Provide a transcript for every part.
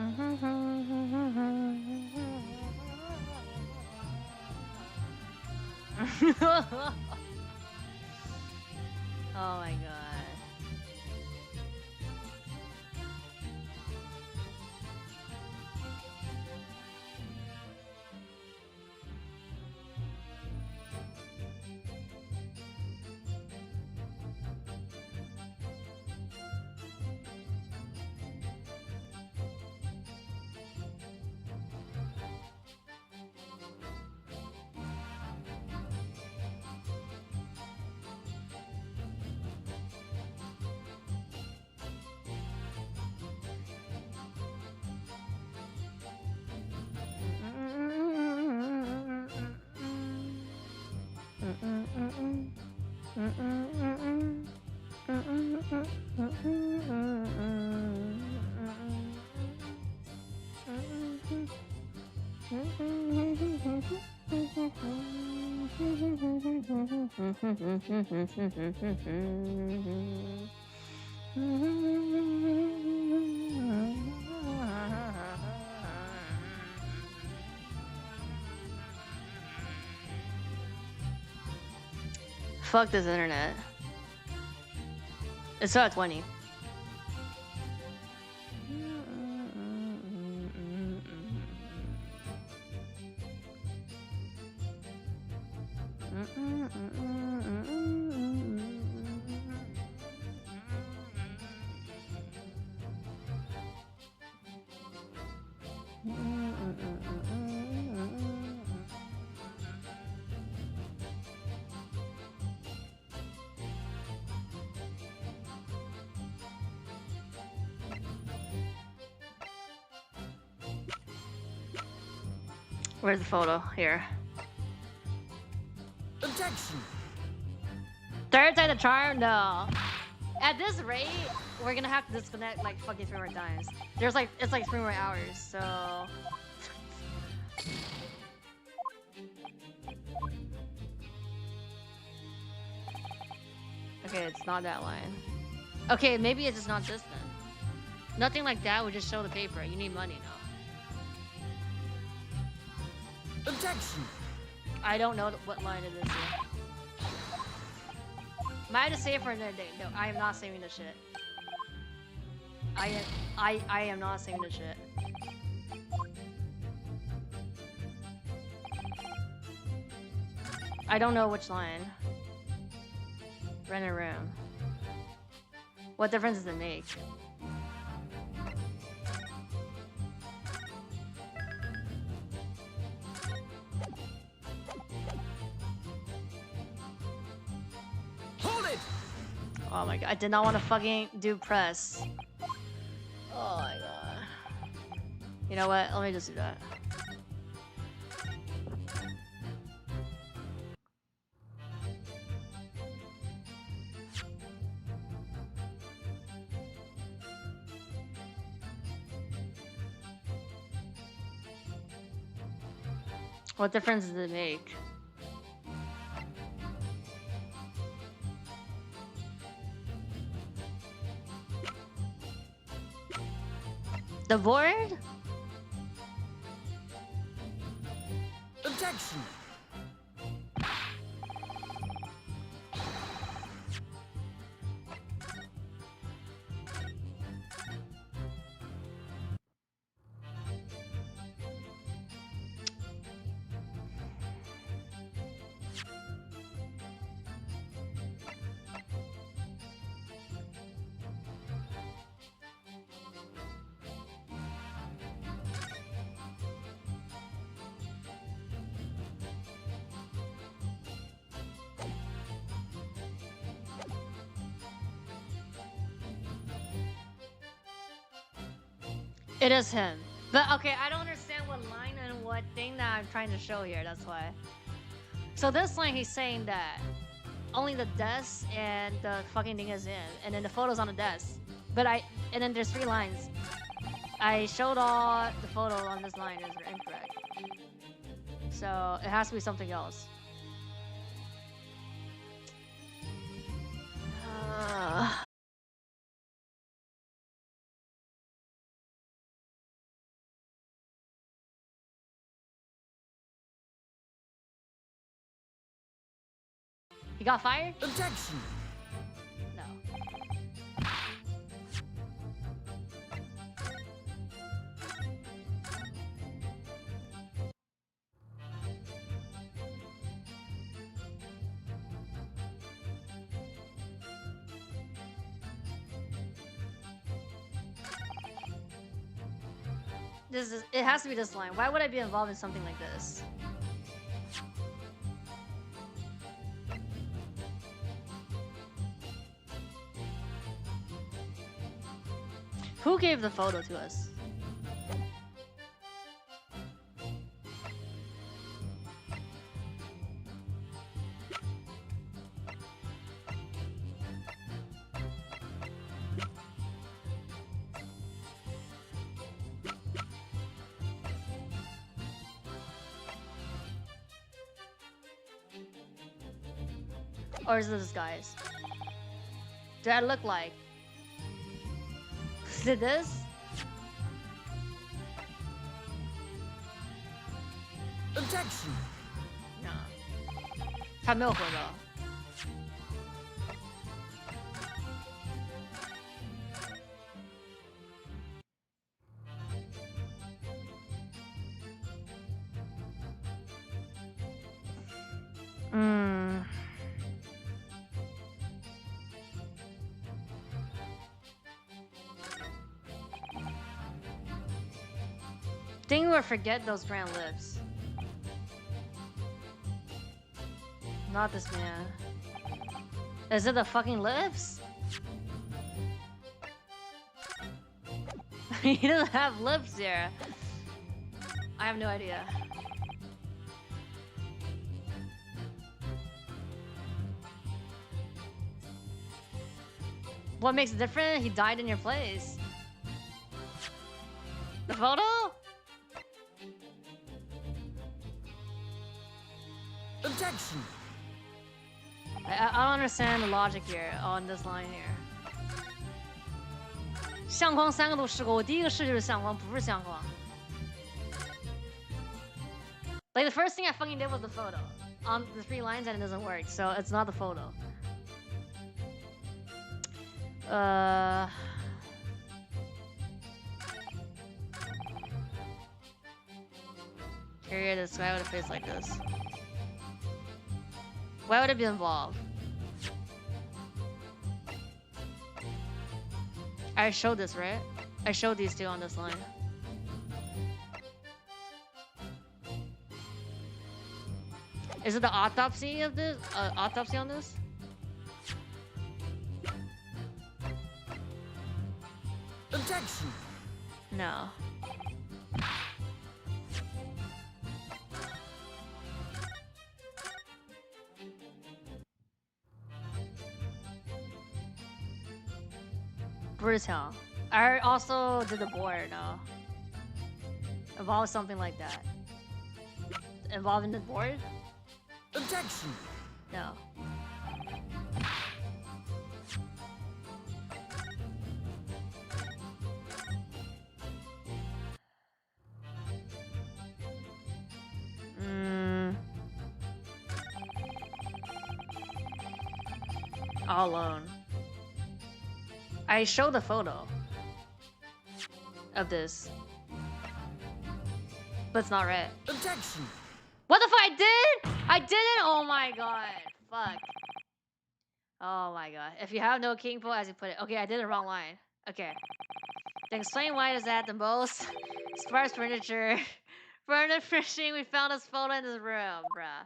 Oh my god. Fuck this internet. It's still at 20. Where's the photo? Here. Objection. Third time the charm? No. At this rate, we're gonna have to disconnect like fucking 3 more times. There's like, it's like 3 more hours, so... Okay, it's not that line. Okay, maybe it's just not this then. Nothing like that would just show the paper. You need money now. Objection. I don't know what line it is here. Might have to save for another day. No, I am not saving this shit. I am not saving this shit. I don't know which line. Rent a room. What difference does it make? Oh my god, I did not want to fucking do press. Oh my god. You know what? Let me just do that. What difference does it make? The board? Objection. It is him. But okay, I don't understand what line and what thing that I'm trying to show here, that's why. So this line he's saying that only the desk and the fucking thing is in, and then the photo's on the desk. But and then there's 3 lines. I showed all the photo on this line is incorrect. So it has to be something else. He got fired? Objection. No. It has to be this line. Why would I be involved in something like this? Who gave the photo to us? Or is it this guy's? Do I look like? Is it this? Objection. No. 他没有回了。Think or forget those brand lips. Not this man. Is it the fucking lips? He doesn't have lips here. I have no idea. What makes it different? He died in your place. The photo? Objection. I don't understand the logic here on this line here. 相框3个都试过，我第一个试就是相框，不是相框。Like the first thing I fucking did was the photo on the 3 lines and it doesn't work, so it's not the photo. Period. This guy with a face like this. Why would it be involved? I showed this, right? I showed these 2 on this line. Is it the autopsy of this? Autopsy on this? Objection. No. Brutal. I also did the board, no. Involve something like that. Involving the board? Objection. No. All alone. I showed the photo of this, but it's not right. Objection. What the fuck? I did? I didn't? Oh my god. Fuck. Oh my god. If you have no king po, as you put it. Okay, I did the wrong line. Okay. Then explain why is that the most sparse furniture. Furnishing, we found this photo in this room, bruh.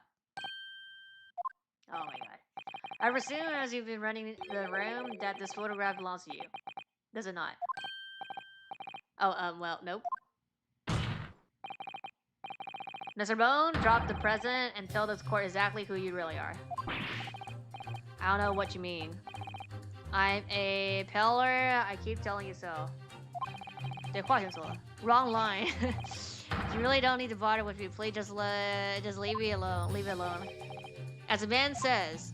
Oh my god. I presume as you've been running the room that this photograph belongs to you. Does it not? Oh, well, nope. Mr. Bone, drop the present and tell this court exactly who you really are. I don't know what you mean. I'm a peddler, I keep telling you so. Wrong line. You really don't need to bother with me. Please just leave me alone. Leave it alone. As the man says,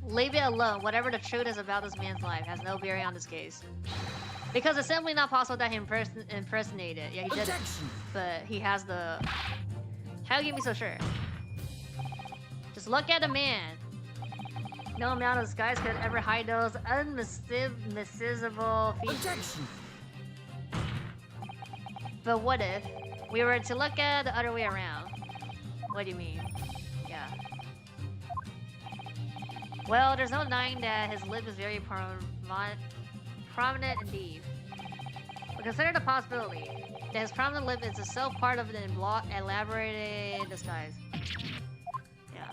leave it alone. Whatever the truth is about this man's life has no bearing on this case. Because it's simply not possible that he impersonated. Yeah, he did it. But he has the... How can you be so sure? Just look at the man. No amount of skies could ever hide those unmissable features. Objection! But what if we were to look at the other way around? What do you mean? Yeah. Well, there's no denying that his lip is very prominent indeed. But consider the possibility that his prominent lip is itself part of an elaborated disguise. Yeah.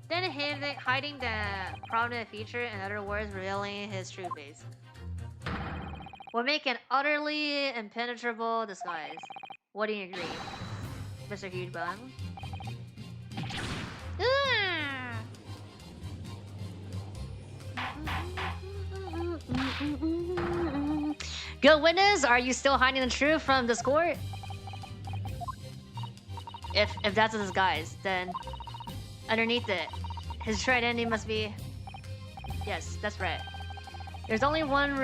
Then hiding that prominent feature, in other words, revealing his true face, would make an utterly impenetrable disguise. Wouldn't you agree, Mr. Huge Bun? Good witness, are you still hiding the truth from this court? If that's a disguise, then underneath it, his true identity must be. Yes, that's right. There's only one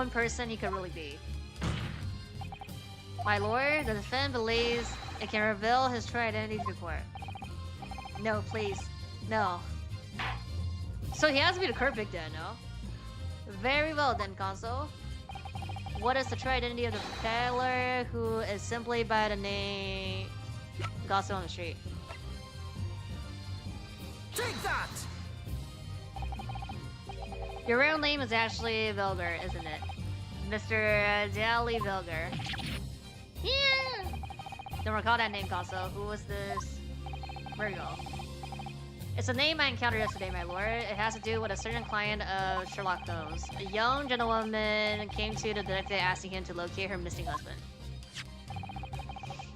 person he could really be. My lord, the defendant believes it can reveal his true identity to the court. No, please, no. So he has to be the correct then, no? Very well then, Console. What is the true identity of the peddler who is simply by the name Gossip on the street? Take that! Your real name is actually Vilger, isn't it? Mr. Daly Vilger. Yeah! Don't recall that name, Gossip. Who was this? Virgo. It's a name I encountered yesterday, my lord. It has to do with a certain client of Sherlock Holmes. A young gentlewoman came to the detective asking him to locate her missing husband.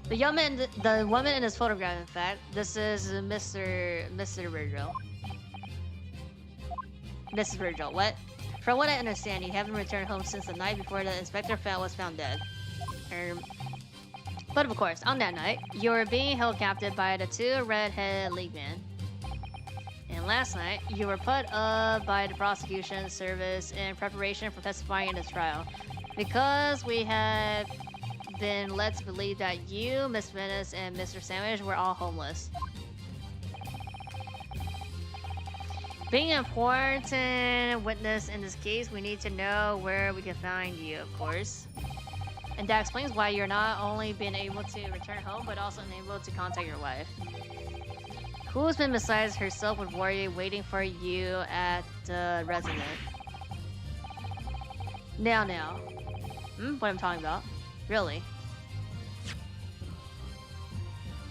The woman in his photograph, in fact, this is Mr. Virgil. Mrs. Virgil, what? From what I understand, you haven't returned home since the night before the inspector was found dead. But of course, on that night, you were being held captive by the two red-headed league men. And last night, you were put up by the prosecution service in preparation for testifying in this trial. Because we have been led to believe that you, Miss Venice, and Mr. Sandwich were all homeless. Being an important witness in this case, we need to know where we can find you, of course. And that explains why you're not only been able to return home, but also unable to contact your wife. Who's been besides herself with worry waiting for you at the residence? Now. What I'm talking about? Really?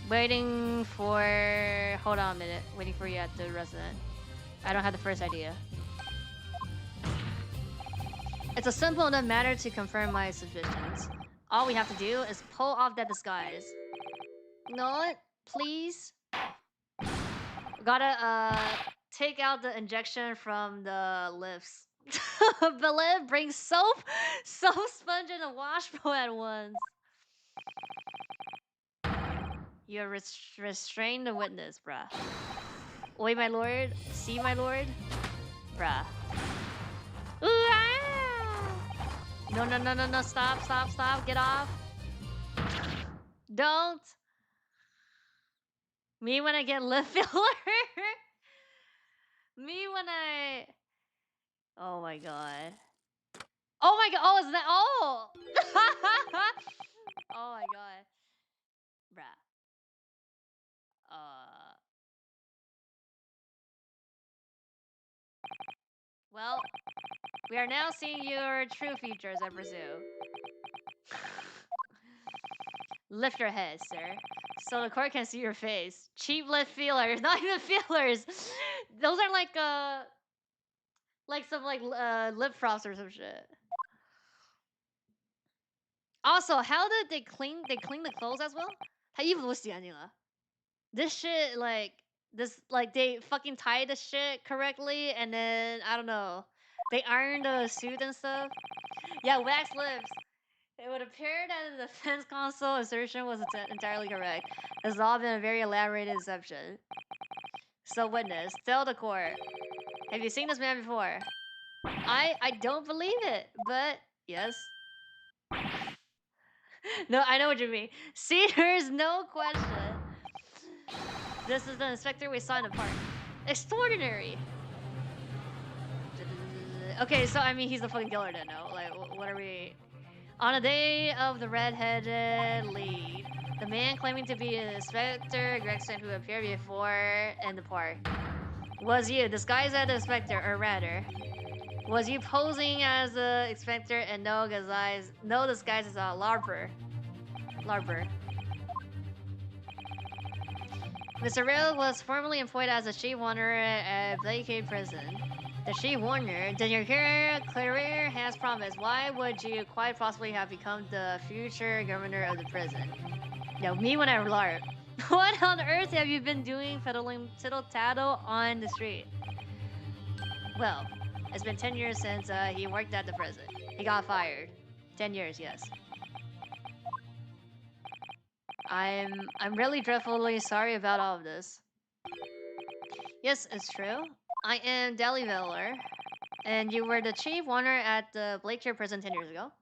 Waiting for... Hold on a minute. Waiting for you at the residence. I don't have the first idea. It's a simple enough matter to confirm my suspicions. All we have to do is pull off that disguise. No, please. Gotta take out the injection from the lips. Belen brings soap, sponge, and a washbowl at once. You're restrained the witness, bruh. Wait, my lord. See, my lord. Bruh. Ooh, ah! No. Stop. Get off. Don't. Me when I get lip filler. Me when I... Oh my god. Oh my god. Oh, is that... Oh! Oh my god. Bruh. Well, we are now seeing your true features, I presume. Lift your head, sir, so the court can see your face. Cheap lip feelers, not even feelers. Those are like some lip frost or some shit. Also, how did they clean? They clean the clothes as well? How you This shit they fucking tied the shit correctly, and then I don't know, they ironed the suit and stuff. Yeah, wax lips. It would appear that the defense counsel assertion was entirely correct. This has all been a very elaborated deception. So witness, tell the court. Have you seen this man before? I don't believe it, but yes. No, I know what you mean. See, there's no question. This is the inspector we saw in the park. Extraordinary. Okay, so I mean, he's the fucking killer then, no? Like, what are we... On the day of the red-headed lead, the man claiming to be Inspector Gregson who appeared before in the park was you, disguised as the Inspector, or rather, was you posing as the Inspector and no disguise as a larper. Mr. Rail was formerly employed as a chief warner at Blackgate Prison. The chief warner, then your career has promised. Why would you quite possibly have become the future governor of the prison? Yo, me when I LARP. What on earth have you been doing fiddling tittle-tattle on the street? Well, it's been 10 years since he worked at the prison. He got fired. 10 years, yes. I'm really dreadfully sorry about all of this. Yes, it's true. I am Deli Veller, and you were the chief warner at the Blackgate prison 10 years ago.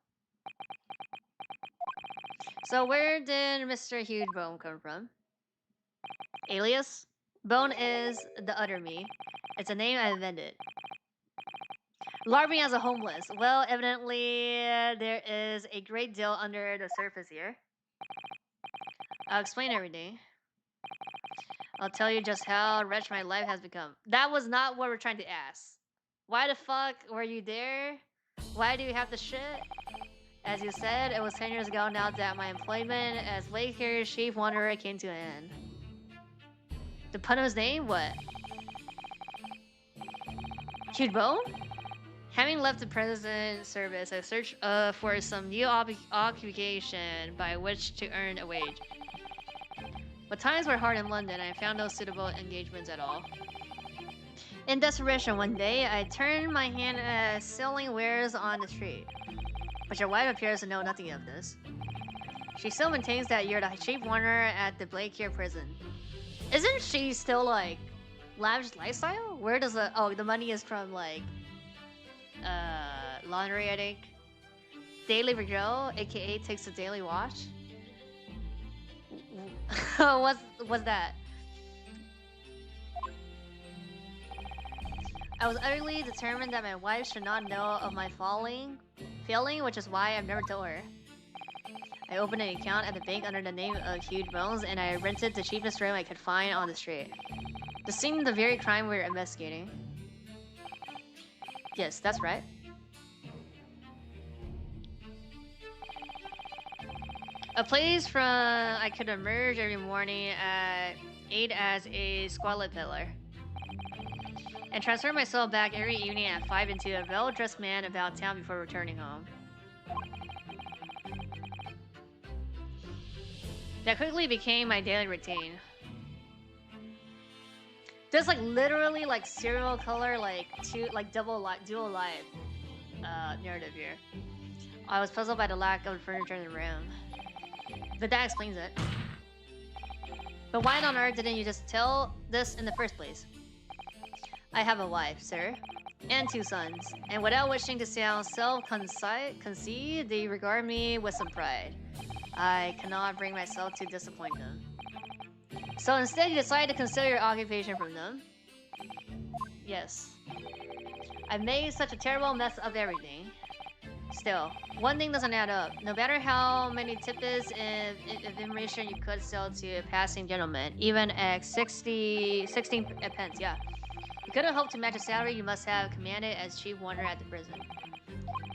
So where did Mr. Huge Bone come from? Alias? Bone is the other me. It's a name I invented. LARPing as a homeless. Well, evidently there is a great deal under the surface here. I'll explain everything. I'll tell you just how wretched my life has become. That was not what we're trying to ask. Why the fuck were you there? Why do you have the shit? As you said, it was 10 years ago now that my employment as Blackgate's chief wanderer came to an end. The pun of his name? What? Huge Bone? Having left the prison service, I searched for some new occupation by which to earn a wage. But times were hard in London, and I found no suitable engagements at all. In desperation, one day, I turned my hand at selling wares on the street. But your wife appears to know nothing of this. She still maintains that you're the chief warner at the Blackgate prison. Isn't she still, like, lavish lifestyle? Where does the... Oh, the money is from, like... laundry, I think. Daily Regrow, aka takes a daily wash. What's that? I was utterly determined that my wife should not know of my failing, which is why I've never told her. I opened an account at the bank under the name of Huge Bones, and I rented the cheapest room I could find on the street. The scene of the very crime we were investigating. Yes, that's right. A place from I could emerge every morning at 8 as a squalid peddler, and transfer myself back every evening at 5 into a well-dressed man about town before returning home. That quickly became my daily routine. There's like literally like serial color, like dual life narrative here. I was puzzled by the lack of furniture in the room. But that explains it. But why on earth didn't you just tell this in the first place? I have a wife, sir, and 2 sons, and without wishing to sound self-conceited, they regard me with some pride. I cannot bring myself to disappoint them. So instead, you decided to conceal your occupation from them? Yes. I made such a terrible mess of everything. Still, one thing doesn't add up. No matter how many tidbits of information you could sell to a passing gentleman, even at 16 pence, yeah. You couldn't hope to match a salary you must have commanded as chief warner at the prison.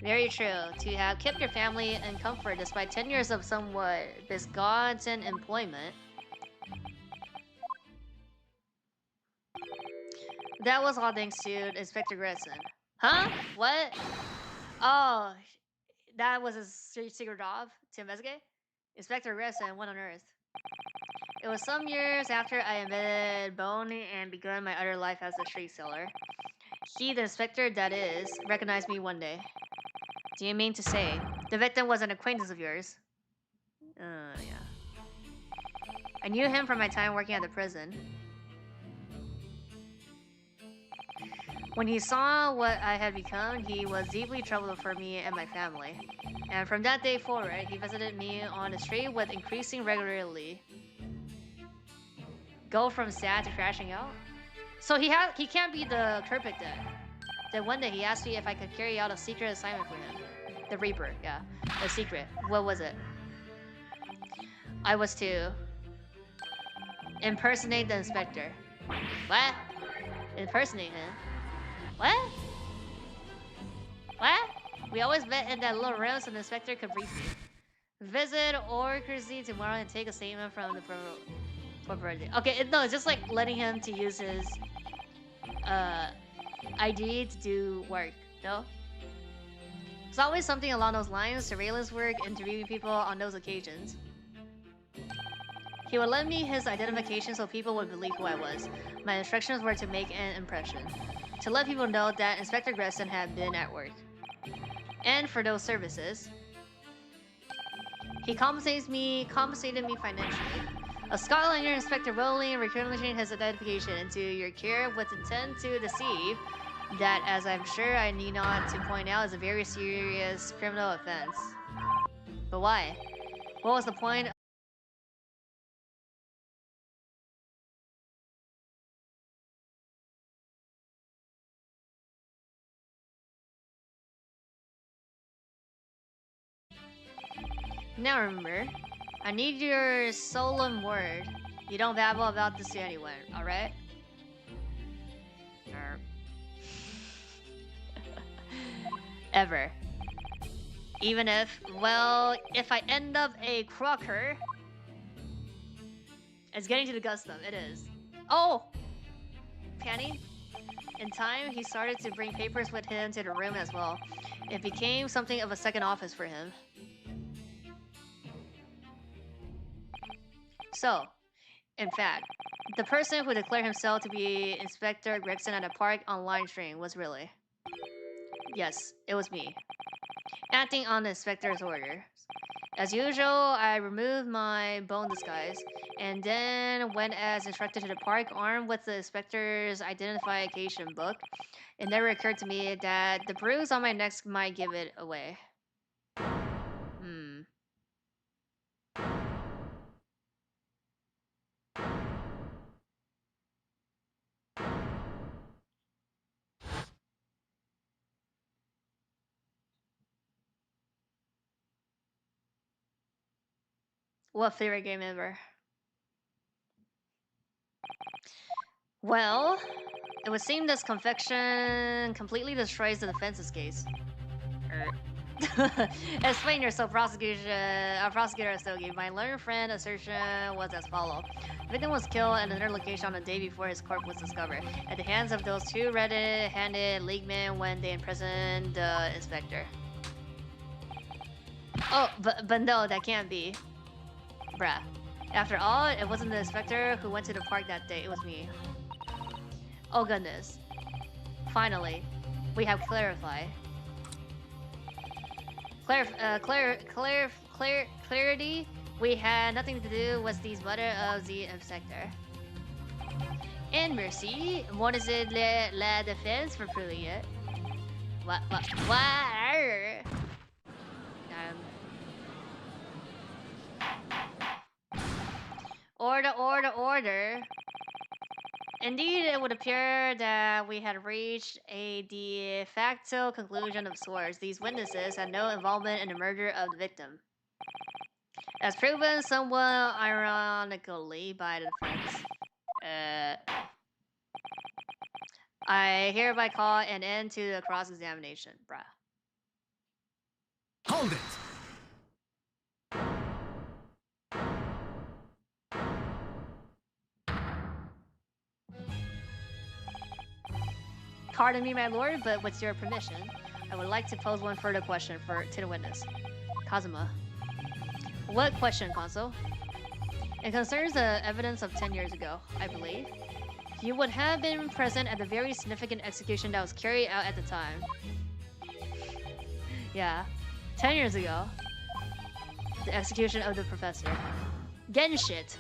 Very true. To have kept your family in comfort despite 10 years of somewhat misgotten employment. That was all thanks to Inspector Gregson. Huh? What? Oh, that was his secret job to investigate? Inspector Gregson, what on earth? It was some years after I invented Bone and begun my other life as a street seller. He, the inspector that is, recognized me one day. Do you mean to say the victim was an acquaintance of yours? Yeah. I knew him from my time working at the prison. When he saw what I had become, he was deeply troubled for me and my family. And from that day forward, he visited me on the street with increasing regularity. Go from sad to crashing out? So he can't be the Kerpik then. Then one day he asked me if I could carry out a secret assignment for him. The Reaper, yeah. A secret. What was it? I was to impersonate the inspector. What? Impersonate him? What? What? We always met in that little room so the inspector could brief me. Visit Orcracy tomorrow and take a statement from the property. Okay, no, it's just like letting him to use his ID to do work, no? It's always something along those lines, surveillance work, interviewing people on those occasions. He would lend me his identification so people would believe who I was. My instructions were to make an impression. To let people know that Inspector Gresson had been at work. And for those services, he compensated me financially. A Scotland Yard Inspector Rowling relinquishing his identification into your care with intent to deceive that, as I'm sure I need not to point out, is a very serious criminal offense. But why? What was the point? Now remember, I need your solemn word. You don't babble about this to anyone, alright? Ever. Even if, well, if I end up a crocker... It's getting to the gusto, it is. Oh! Penny? In time, he started to bring papers with him to the room as well. It became something of a second office for him. So, in fact, the person who declared himself to be Inspector Gregson at a park on live stream was really... Yes, it was me. Acting on the inspector's order. As usual, I removed my bone disguise, and then went as instructed to the park armed with the inspector's identification book. It never occurred to me that the bruise on my neck might give it away. What favorite game ever? Well, it would seem this confection completely destroys the defense's case. Explain yourself, prosecutor Astogi. My learned friend assertion was as follows. The victim was killed at another location on the day before his corpse was discovered, at the hands of those two red-handed leaguemen when they imprisoned the inspector. Oh, but no, that can't be. Bruh. After all, it wasn't the inspector who went to the park that day, it was me. Oh goodness. Finally, we have clarified. Clarity, we had nothing to do with the murder of the inspector. And mercy, what is it la defense for proving it? What? Order. Indeed, it would appear that we had reached a de facto conclusion of sorts. These witnesses had no involvement in the murder of the victim. As proven somewhat ironically by the defense. I hereby call an end to the cross-examination, bruh. Hold it! Pardon me, my lord, but with your permission, I would like to pose one further question to the witness. Kazuma. What question, Consul? It concerns the evidence of 10 years ago, I believe. You would have been present at the very significant execution that was carried out at the time. Yeah, 10 years ago. The execution of the professor. Genshit.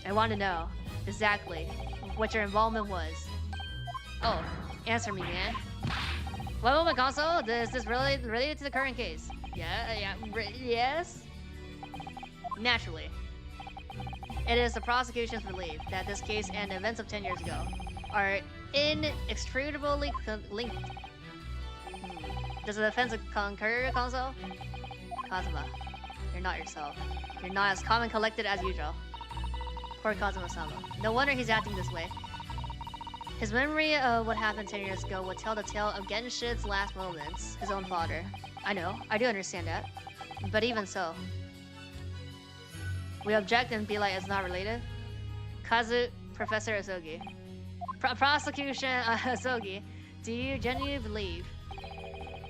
I want to know exactly what your involvement was. Oh, answer me, man. Well, my console, is this really related to the current case? Yes? Naturally. It is the prosecution's belief that this case and the events of 10 years ago are inextricably linked. Does the defense concur, Konzo? Kazuma, you're not yourself. You're not as calm and collected as usual. Poor Kazuma-sama. No wonder he's acting this way. His memory of what happened 10 years ago would tell the tale of Genshin's last moments, his own father. I know, I do understand that. But even so, we object and be like it's not related. Kazu, Professor Asogi. Prosecution Asogi, do you genuinely believe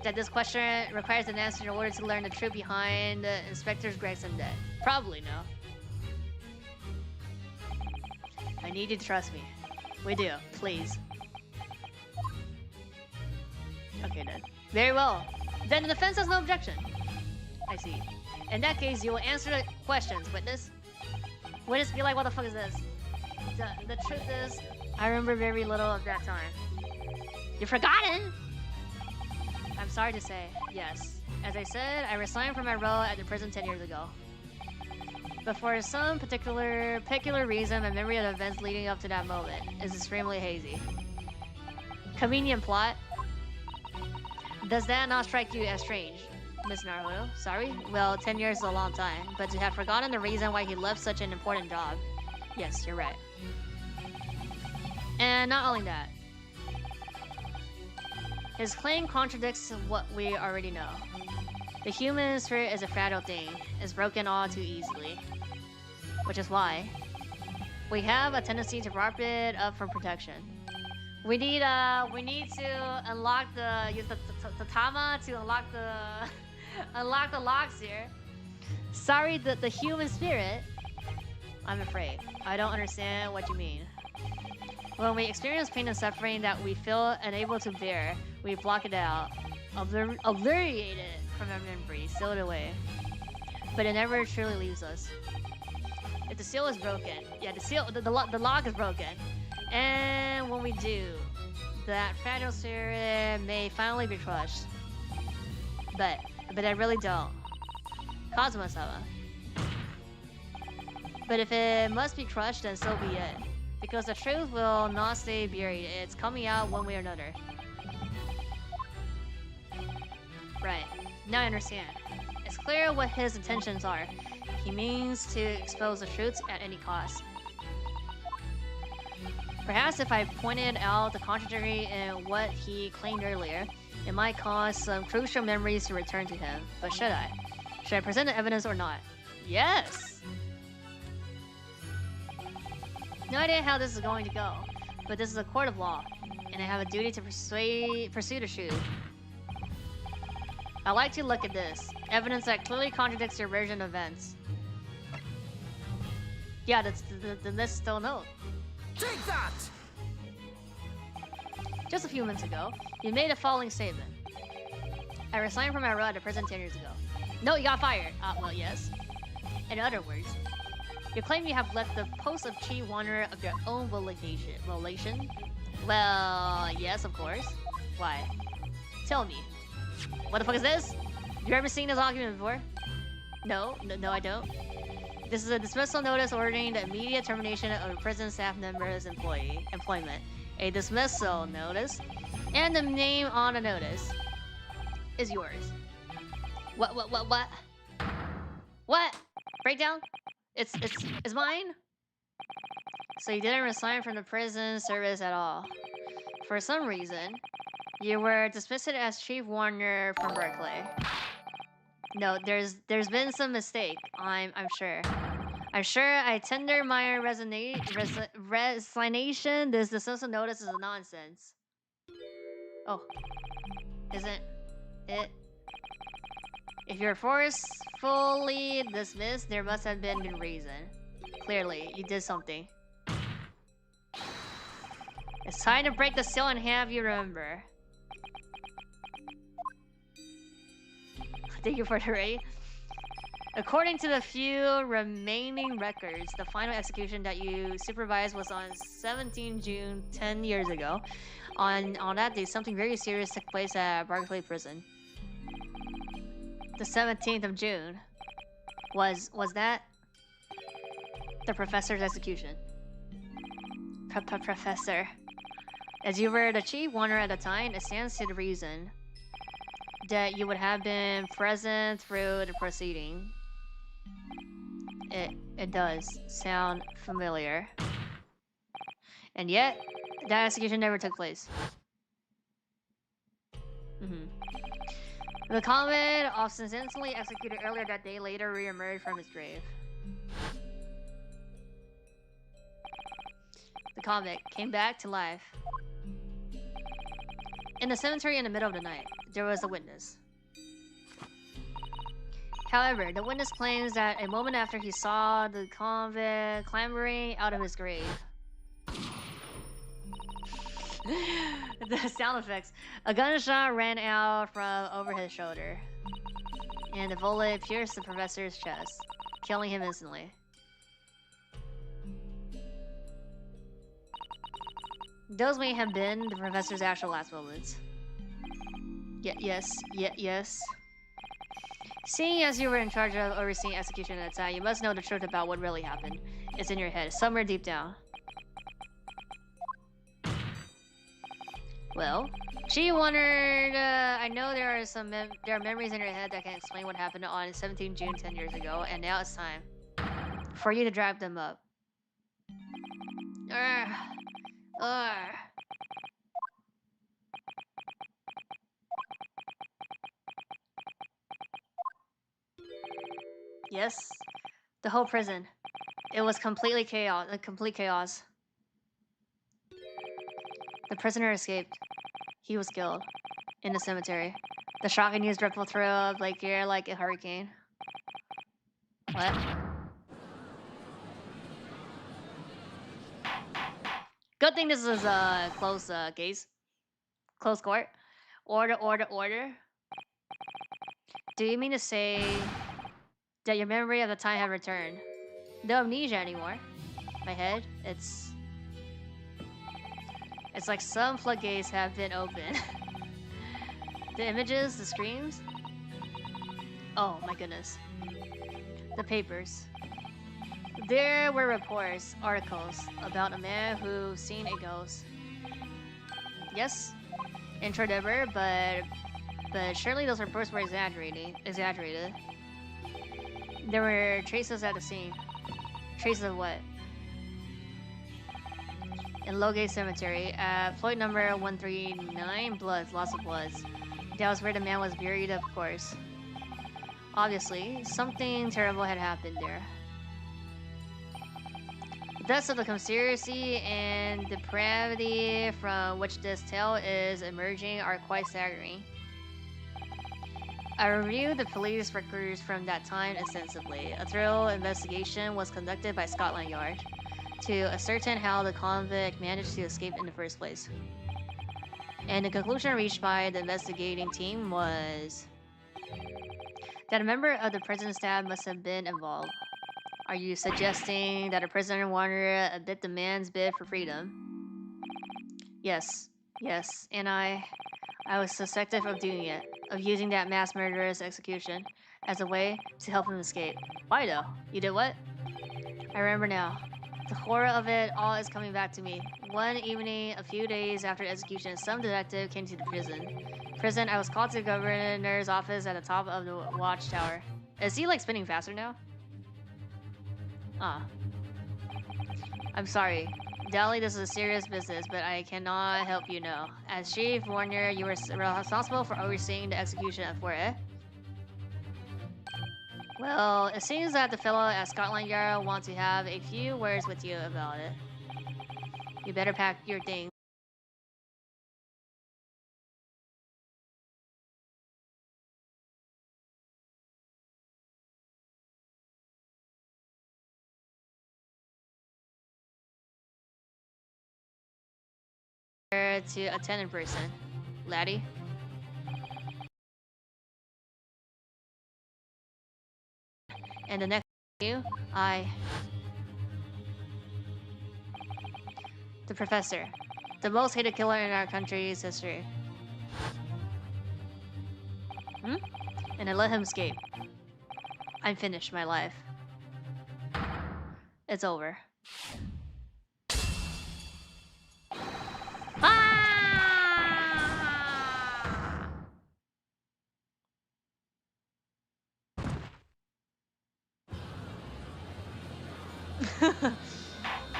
that this question requires an answer in order to learn the truth behind Inspector Gregson's death? Probably no. I need you to trust me. We do, please. Okay then. Very well. Then the defense has no objection. I see. In that case, you will answer the questions, witness. Witness be like, what the fuck is this? The truth is, I remember very little of that time. You've forgotten? I'm sorry to say, yes. As I said, I resigned from my role at the prison 10 years ago. But for some particular reason, my memory of the events leading up to that moment is extremely hazy. Convenient plot? Does that not strike you as strange, Miss Naruto? Sorry? Well, 10 years is a long time, but to have forgotten the reason why he left such an important job. Yes, you're right. And not only that, his claim contradicts what we already know. The human spirit is a fragile thing, it's broken all too easily. Which is why we have a tendency to wrap it up for protection. We need to unlock use the tama to unlock the locks here. Sorry, the human spirit. I'm afraid I don't understand what you mean. When we experience pain and suffering that we feel unable to bear, we block it out, obliterate it from our memory, seal it away. But it never truly leaves us. If the seal is broken, yeah, the lock is broken, and when we do, that fragile spirit may finally be crushed. But I really don't. Kazuma-sama. But if it must be crushed, then so be it. Because the truth will not stay buried. It's coming out one way or another. Right. Now I understand. It's clear what his intentions are. He means to expose the truth at any cost. Perhaps if I pointed out the contradictory in what he claimed earlier, it might cause some crucial memories to return to him. But should I? Should I present the evidence or not? Yes! No idea how this is going to go, but this is a court of law, and I have a duty to pursue the truth. I like to look at this. Evidence that clearly contradicts your version of events. Yeah, that's the list still note. Take that! Just a few months ago, you made the following statement. I resigned from my role at the prison 10 years ago. No, you got fired. Well, yes. In other words, you claim you have left the post of chief wanderer of your own volition? Well, yes, of course. Why? Tell me. What the fuck is this? You ever seen this document before? No, I don't. This is a dismissal notice ordering the immediate termination of a prison staff member's employment. A dismissal notice, and the name on the notice is yours. What? What? Breakdown? It's mine? So you didn't resign from the prison service at all. For some reason, you were dismissed as chief warner from Berkeley. No, there's been some mistake. I'm sure. I'm sure I tender my resignation. This dismissal notice is nonsense. Oh, isn't it? If you're forcefully dismissed, there must have been good reason. Clearly, you did something. It's time to break the seal and have you remember. Thank you for the raid. According to the few remaining records, the final execution that you supervised was on 17 June 10 years ago. On that day, something very serious took place at Berkeley Prison. The 17th of June. Was that? The professor's execution. Professor. As you were the chief wonder at the time, it stands to the reason that you would have been present through the proceeding. It does sound familiar. And yet, that execution never took place. The convict, ostensibly executed earlier that day, later re-emerged from his grave. The convict came back to life. In the cemetery in the middle of the night, there was a witness. However, the witness claims that a moment after he saw the convict clambering out of his grave, the sound effects, a gunshot ran out from over his shoulder, and the bullet pierced the professor's chest, killing him instantly. Those may have been the professor's actual last moments. Yes. Seeing as you were in charge of overseeing execution at the time, you must know the truth about what really happened. It's in your head, somewhere deep down. Well, she wondered, I know there are memories in your head that can explain what happened on 17 June 10 years ago, and now it's time for you to drive them up. Yes, the whole prison. It was complete chaos. The prisoner escaped. He was killed in the cemetery. The shocking news rippled through Lake Erie like a hurricane. What? Good thing this is a close case. Close court. Order. Do you mean to say that your memory of the time have returned? No amnesia anymore. My head, it's like some floodgates have been opened. The images, the screams. Oh my goodness. The papers. There were reports, articles about a man who seen a ghost. Yes, introducer, but surely those reports were exaggerated. There were traces at the scene. Traces of what? In Logate Cemetery, at Floyd number 139, lots of bloods. That was where the man was buried, of course. Obviously, something terrible had happened there. The depths of the conspiracy and depravity from which this tale is emerging are quite staggering. I reviewed the police records from that time extensively. A thorough investigation was conducted by Scotland Yard to ascertain how the convict managed to escape in the first place. And the conclusion reached by the investigating team was that a member of the prison staff must have been involved. Are you suggesting that a prisoner wanted to bid the man's bid for freedom? Yes, and I was suspected of doing it, of using that mass murderous execution as a way to help him escape. Why though? You did what? I remember now. The horror of it all is coming back to me. One evening, a few days after execution, some detective came to the prison. I was called to the governor's office at the top of the watchtower. Is he like spinning faster now? I'm sorry. Dally, this is a serious business, but I cannot help you know. As chief warner, you were responsible for overseeing the execution at Fort, eh? Well, it seems that the fellow at Scotland Yard wants to have a few words with you about it. You better pack your things. To attend in person, laddie. And the next you, the professor, the most hated killer in our country's history. And I let him escape. I'm finished my life. It's over. Ah!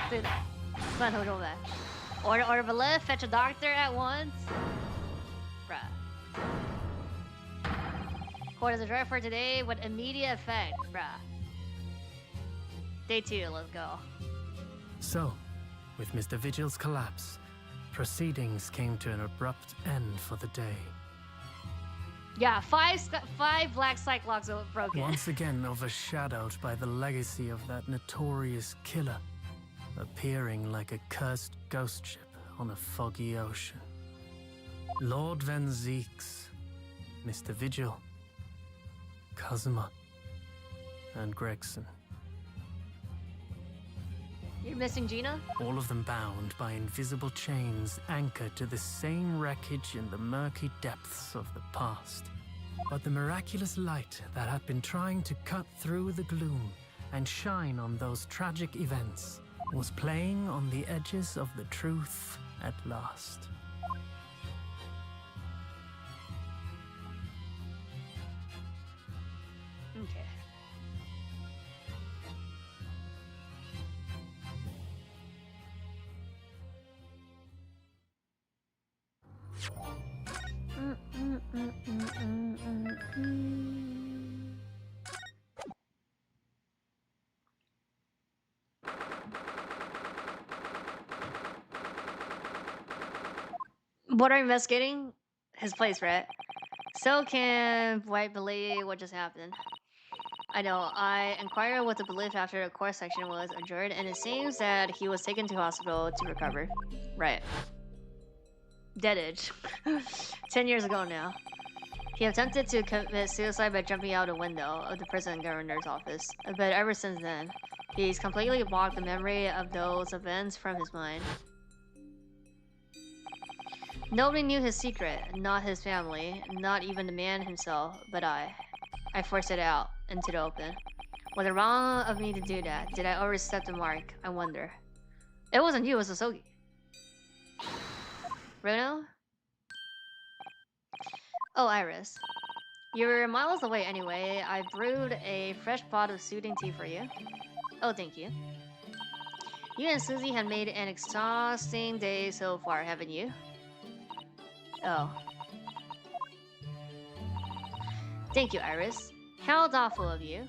Dude, come on, hold on back. Order of a lift, fetch a doctor at once. Bruh. Court is adjourned for today with immediate effect, bruh. Day 2, let's go. So, with Mr. Vigil's collapse, proceedings came to an abrupt end for the day. Yeah, five black cyclops broken. Once again overshadowed by the legacy of that notorious killer, appearing like a cursed ghost ship on a foggy ocean. Lord Van Zeeks, Mr. Vigil, Kazuma, and Gregson. You're missing Gina? All of them bound by invisible chains anchored to the same wreckage in the murky depths of the past. But the miraculous light that had been trying to cut through the gloom and shine on those tragic events was playing on the edges of the truth at last. Okay. What are investigating? His place, right? So can White believe what just happened? I know. I inquired what the belief after the court section was adjourned, and it seems that he was taken to hospital to recover. Right. Deadage. 10 years ago now. He attempted to commit suicide by jumping out a window of the prison governor's office, but ever since then, he's completely blocked the memory of those events from his mind. Nobody knew his secret, not his family, not even the man himself, but I. I forced it out, into the open. Was it wrong of me to do that? Did I overstep the mark? I wonder. It wasn't you, it was Asogi. Bruno? Oh, Iris. You're miles away anyway. I brewed a fresh pot of soothing tea for you. Oh, thank you. You and Susie have made an exhausting day so far, haven't you? Oh. Thank you, Iris. How thoughtful of you.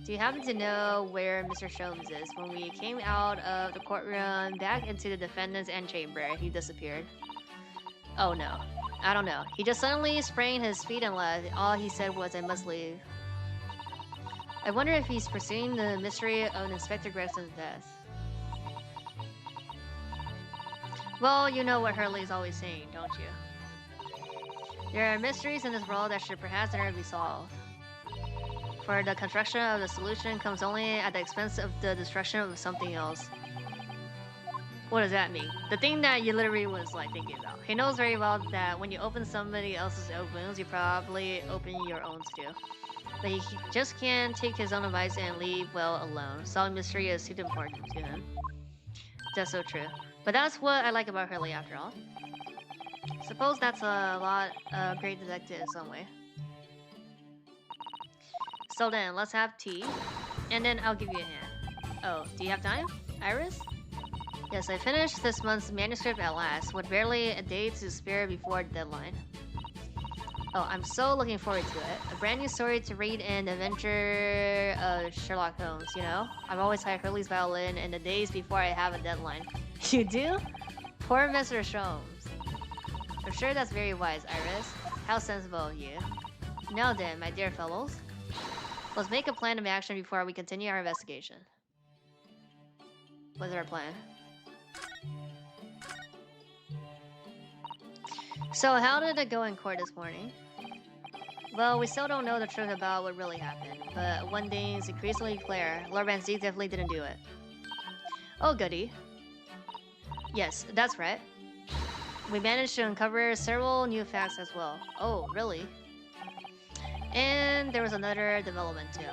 Do you happen to know where Mr. Sholmes is? When we came out of the courtroom back into the defendant's antechamber, he disappeared. Oh no. I don't know. He just suddenly sprained his feet and left. All he said was, I must leave. I wonder if he's pursuing the mystery of Inspector Gregson's death. Well, you know what Hurley's always saying, don't you? There are mysteries in this world that should perhaps never be solved. For the construction of the solution comes only at the expense of the destruction of something else. What does that mean? The thing that you literally was like thinking about. He knows very well that when you open somebody else's wounds, you probably open your own too. But he just can't take his own advice and leave well alone. Solving mystery is too important to him. That's so true. But that's what I like about Hurley after all. Suppose that's a lot of great detective in some way. So then, let's have tea, and then I'll give you a hand. Oh, do you have time, Iris? Yes, I finished this month's manuscript at last, with barely a day to spare before the deadline. Oh, I'm so looking forward to it. A brand new story to read in the adventure of Sherlock Holmes, you know? I've always had Hurley's violin in the days before I have a deadline. You do? Poor Mr. Sholmes. I'm sure that's very wise, Iris. How sensible of you. Now then, my dear fellows. Let's make a plan of action before we continue our investigation. What's our plan? So, how did it go in court this morning? Well, we still don't know the truth about what really happened, but one thing's increasingly clear. Lord Van Zeek definitely didn't do it. Oh, goody. Yes, that's right. We managed to uncover several new facts as well. Oh, really? And there was another development too.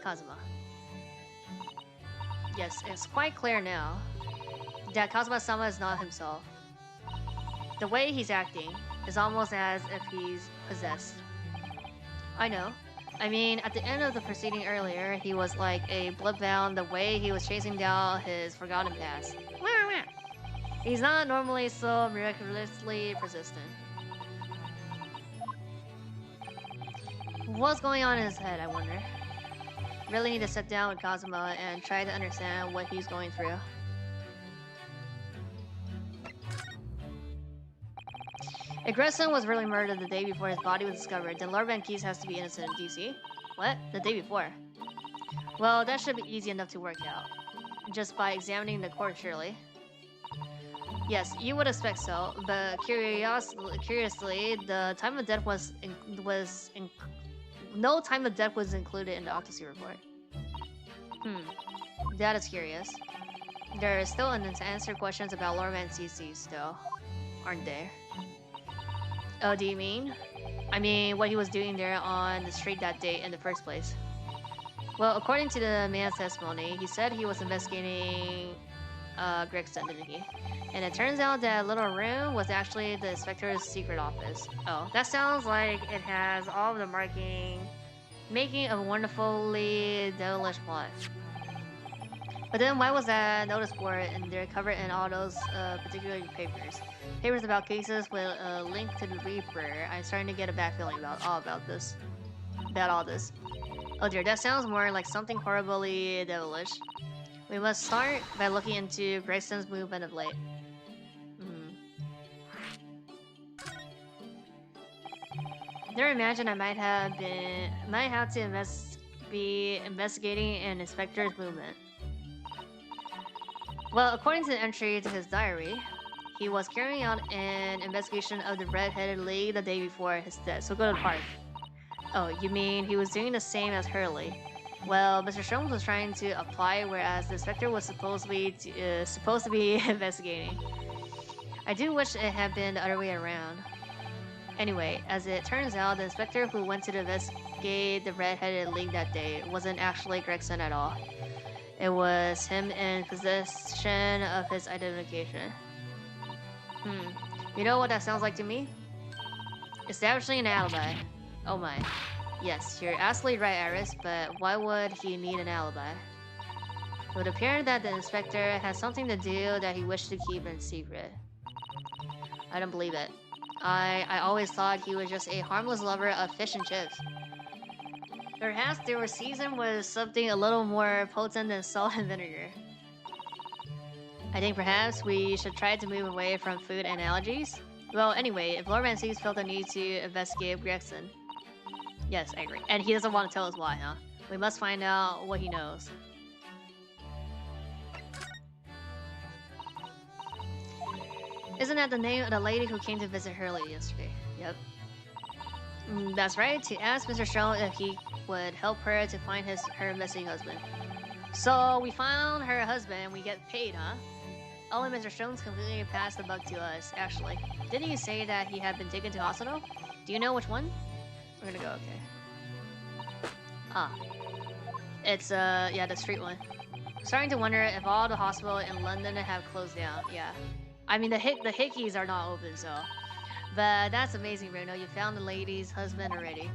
Kazuma. Yes, it's quite clear now that Kazuma-sama is not himself. The way he's acting is almost as if he's possessed. I know. I mean, at the end of the proceeding earlier, he was like a bloodbound the way he was chasing down his forgotten past. He's not normally so miraculously persistent. What's going on in his head, I wonder? Really need to sit down with Kazuma and try to understand what he's going through. If Gregson was really murdered the day before his body was discovered, then Lord Van Keys has to be innocent, do you see? What? The day before? Well, that should be easy enough to work out. Just by examining the corpse, surely. Yes, you would expect so, but curiously, the time of death no time of death was included in the autopsy report. That is curious. There is still unanswered questions about Lord Van Keys still, aren't there? Oh, do you mean? I mean, what he was doing there on the street that day in the first place. Well, according to the man's testimony, he said he was investigating Gregson, didn't he? And it turns out that little room was actually the inspector's secret office. Oh, that sounds like it has all of the making a wonderfully devilish plot. But then why was that notice board in there covered in all those particular papers? Papers about cases with a link to the Reaper. I'm starting to get a bad feeling about all this. Oh dear, that sounds more like something horribly devilish. We must start by looking into Gregson's movement of late. Never imagined I might have to be investigating an inspector's movement. Well, according to the entry to his diary, he was carrying out an investigation of the Red-Headed League the day before his death. So go to the park. Oh, you mean he was doing the same as Hurley? Well, Mr. Sholmes was trying to apply, whereas the inspector was supposed to be investigating. I do wish it had been the other way around. Anyway, as it turns out, the inspector who went to investigate the Red-Headed League that day wasn't actually Gregson at all. It was him in possession of his identification. You know what that sounds like to me? Establishing an alibi. Oh my. Yes, you're absolutely right, Iris, but why would he need an alibi? It would appear that the inspector has something to do that he wished to keep in secret. I don't believe it. I always thought he was just a harmless lover of fish and chips. Perhaps they were seasoned with something a little more potent than salt and vinegar. I think perhaps we should try to move away from food and allergies. Well, anyway, if Lord Mances felt the need to investigate Gregson. Yes, I agree. And he doesn't want to tell us why, huh? We must find out what he knows. Isn't that the name of the lady who came to visit Hurley yesterday? Yep. That's right, to ask Mr. Strong if he would help her to find her missing husband. So we found her husband, we get paid, huh? Only Mr. Jones completely passed the buck to us, actually. Didn't you say that he had been taken to hospital? Do you know which one? We're gonna go, okay. Ah. It's, yeah, the street one. Starting to wonder if all the hospitals in London have closed down, yeah. I mean, the hickeys are not open, so... But that's amazing, Bruno. You found the lady's husband already.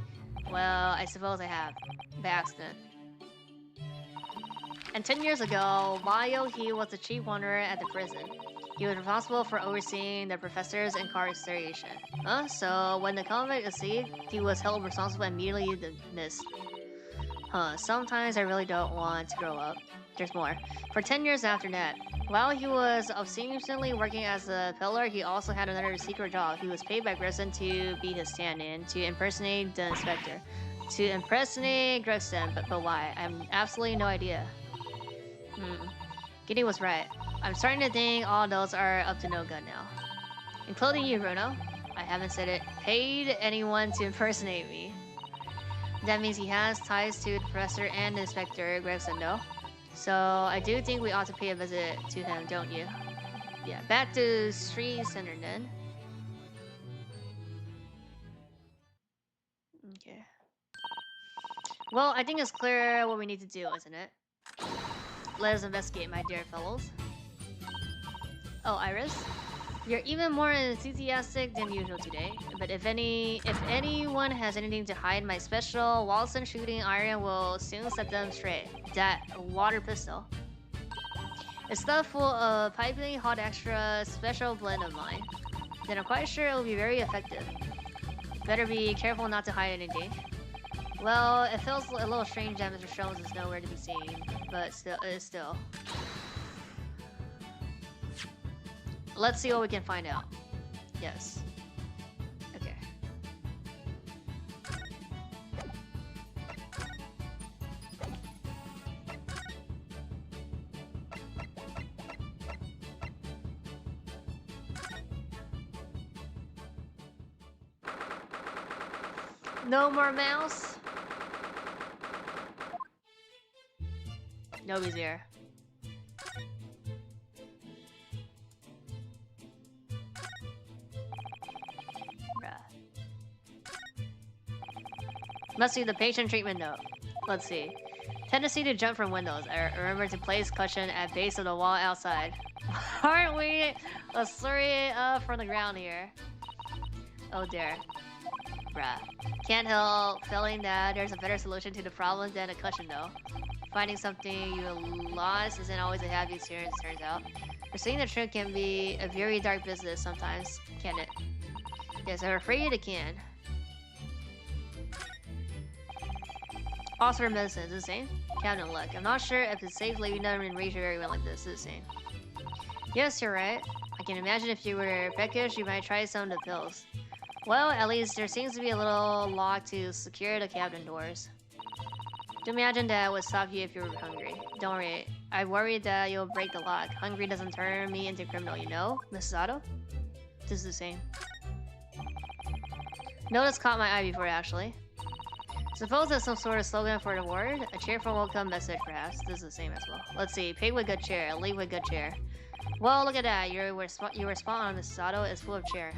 Well, I suppose I have. By accident. And 10 years ago, while he was the chief wonder at the prison, he was responsible for overseeing the professor's incarceration. So when the convict escaped, he was held responsible and immediately dismissed. Sometimes I really don't want to grow up. There's more. For 10 years after that, while he was ostensibly working as a peddler, he also had another secret job. He was paid by Gregson to be his stand-in, to impersonate the inspector. To impersonate Gregson, but why? I have absolutely no idea. Giddy was right. I'm starting to think all those are up to no good now. Including you, Bruno. I haven't said it. Paid anyone to impersonate me. That means he has ties to the professor and the inspector, Gregson, though. So I do think we ought to pay a visit to him, don't you? Yeah, back to Street Center then. Okay. Well, I think it's clear what we need to do, isn't it? let us investigate, my dear fellows. Oh, Iris? You're even more enthusiastic than usual today. But if anyone has anything to hide, my special Walson shooting iron will soon set them straight. That water pistol. It's stuffed full of piping hot extra special blend of mine. Then I'm quite sure it will be very effective. Better be careful not to hide anything. Well, it feels a little strange that Mr. Jones is nowhere to be seen, but still. Let's see what we can find out. Yes. Okay. No more mouse. Nobody's here. Must be the patient treatment note. Let's see. Tendency to jump from windows. I remember to place cushion at base of the wall outside. Aren't we a slurry up from the ground here? Oh dear. Bruh. Can't help feeling that there's a better solution to the problem than a cushion though. Finding something you lost isn't always a happy experience, turns out. Pursuing the truth can be a very dark business sometimes, can't it? Yes, I'm afraid it can. Also for medicine, is it the same? Captain Luck. I'm not sure if it's safe leaving them in range of everyone like this, is it the same? Yes, you're right. I can imagine if you were peckish, you might try some of the pills. Well, at least there seems to be a little lock to secure the cabin doors. To imagine that would stop you if you were hungry. Don't worry, I worry that you'll break the lock. Hungry doesn't turn me into a criminal, you know, Mrs. Otto? This is the same. Notice caught my eye before, actually. Suppose that's some sort of slogan for the ward? A cheerful welcome message, perhaps. This is the same as well. Let's see. Pig with good cheer. Leave with good cheer. Well, look at that. You were spot on, Mrs. Otto. It's full of cheer.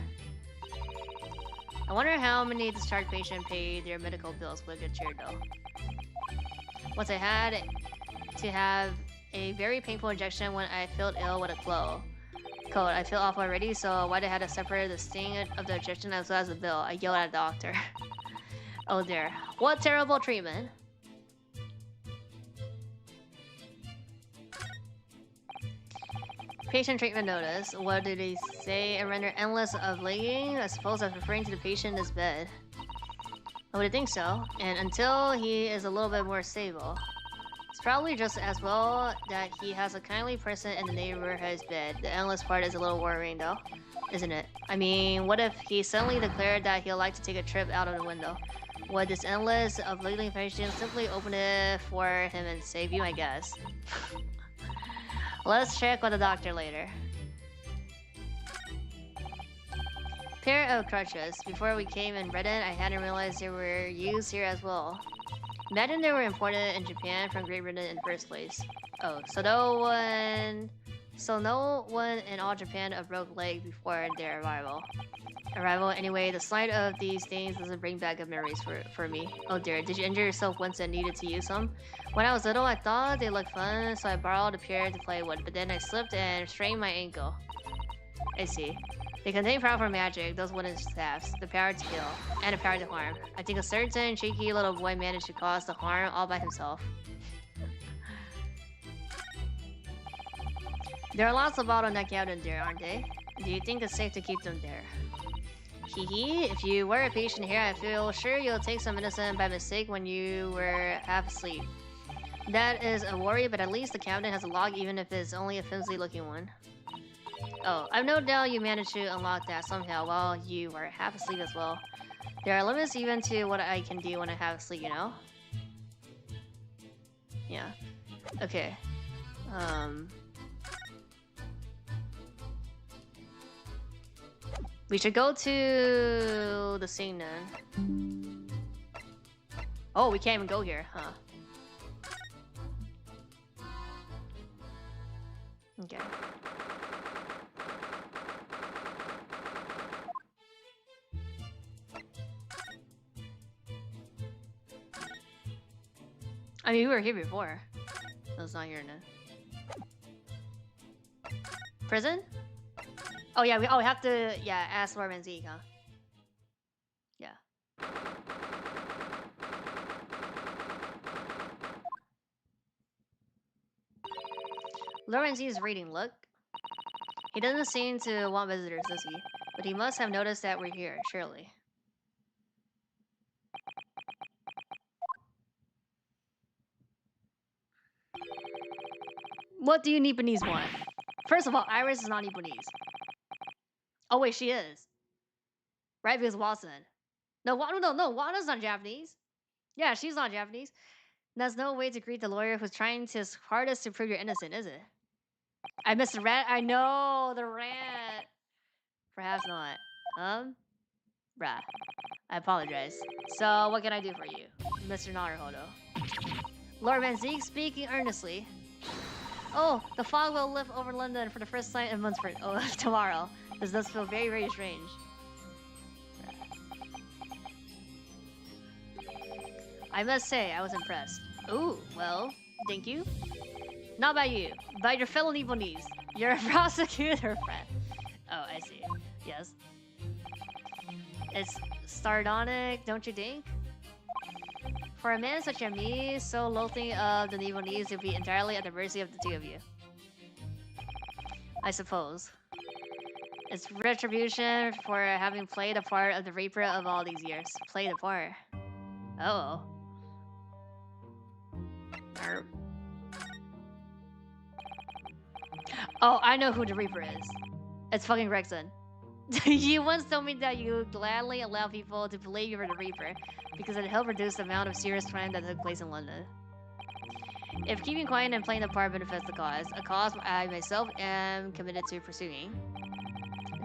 I wonder how many discharged patients paid their medical bills with good cheer, though. Once I had to have a very painful injection when I felt ill with a cold. I feel awful already, so why'd I have to separate the sting of the injection as well as the bill? I yelled at the doctor. Oh dear. What terrible treatment. Patient treatment notice. What did he say? And render endless of laying? I suppose that's referring to the patient in his bed. I would think so. And until he is a little bit more stable. It's probably just as well that he has a kindly person in the neighborhood at his bed. The endless part is a little worrying though, isn't it? I mean, what if he suddenly declared that he'd like to take a trip out of the window? Would this endless of legally patient simply open it for him and save you, I guess? Let's check with the doctor later. Pair of crutches. Before we came in Britain, I hadn't realized they were used here as well. Imagine they were imported in Japan from Great Britain in the first place. Oh, so no one in all Japan a broke leg before their arrival. Anyway, the sight of these things doesn't bring back good memories for me. Oh dear, did you injure yourself once and needed to use them? When I was little, I thought they looked fun, so I borrowed a pair to play with, but then I slipped and strained my ankle. I see. They contain powerful magic, those wooden staffs, the power to heal, and the power to harm. I think a certain cheeky little boy managed to cause the harm all by himself. There are lots of bottleneck out in there, aren't they? Do you think it's safe to keep them there? Hee, if you were a patient here, I feel sure you'll take some medicine by mistake when you were half asleep. That is a worry, but at least the cabinet has a lock even if it's only a flimsy looking one. Oh, I've no doubt you managed to unlock that somehow while you were half asleep as well. There are limits even to what I can do when I half asleep, you know? Yeah. Okay. We should go to the scene then. Oh, we can't even go here, huh? Okay. I mean, we were here before. That's not here now. Prison? Oh yeah, we have to ask Lord Manzik, huh? Yeah. Lord Manzik is reading. Look. He doesn't seem to want visitors, does he? But he must have noticed that we're here, surely. What do you Nipponese want? First of all, Iris is not Nipponese. Oh wait, she is. Right, because Watson. No, Wana's not Japanese. Yeah, she's not Japanese. That's no way to greet the lawyer who's trying his hardest to prove you're innocent, is it? I missed the rat. I know, the rat. Perhaps not. Bruh. I apologize. So, what can I do for you, Mr. Naruhodo? Lord Manzik speaking earnestly. Oh, the fog will lift over London for the first time in months tomorrow. This does feel very, very strange. I must say, I was impressed. Ooh, well, thank you. Not by you, by your fellow Nipponese. You're a prosecutor, friend. Oh, I see. Yes. It's sardonic, don't you think? For a man such as me, so loathing of the Nipponese would be entirely at the mercy of the two of you. I suppose. It's retribution for having played a part of the Reaper of all these years. Played a part. Oh. Oh, I know who the Reaper is. It's fucking Rexon. You once told me that you gladly allow people to believe you were the Reaper because it helped reduce the amount of serious crime that took place in London. If keeping quiet and playing the part benefits the cause, a cause I myself am committed to pursuing,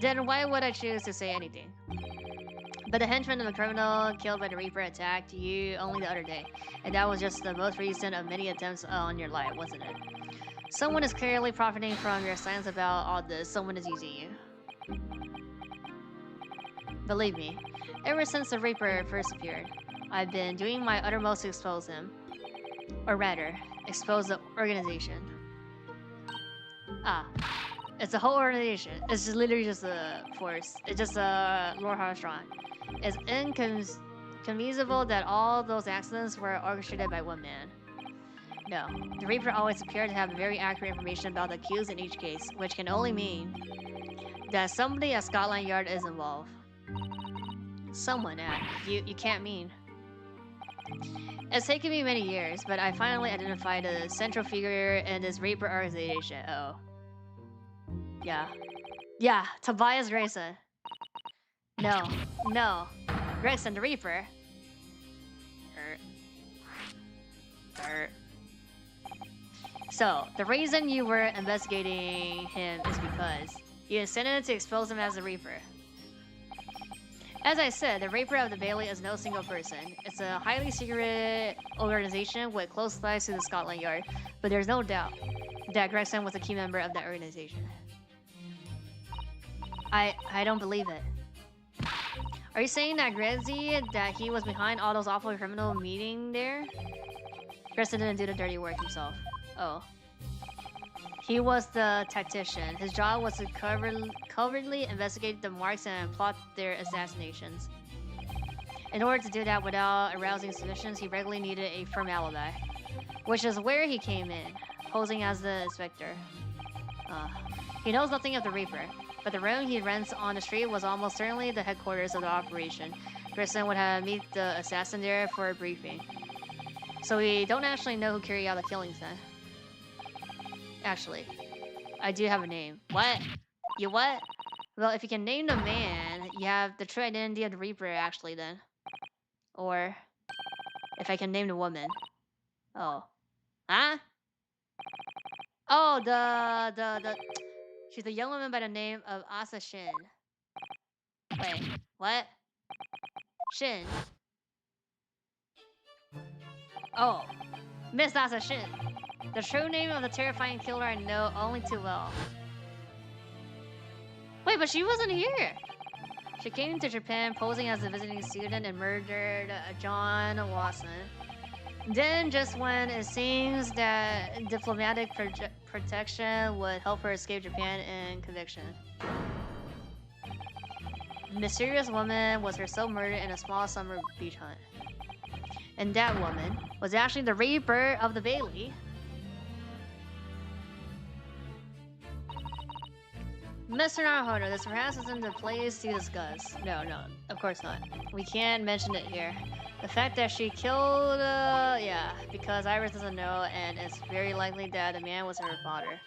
then why would I choose to say anything? But the henchman of the criminal killed by the Reaper attacked you only the other day, and that was just the most recent of many attempts on your life, wasn't it? Someone is clearly profiting from your silence about all this. Someone is using you. Believe me, ever since the Reaper first appeared, I've been doing my uttermost to expose him. Or rather, expose the organization. Ah, it's a whole organization. It's just literally just a force. It's just a Lord Harstron. It's inconceivable that all those accidents were orchestrated by one man. No, the Reaper always appeared to have very accurate information about the accused in each case, which can only mean that somebody at Scotland Yard is involved. Someone at you can't mean. It's taken me many years, but I finally identified a central figure in this Reaper organization. Oh. Yeah, Tobias Grayson. No. Grayson the Reaper. So, the reason you were investigating him is because you intended to expose him as the Reaper. As I said, the Reaper of the Bailey is no single person. It's a highly secret organization with close ties to the Scotland Yard, but there's no doubt that Gregson was a key member of that organization. I don't believe it. Are you saying that that he was behind all those awful criminal meeting there? Gregson didn't do the dirty work himself. Oh. He was the tactician. His job was to covertly investigate the marks and plot their assassinations. In order to do that without arousing suspicions, he regularly needed a firm alibi, which is where he came in, posing as the inspector. He knows nothing of the Reaper, but the room he rents on the street was almost certainly the headquarters of the operation. Grissom would have meet the assassin there for a briefing. So we don't actually know who carried out the killings then. Actually, I do have a name. What? You what? Well, if you can name the man, you have the true identity of the Reaper actually then. Or, if I can name the woman. Oh. Huh? Oh, she's a young woman by the name of Asa Shin. Wait, what? Shin? Oh, Miss Asa Shin. The true name of the terrifying killer I know only too well. Wait, but she wasn't here! She came to Japan posing as a visiting student and murdered John Watson. Then, just when it seems that diplomatic protection would help her escape Japan in conviction. Mysterious woman was herself murdered in a small summer beach hunt. And that woman was actually the Reaper of the Bailey. Mr. Naruhodo, this perhaps isn't the place to discuss. No, of course not. We can't mention it here. The fact that she killed, yeah, because Iris doesn't know, and it's very likely that the man was her father.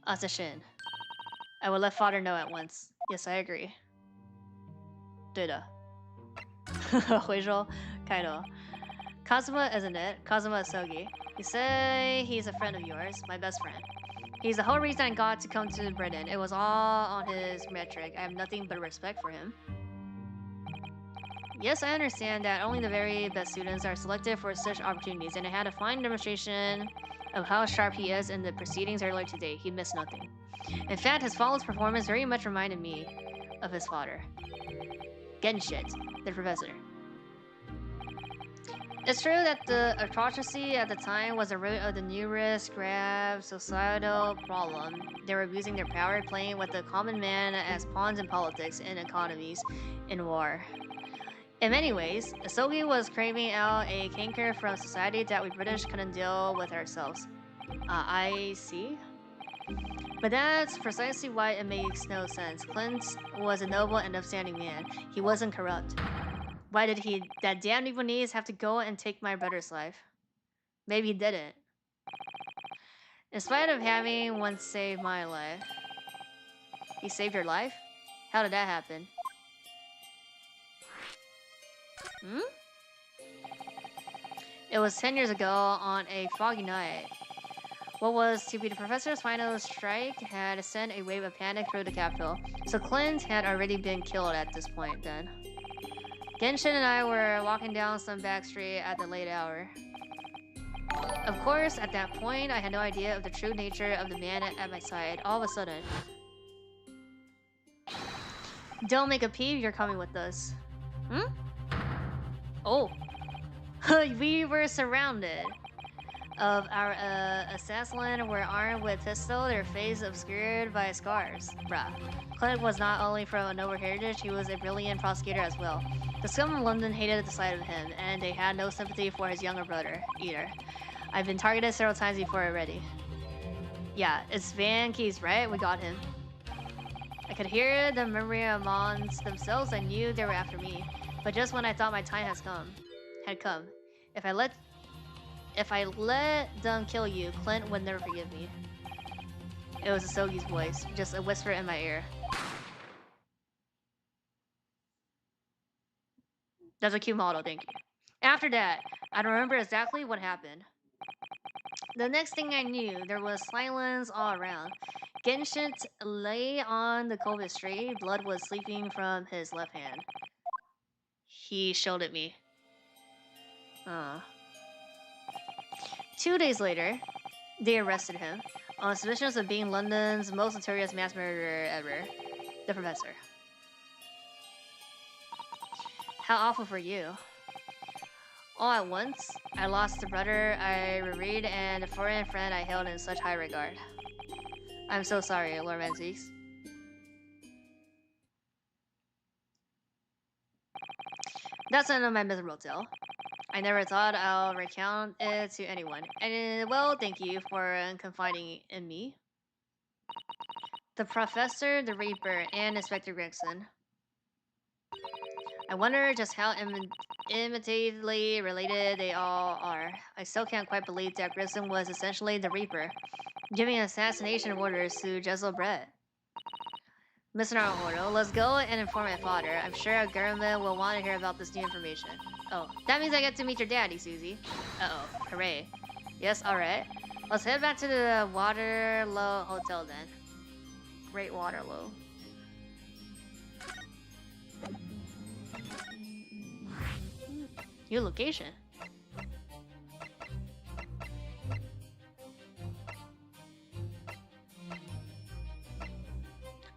Asashin. I will let father know at once. Yes, I agree. 对的。回说 Kaido. Kazuma, isn't it? Kazuma Sogi. You say he's a friend of yours, my best friend. He's the whole reason I got to come to Britain. It was all on his metric. I have nothing but respect for him. Yes, I understand that only the very best students are selected for such opportunities, and I had a fine demonstration of how sharp he is in the proceedings earlier today. He missed nothing. In fact, his flawless performance very much reminded me of his father. Genshit, the professor. It's true that the atrocity at the time was the root of the numerous grave societal problem. They were abusing their power, playing with the common man as pawns in politics and economies in war. In many ways, Asogi was craving out a canker from society that we British couldn't deal with ourselves. I see. But that's precisely why it makes no sense. Clint was a noble and upstanding man. He wasn't corrupt. Why did that damn Japanese have to go and take my brother's life? Maybe he didn't. In spite of having once saved my life. He saved your life? How did that happen? It was 10 years ago on a foggy night. What was to be the professor's final strike had sent a wave of panic through the capital, so Clint had already been killed at this point then. Genshin and I were walking down some back street at the late hour. Of course, at that point, I had no idea of the true nature of the man at my side. All of a sudden... Don't make a peep, you're coming with us. Oh. We were surrounded. Of our assassins were armed with pistols, their faces obscured by scars. Bruh. Clint was not only from a noble heritage, he was a brilliant prosecutor as well. The scum of London hated the sight of him, and they had no sympathy for his younger brother, either. I've been targeted several times before already. Yeah, it's Van Keys, right? We got him. I could hear the memory amongst themselves. I knew they were after me. But just when I thought my time had come. If I let them kill you, Clint would never forgive me. It was Asogi's voice, just a whisper in my ear. That's a cute model, thank you. After that, I don't remember exactly what happened. The next thing I knew, there was silence all around. Genshin lay on the cold street, blood was leaking from his left hand. He showed at me. 2 days later, they arrested him on suspicions of being London's most notorious mass murderer ever, the professor. How awful for you. All at once, I lost the brother I revered and the foreign friend I held in such high regard. I'm so sorry, Lord Manzeeks. That's the end of my miserable tale. I never thought I'll recount it to anyone. And well, thank you for confiding in me. The Professor, the Reaper, and Inspector Gregson. I wonder just how imitatively related they all are. I still can't quite believe that Gregson was essentially the Reaper, giving assassination orders to Jezzel Brett. Mr. Naruhodo, let's go and inform my father. I'm sure our government will want to hear about this new information. Oh, that means I get to meet your daddy, Susie. Uh-oh, hooray. Yes, alright. Let's head back to the Waterloo Hotel then. Great Waterloo. New location.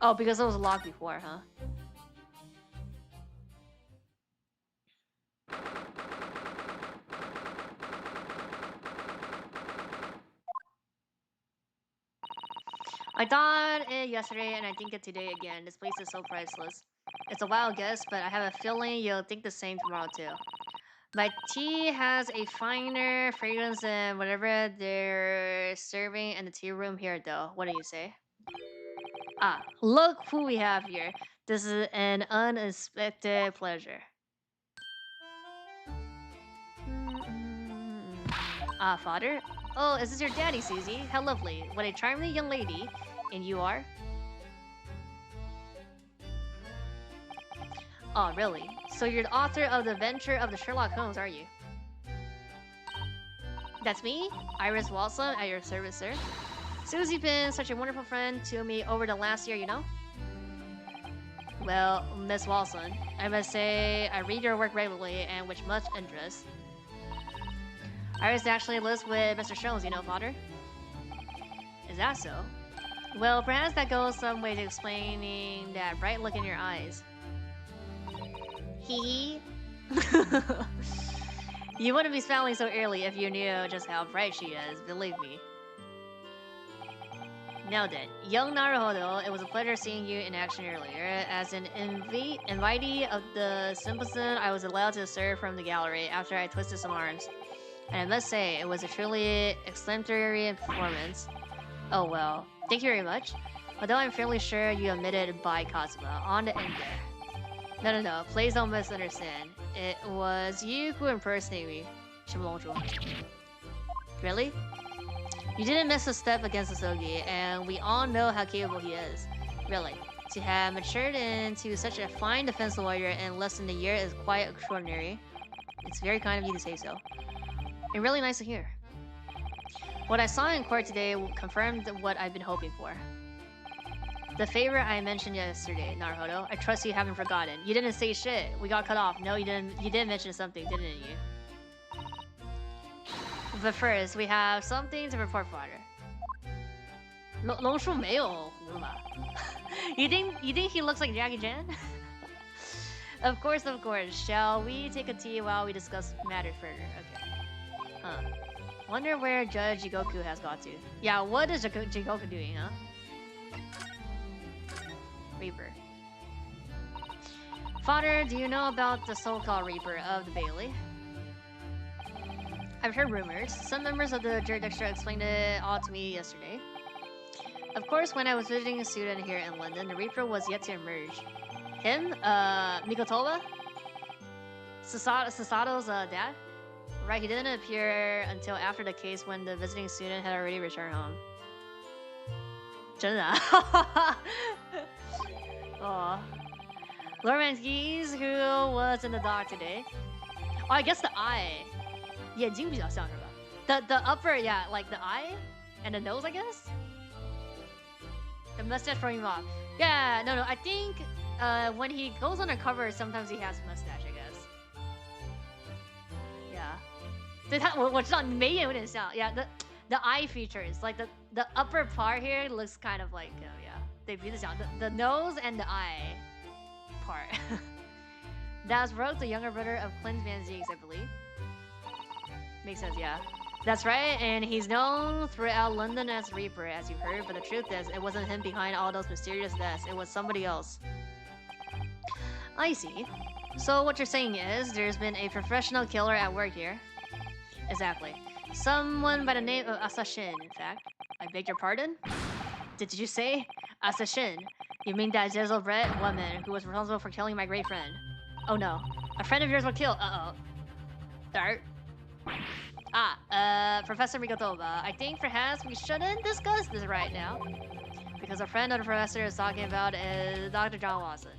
Oh, because it was locked before, huh? I thought it yesterday and I think it today again. This place is so priceless. It's a wild guess, but I have a feeling you'll think the same tomorrow too. My tea has a finer fragrance than whatever they're serving in the tea room here though. What do you say? Ah, look who we have here. This is an unexpected pleasure. Ah, father? Oh, is this your daddy, Susie? How lovely. What a charming young lady. And you are? Oh, really? So you're the author of the Adventure of the Sherlock Holmes, are you? That's me, Iris Watson, at your service, sir. Susie's been such a wonderful friend to me over the last year, you know? Well, Miss Watson, I must say I read your work regularly and with much interest. Iris actually lives with Mr. Jones, you know, father? Is that so? Well, perhaps that goes some way to explaining that bright look in your eyes. Hee. You wouldn't be smiling so early if you knew just how bright she is, believe me. Now then, young Naruhodo, it was a pleasure seeing you in action earlier. As an invitee of the Simpleton, I was allowed to serve from the gallery after I twisted some arms. And I must say, it was a truly exemplary performance. Oh well, thank you very much. Although I'm fairly sure you omitted by Kazuma on the end there. No, please don't misunderstand. It was you who impersonated me. Really? You didn't miss a step against Asogi, and we all know how capable he is. Really. To have matured into such a fine defense lawyer in less than a year is quite extraordinary. It's very kind of you to say so. And really nice to hear. What I saw in court today confirmed what I've been hoping for. The favor I mentioned yesterday, Naruhodo. I trust you haven't forgotten. You didn't say shit. We got cut off. No, you didn't. You did mention something, didn't you? But first, we have something to report, father. Longshu 没有胡吧? You think he looks like Jackie Chan? Of course. Shall we take a tea while we discuss matters further? Okay. Huh. Wonder where Judge Jigoku has got to. Yeah, what is Jigoku doing, huh? Reaper. Father, do you know about the so-called Reaper of the Bailey? I've heard rumors. Some members of the jurisdiction explained it all to me yesterday. Of course, when I was visiting a student here in London, the Reaper was yet to emerge. Him? Mikotoba? Sasato's dad? Right, he didn't appear until after the case when the visiting student had already returned home. 真的啊? Aw. Lord Manskis, who was in the dock today. Oh, I guess the eye. 眼睛比较像是吧? The upper, yeah, like the eye and the nose, I guess. The mustache throwing him off. Yeah, no, I think when he goes undercover, sometimes he has a mustache, I guess. Yeah. 对他，我知道你眉眼有点像. Yeah, the eye features, like the upper part here looks kind of like yeah. 对，鼻子像 the nose and the eye part. That's Rogue, the younger brother of Clint Van Zieks, I believe. Makes sense, yeah. That's right, and he's known throughout London as Reaper, as you've heard, but the truth is, it wasn't him behind all those mysterious deaths, it was somebody else. I see. So what you're saying is, there's been a professional killer at work here? Exactly. Someone by the name of Asashin, in fact. I beg your pardon? Did you say Asashin? You mean that Jezel-bred woman who was responsible for killing my great friend? Oh no. A friend of yours was killed. Uh-oh. Dart. Professor Mikotoba, I think perhaps we shouldn't discuss this right now. Because a friend of the professor is talking about is Dr. John Watson.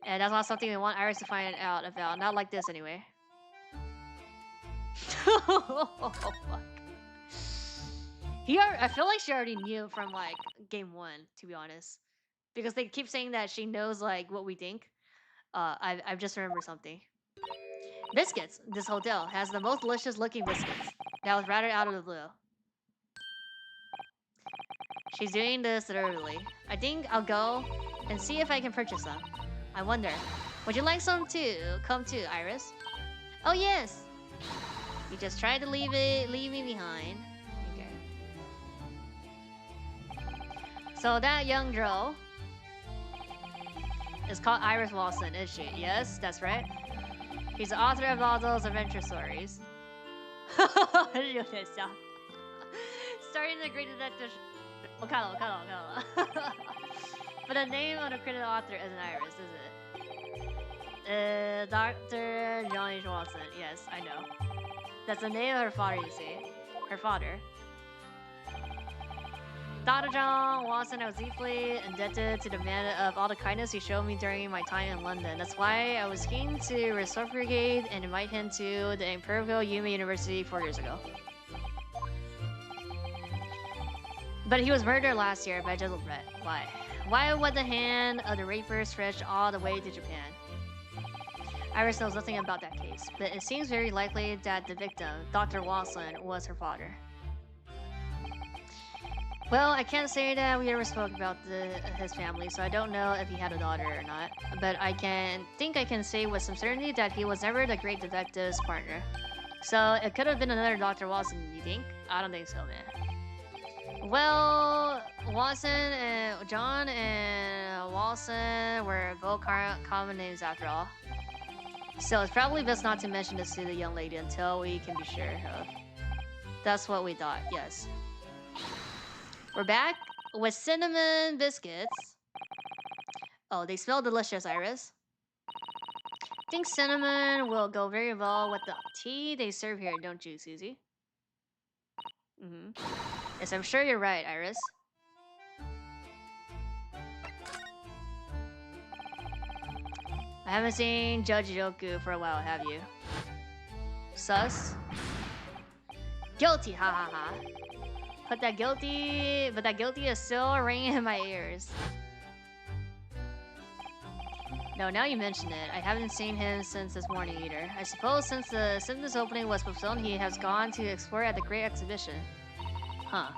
And that's not something we want Iris to find out about. Not like this, anyway. Oh, fuck. I feel like she already knew from, like, game 1, to be honest. Because they keep saying that she knows, like, what we think. I've just remembered something. Biscuits. This hotel has the most delicious looking biscuits. That was rather out of the blue. She's doing this literally. I think I'll go and see if I can purchase some. I wonder, would you like some too? Come too, Iris. Oh yes. You just tried to leave me behind. Okay. So that young girl is called Iris Watson, is she? Yes, that's right. He's the author of all those adventure stories. Starting the great detective. But the name of the credited author isn't Iris, is it? Dr. John H. Watson. Yes, I know. That's the name of her father, you see. Her father. Dr. John Watson, I was deeply indebted to the man of all the kindness he showed me during my time in London. That's why I was keen to reciprocate and invite him to the Imperial University 4 years ago. But he was murdered last year by Jesuit Brett. Why? Why would the hand of the raper stretch all the way to Japan? Iris knows nothing about that case, but it seems very likely that the victim, Dr. Watson, was her father. Well, I can't say that we ever spoke about his family, so I don't know if he had a daughter or not. But I can say with some certainty that he was never the great detective's partner. So it could have been another Dr. Watson, you think? I don't think so, man. Well, Watson and John and Watson were both common names after all. So it's probably best not to mention this to the young lady until we can be sure of. That's what we thought, yes. We're back with cinnamon biscuits. Oh, they smell delicious, Iris. Think cinnamon will go very well with the tea they serve here, don't you, Susie? Yes, I'm sure you're right, Iris. I haven't seen Judge Joku for a while, have you? Sus? Guilty, ha ha ha. But that guilty is still ringing in my ears. No, now you mention it, I haven't seen him since this morning either. I suppose since the Symptoms opening was postponed, he has gone to explore at the Great Exhibition. Huh.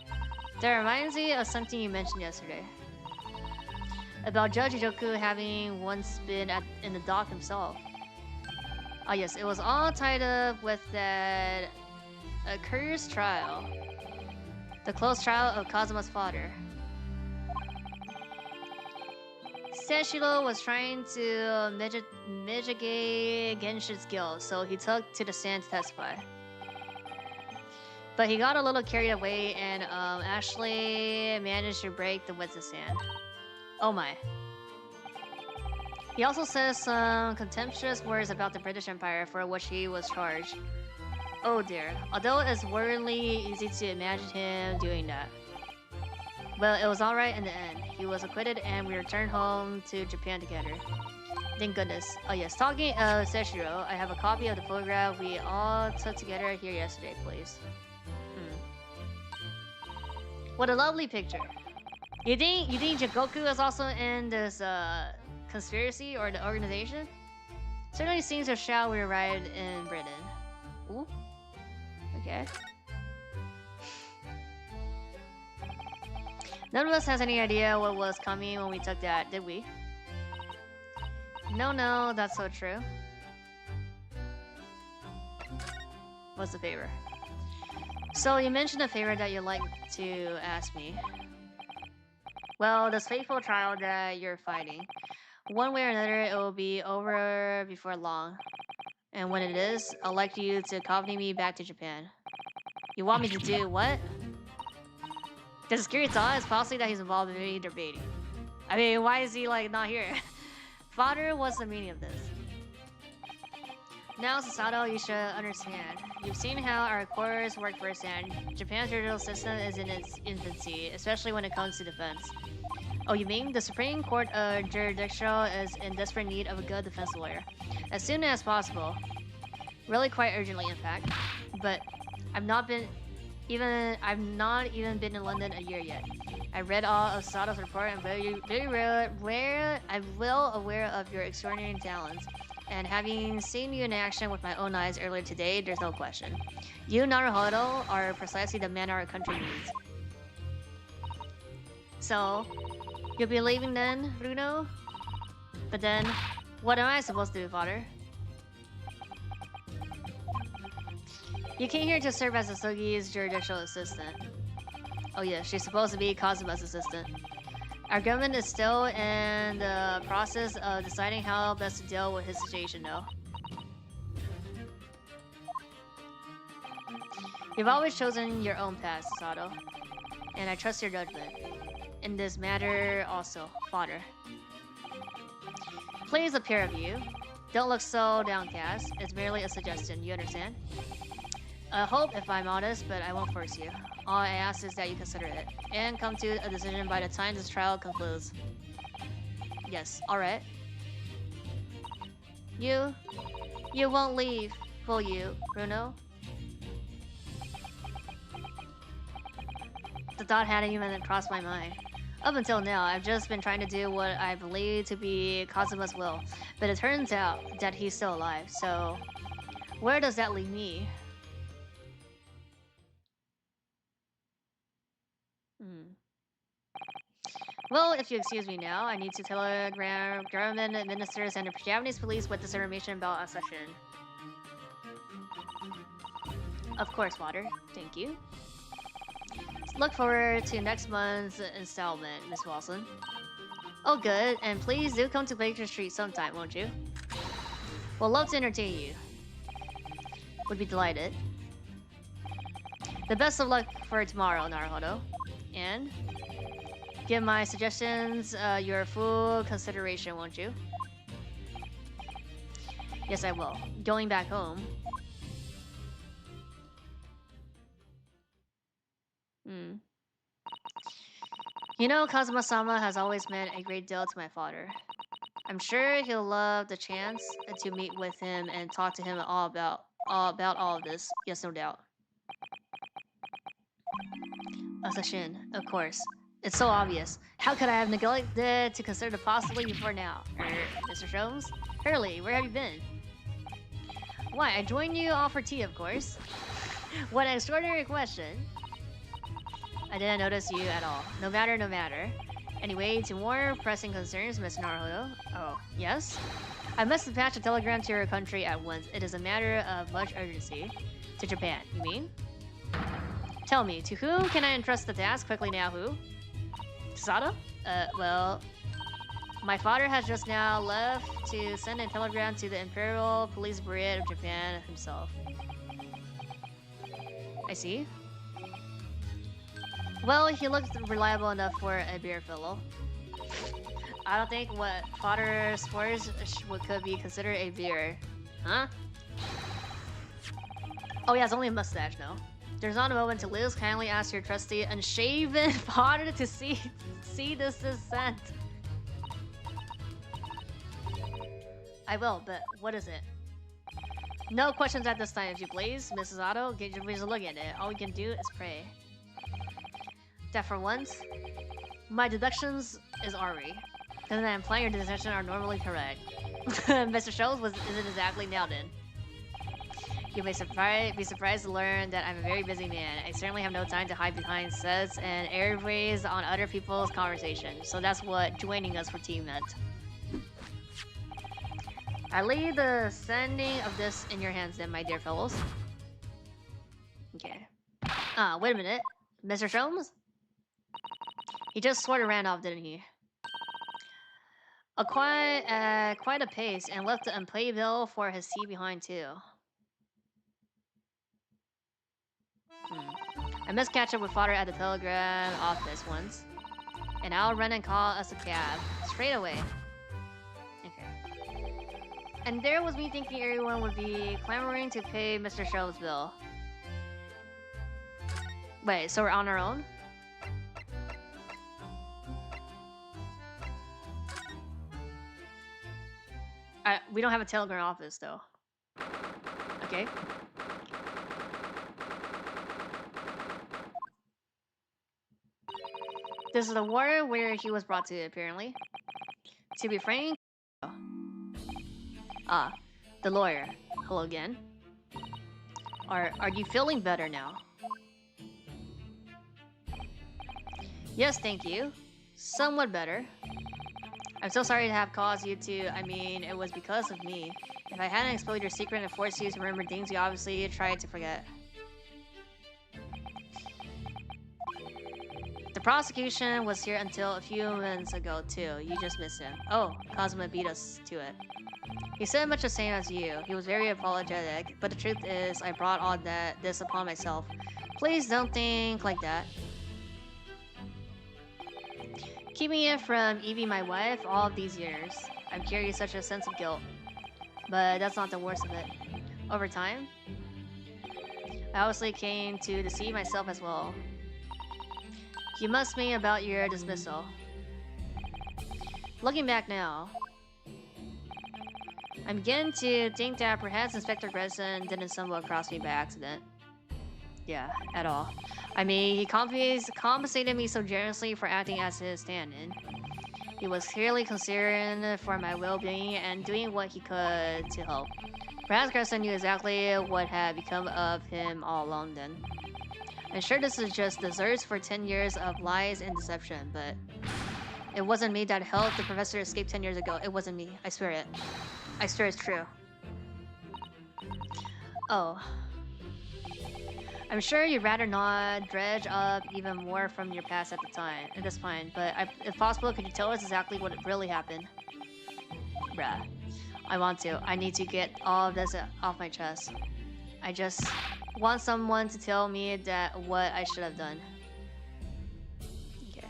That reminds me of something you mentioned yesterday. About Judge Joku having once been in the dock himself. Oh yes, it was all tied up with that accursed trial. The close trial of Kazuma's father. Seshiro was trying to mitigate Genshin's guilt, so he took to the stand to testify. But he got a little carried away and actually managed to break the witness stand. Oh my. He also says some contemptuous words about the British Empire for which he was charged. Oh dear, although it's worryingly easy to imagine him doing that. Well, it was alright in the end. He was acquitted and we returned home to Japan together. Thank goodness. Oh yes, talking of Seshiro, I have a copy of the photograph we all took together here yesterday, please. What a lovely picture. You think Jikoku is also in this conspiracy or the organization? Certainly seems to shall we arrived in Britain. Ooh. Okay. None of us has any idea what was coming when we took that, did we? No, that's so true. What's the favor? So you mentioned a favor that you'd like to ask me. Well, this fateful trial that you're fighting, one way or another, it will be over before long. And when it is, I'd like you to accompany me back to Japan. You want me to do what? Because the scary thought is possibly that he's involved in me debating. I mean, why is he, like, not here? Father, what's the meaning of this? Now, Sasato, you should understand. You've seen how our courts work firsthand. Japan's judicial system is in its infancy, especially when it comes to defense. Oh, you mean the Supreme Court of Jurisdictional is in desperate need of a good defense lawyer? As soon as possible. Really quite urgently, in fact. But I've not even been in London a year yet. I read all of Sasato's report and I'm well aware of your extraordinary talents. And having seen you in action with my own eyes earlier today, there's no question. You, Naruhodo, are precisely the man our country needs. So, you'll be leaving then, Runo? But then, what am I supposed to do, Father? You came here to serve as Asugi's judicial assistant. Oh yeah, she's supposed to be Kazuma's assistant. Our government is still in the process of deciding how best to deal with his situation, though. You've always chosen your own path, Sato, and I trust your judgment. In this matter also, father. Please, a pair of you, don't look so downcast. It's merely a suggestion, you understand? I hope, if I'm honest, but I won't force you. All I ask is that you consider it, and come to a decision by the time this trial concludes. Yes, alright. You won't leave, will you, Bruno? The thought hadn't even crossed my mind. Up until now, I've just been trying to do what I believe to be Kazuma's will, but it turns out that he's still alive, so... where does that leave me? Well, if you excuse me now, I need to telegram government ministers and the Japanese police with this information about our session. Of course, Water. Thank you. Look forward to next month's installment, Miss Wilson. Oh, good. And please do come to Baker Street sometime, won't you? We'll love to entertain you. Would be delighted. The best of luck for tomorrow, Naruhodo. And give my suggestions your full consideration, won't you? Yes, I will. Going back home. You know, Kazuma-sama has always meant a great deal to my father. I'm sure he'll love the chance to meet with him and talk to him all about all of this. Yes, no doubt. Asashin, of course. It's so obvious. How could I have neglected to consider the possibility before now? Mr. Sholmes? Hurley, where have you been? Why, I joined you all for tea, of course. What an extraordinary question. I didn't notice you at all. No matter, no matter. Anyway, to more pressing concerns, Mr. Naruhodo. Oh, yes? I must dispatch a telegram to your country at once. It is a matter of much urgency. To Japan, you mean? Tell me, to whom can I entrust the task? Quickly now, who? Sato? Well... My father has just now left to send a telegram to the Imperial Police Bureau of Japan himself. I see. Well, he looks reliable enough for a beer fellow. I don't think what father sports could be considered a beer. Huh? Oh yeah, it's only a mustache, no. There's not a moment to lose. Kindly ask your trusty unshaven father to see this descent. I will, but what is it? No questions at this time, if you please, Mrs. Otto. Get your a look at it. All we can do is pray. That for once, my deductions is Ari. And I'm implying your deductions are normally correct. Mr. Scholes isn't exactly nailed in. You may be surprised to learn that I'm a very busy man. I certainly have no time to hide behind sets and airways on other people's conversations. So that's what joining us for tea meant. I leave the sending of this in your hands then, my dear fellows. Okay. Wait a minute. Mr. Sholmes? He just sort of ran off, didn't he? Quite a pace, and left the unpaid bill for his tea behind too. I must catch up with father at the telegram office once. And I'll run and call us a cab. Straight away. And there was me thinking everyone would be clamoring to pay Mr. Show's bill. Wait, so we're on our own? We don't have a telegram office, though. Okay. This is the ward where he was brought to, apparently. To be frank... Ah, the lawyer. Hello again. Are you feeling better now? Yes, thank you. Somewhat better. I'm so sorry to have caused you to... I mean, it was because of me. If I hadn't exposed your secret and forced you to remember things you obviously tried to forget. The prosecution was here until a few minutes ago too. You just missed him. Oh, Cosmo beat us to it. He said much the same as you. He was very apologetic, but the truth is I brought all this upon myself. Please don't think like that. Keeping it from Evie, my wife, all of these years, I've carried such a sense of guilt. But that's not the worst of it. Over time, I obviously came to deceive myself as well. You must mean about your dismissal. Looking back now, I'm beginning to think that perhaps Inspector Gresson didn't stumble across me by accident. Yeah, at all. I mean, he compensated me so generously for acting as his stand-in. He was clearly concerned for my well-being and doing what he could to help. Perhaps Gresson knew exactly what had become of him all along then. I'm sure this is just desserts for 10 years of lies and deception, but it wasn't me that helped the professor escape 10 years ago. It wasn't me. I swear it. I swear it's true. Oh. I'm sure you'd rather not dredge up even more from your past at the time, and that's fine, but if possible, could you tell us exactly what really happened? Bruh. I want to. I need to get all of this off my chest. I just want someone to tell me that what I should have done. Okay.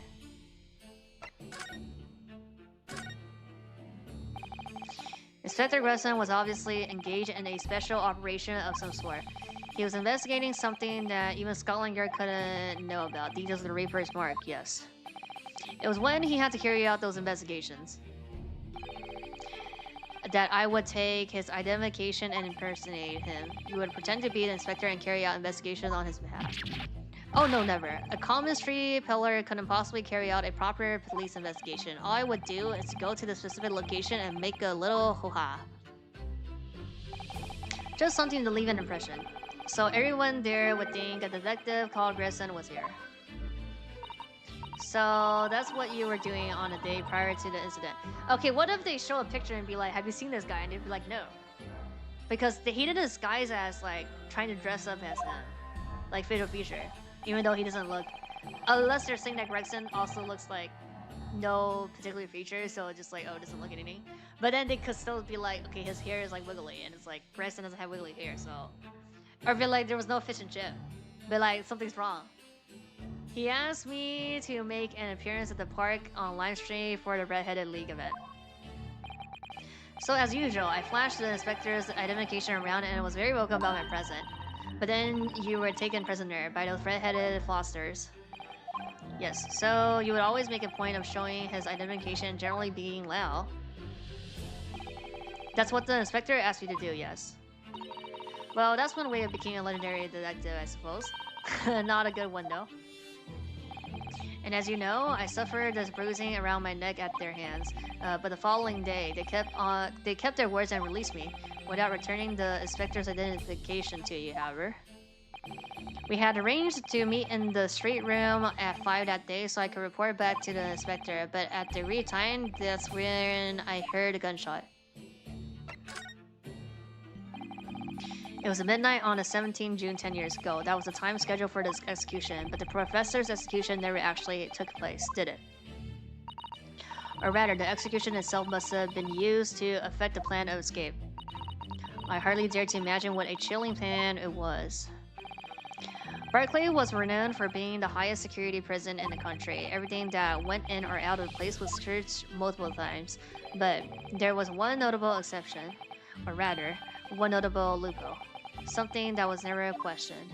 Inspector Gresson was obviously engaged in a special operation of some sort. He was investigating something that even Scotland Yard couldn't know about. Details of the Reaper's mark, yes. It was when he had to carry out those investigations that I would take his identification and impersonate him. You would pretend to be the inspector and carry out investigations on his behalf. Oh no, never. A common street peddler couldn't possibly carry out a proper police investigation. All I would do is to go to the specific location and make a little hoo-ha. Just something to leave an impression. So everyone there would think a detective called Gresson was here. So that's what you were doing on the day prior to the incident. Okay, what if they show a picture and be like, have you seen this guy? And they'd be like, no. Because he didn't disguise as like trying to dress up as him. Like facial feature. Even though he doesn't look. Unless they're saying that Gregson also looks like no particular features, so just like, oh, doesn't look anything. But then they could still be like, okay, his hair is like wiggly, and it's like Gregson doesn't have wiggly hair, so. Or be like, there was no fish and chip. But like, something's wrong. He asked me to make an appearance at the park on live stream for the Red-Headed League event. So as usual, I flashed the inspector's identification around and was very vocal about my present. But then you were taken prisoner by those red-headed flosters. Yes, so you would always make a point of showing his identification, generally being Lao. That's what the inspector asked you to do, yes. Well, that's one way of becoming a legendary detective, I suppose. Not a good one, though. And as you know, I suffered this bruising around my neck at their hands. But the following day, they kept their words and released me, without returning the inspector's identification to you, however. We had arranged to meet in the street room at 5 that day so I could report back to the inspector, but at the agreed time, that's when I heard a gunshot. It was midnight on the 17th June 10 years ago. That was the time scheduled for this execution, but the professor's execution never actually took place, did it? Or rather, the execution itself must have been used to affect the plan of escape. I hardly dare to imagine what a chilling plan it was. Berkeley was renowned for being the highest security prison in the country. Everything that went in or out of the place was searched multiple times. But there was one notable exception. Or rather, one notable loophole. Something that was never questioned.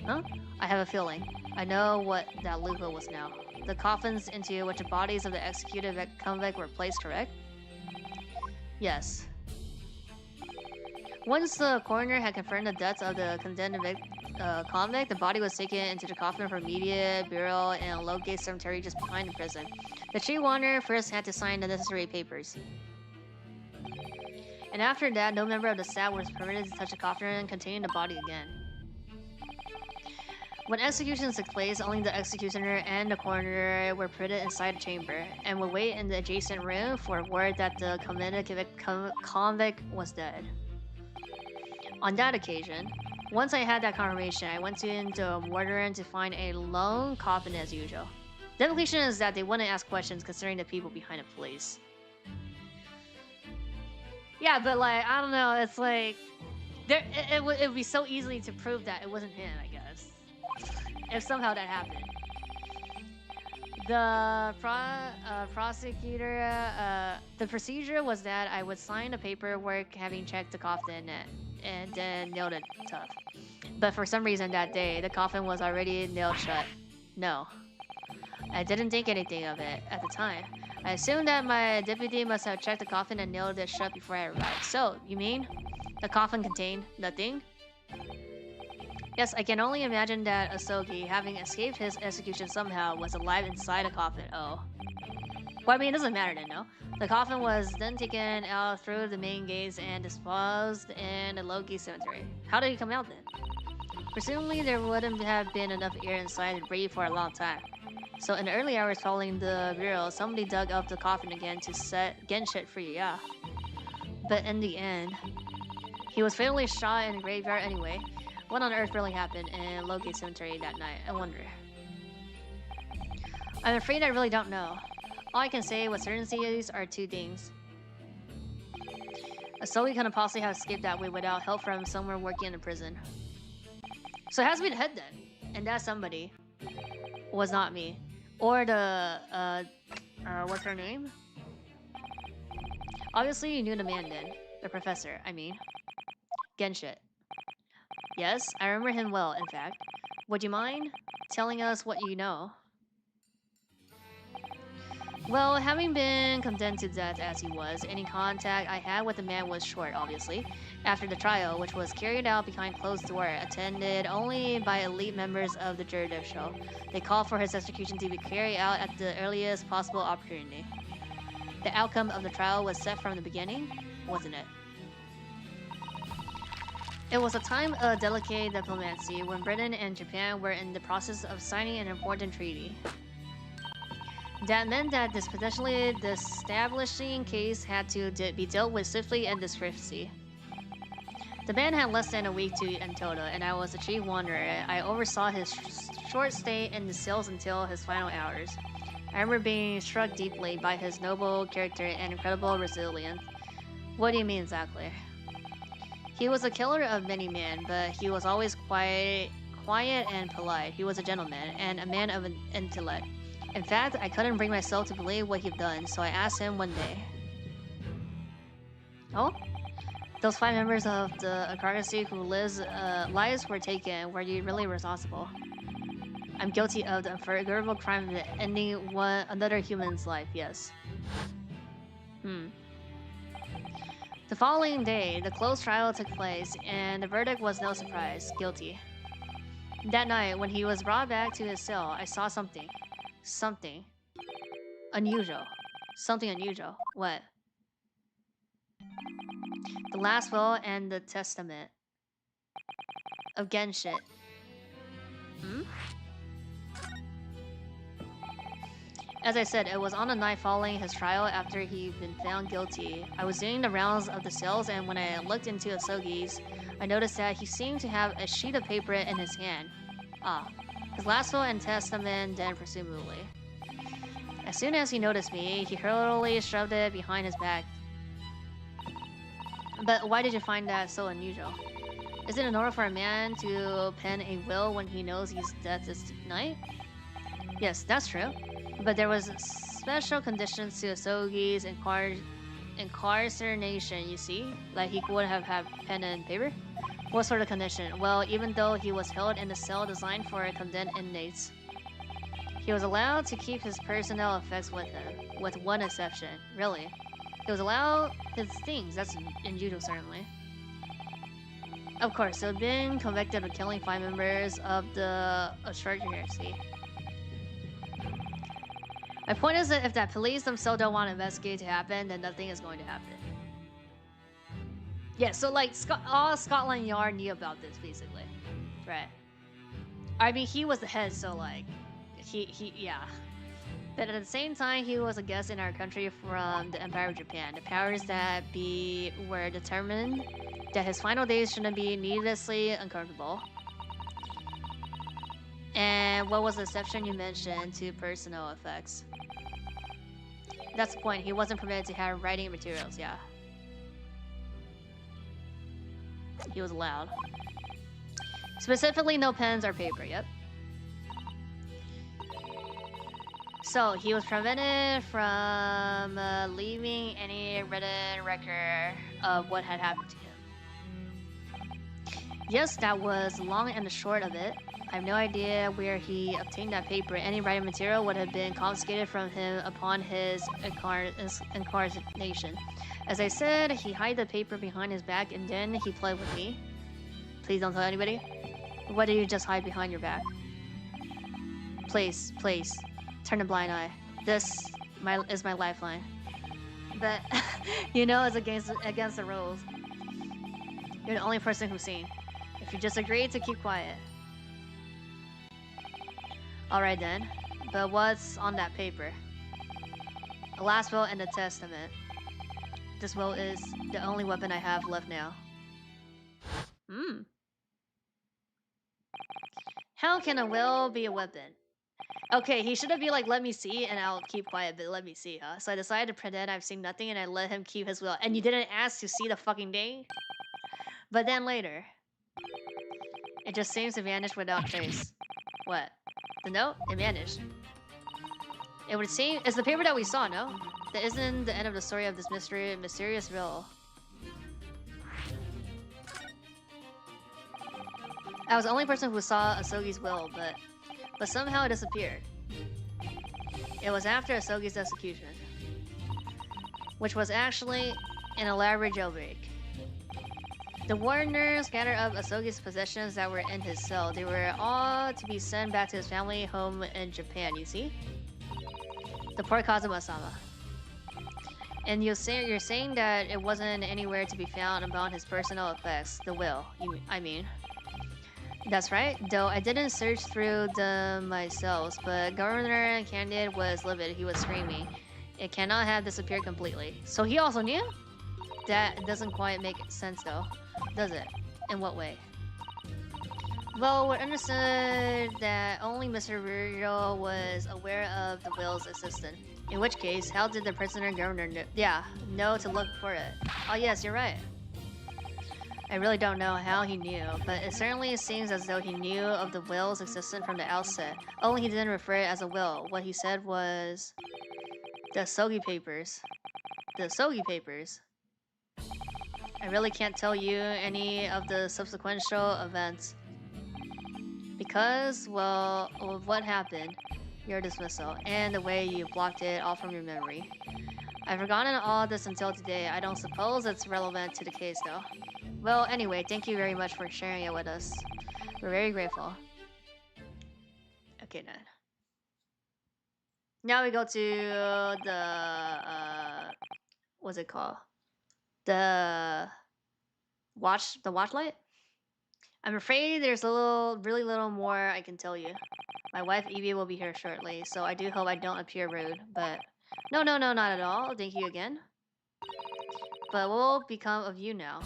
Huh? I have a feeling. I know what that loophole was now. The coffins into which the bodies of the executed convict were placed, correct? Yes. Once the coroner had confirmed the deaths of the condemned convict, the body was taken into the coffin for immediate burial in a low-gate cemetery just behind the prison. The tree warner first had to sign the necessary papers. And after that, no member of the staff was permitted to touch the coffin containing the body again. When executions took place, only the executioner and the coroner were permitted inside the chamber, and would wait in the adjacent room for word that the convict was dead. On that occasion, once I had that confirmation, I went into the mortuary to find a lone coffin as usual. The implication is that they wouldn't ask questions considering the people behind the police. Yeah, but like, I don't know, it's like... it would be so easy to prove that it wasn't him, I guess. If somehow that happened. The prosecutor, the procedure was that I would sign the paperwork having checked the coffin and then nailed it tough. But for some reason that day, the coffin was already nailed shut. No. I didn't think anything of it at the time. I assumed that my deputy must have checked the coffin and nailed it shut before I arrived. So, you mean the coffin contained nothing? Yes, I can only imagine that Asogi, having escaped his execution somehow, was alive inside a coffin. Oh. Well, I mean, it doesn't matter then, no? The coffin was then taken out through the main gates and disposed in the Loki cemetery. How did he come out then? Presumably, there wouldn't have been enough air inside to breathe for a long time. So in the early hours following the burial, somebody dug up the coffin again to set Genshit free, yeah. But in the end, he was fatally shot in the graveyard anyway. What on earth really happened in Loki Cemetery that night? I wonder. I'm afraid I really don't know. All I can say with certainty are two things. Asogi couldn't possibly have escaped that way without help from someone working in a prison. So it has to be the head then. And that somebody was not me. Or the, what's her name? Obviously you knew the man then. The professor, I mean. Genshit. Yes, I remember him well, in fact. Would you mind telling us what you know? Well, having been condemned to death as he was, any contact I had with the man was short, obviously. After the trial, which was carried out behind closed doors, attended only by elite members of the judicial, they called for his execution to be carried out at the earliest possible opportunity. The outcome of the trial was set from the beginning, wasn't it? It was a time of delicate diplomacy when Britain and Japan were in the process of signing an important treaty. That meant that this potentially destabilizing case had to be dealt with swiftly and discreetly. The man had less than a week to end total, and I was the chief wanderer. I oversaw his short stay in the cells until his final hours. I remember being struck deeply by his noble character and incredible resilience. What do you mean exactly? He was a killer of many men, but he was always quiet and polite. He was a gentleman and a man of an intellect. In fact, I couldn't bring myself to believe what he'd done, so I asked him one day. Oh? Those 5 members of the Akarasi whose lives were taken, were you really responsible? I'm guilty of the unforgivable crime of ending another human's life, yes. The following day, the closed trial took place, and the verdict was no surprise, guilty. That night, when he was brought back to his cell, I saw something. Something unusual. Something unusual. What? The last will and the testament of Genshit. As I said, it was on the night following his trial after he'd been found guilty. I was doing the rounds of the cells, and when I looked into Asogi's, I noticed that he seemed to have a sheet of paper in his hand. Ah. His last will and testament, then presumably. As soon as he noticed me, he hurriedly shoved it behind his back. But why did you find that so unusual? Isn't it normal for a man to pen a will when he knows he's dead this night? Yes, that's true. But there was special conditions to Asogi's incarceration, you see? Like he would have had pen and paper? What sort of condition? Well, even though he was held in a cell designed for condemned inmates, he was allowed to keep his personnel effects with him, with one exception. Really. He was allowed his things, that's unusual certainly. Of course, he had been convicted of killing 5 members of the AbstractGenmu. My point is that if the police themselves don't want to investigate to happen, then nothing is going to happen. Yeah, so like all Scotland Yard knew about this basically, right? I mean, he was the head, so like, yeah. But at the same time, he was a guest in our country from the Empire of Japan. The powers that be were determined that his final days shouldn't be needlessly uncomfortable. And what was the exception you mentioned to personal effects? That's the point. He wasn't permitted to have writing materials, yeah. He was allowed. Specifically, no pens or paper, yep. So, he was prevented from leaving any written record of what had happened to him. Yes, that was the long and the short of it. I have no idea where he obtained that paper. Any writing material would have been confiscated from him upon his incarceration. As I said, he hid the paper behind his back and then he played with me. Please don't tell anybody. What did you just hide behind your back? Please, please, turn a blind eye. This is my lifeline. But, you know, it's against the rules. You're the only person who's seen. If you just agree to keep quiet. Alright then, but what's on that paper? A last will and a testament. This will is the only weapon I have left now. How can a will be a weapon? Okay, he should have been like, let me see, and I'll keep quiet, but let me see, huh? So I decided to pretend I've seen nothing and I let him keep his will. And you didn't ask to see the fucking thing? But then later, it just seems to vanish without trace. What? The note? It vanished. It would seem it's the paper that we saw, no? That isn't the end of the story of this mysterious will. I was the only person who saw Asogi's will, but somehow it disappeared. It was after Asogi's execution, which was actually an elaborate jailbreak. The wardeners gathered up Asogi's possessions that were in his cell. They were all to be sent back to his family home in Japan, you see? The poor Kazuma-sama. And you're saying that it wasn't anywhere to be found among his personal effects, the will, I mean. That's right, though I didn't search through them myself, but Governor Candid was livid. He was screaming. It cannot have disappeared completely. So he also knew? That doesn't quite make sense though, does it? In what way? Well, we understood that only Mr. Ryo was aware of the will's existence. In which case, how did the prisoner governor know to look for it? Oh yes, you're right. I really don't know how he knew, but it certainly seems as though he knew of the will's existence from the outset. Only he didn't refer it as a will. What he said was... the Asogi papers. The Asogi papers. I really can't tell you any of the subsequent events. Because, well, of what happened, your dismissal, and the way you blocked it all from your memory. I've forgotten all this until today. I don't suppose it's relevant to the case though. Well, anyway, thank you very much for sharing it with us. We're very grateful. Okay then. Now we go to the what's it called? The watch light? I'm afraid there's really little more I can tell you. My wife Evie will be here shortly, so I do hope I don't appear rude, but no, not at all. Thank you again. But what will become of you now?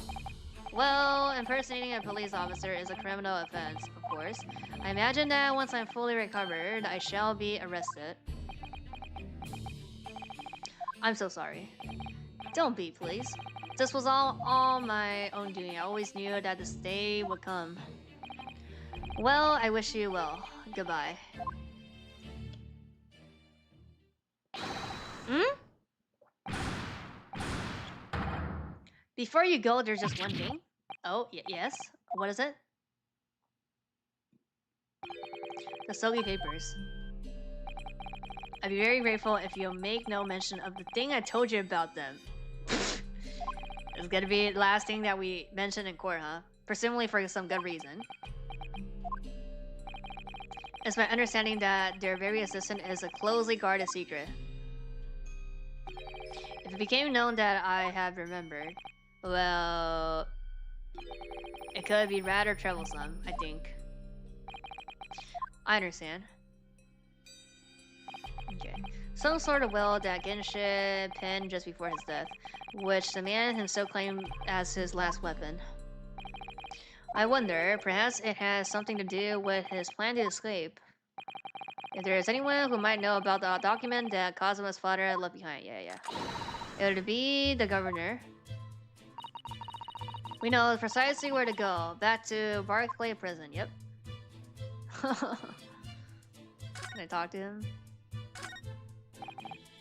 Well, impersonating a police officer is a criminal offense, of course. I imagine that once I'm fully recovered, I shall be arrested. I'm so sorry. Don't be, please. This was all my own doing. I always knew that this day would come. Well, I wish you well. Goodbye. Before you go, there's just one thing. Oh, yes? What is it? The Asogi papers. I'd be very grateful if you'll make no mention of the thing I told you about them. It's gonna be the last thing that we mentioned in court, huh? Presumably for some good reason. It's my understanding that their very existence is a closely guarded secret. If it became known that I have remembered, well, it could be rather troublesome, I think. I understand. Okay. Some sort of will that Genshin penned just before his death, which the man himself claimed as his last weapon. I wonder, perhaps it has something to do with his plan to escape. If there is anyone who might know about the document that Kazuma's father left behind, yeah. It would be the governor. We know precisely where to go. Back to Barclay Prison, yep. Can I talk to him?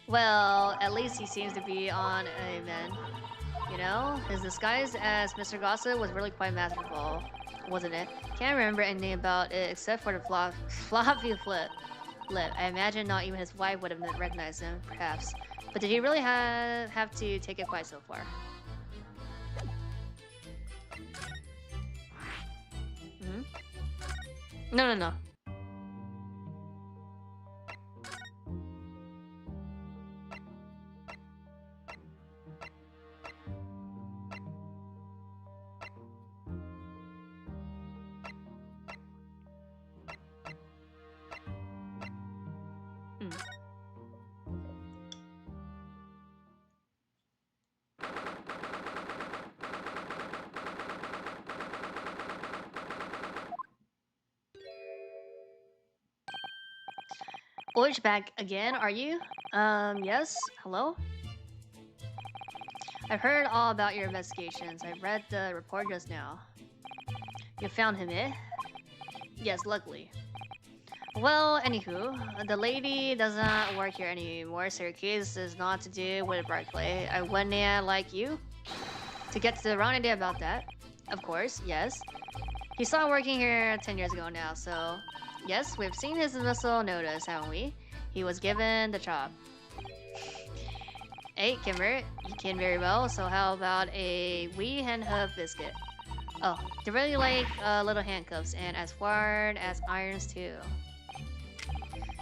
Well, at least he seems to be on a mend. You know, his disguise as Mr. Gossip was really quite masterful, wasn't it? Can't remember anything about it except for the floppy flip. I imagine not even his wife would have recognized him, perhaps. But did he really have to take it quite so far? No. Which back again, are you? Yes? Hello? I've heard all about your investigations. I read the report just now. You found him, eh? Yes, luckily. Well, anywho, the lady doesn't work here anymore, so your case is not to do with Barclay. I went in like you to get to the wrong idea about that. Of course, yes. He stopped working here 10 years ago now, so... Yes, we've seen his dismissal notice, haven't we? He was given the job. Hey, Kimber, you can very well, so how about a wee hand hoof biscuit? Oh, they really like little handcuffs, and as hard as irons too.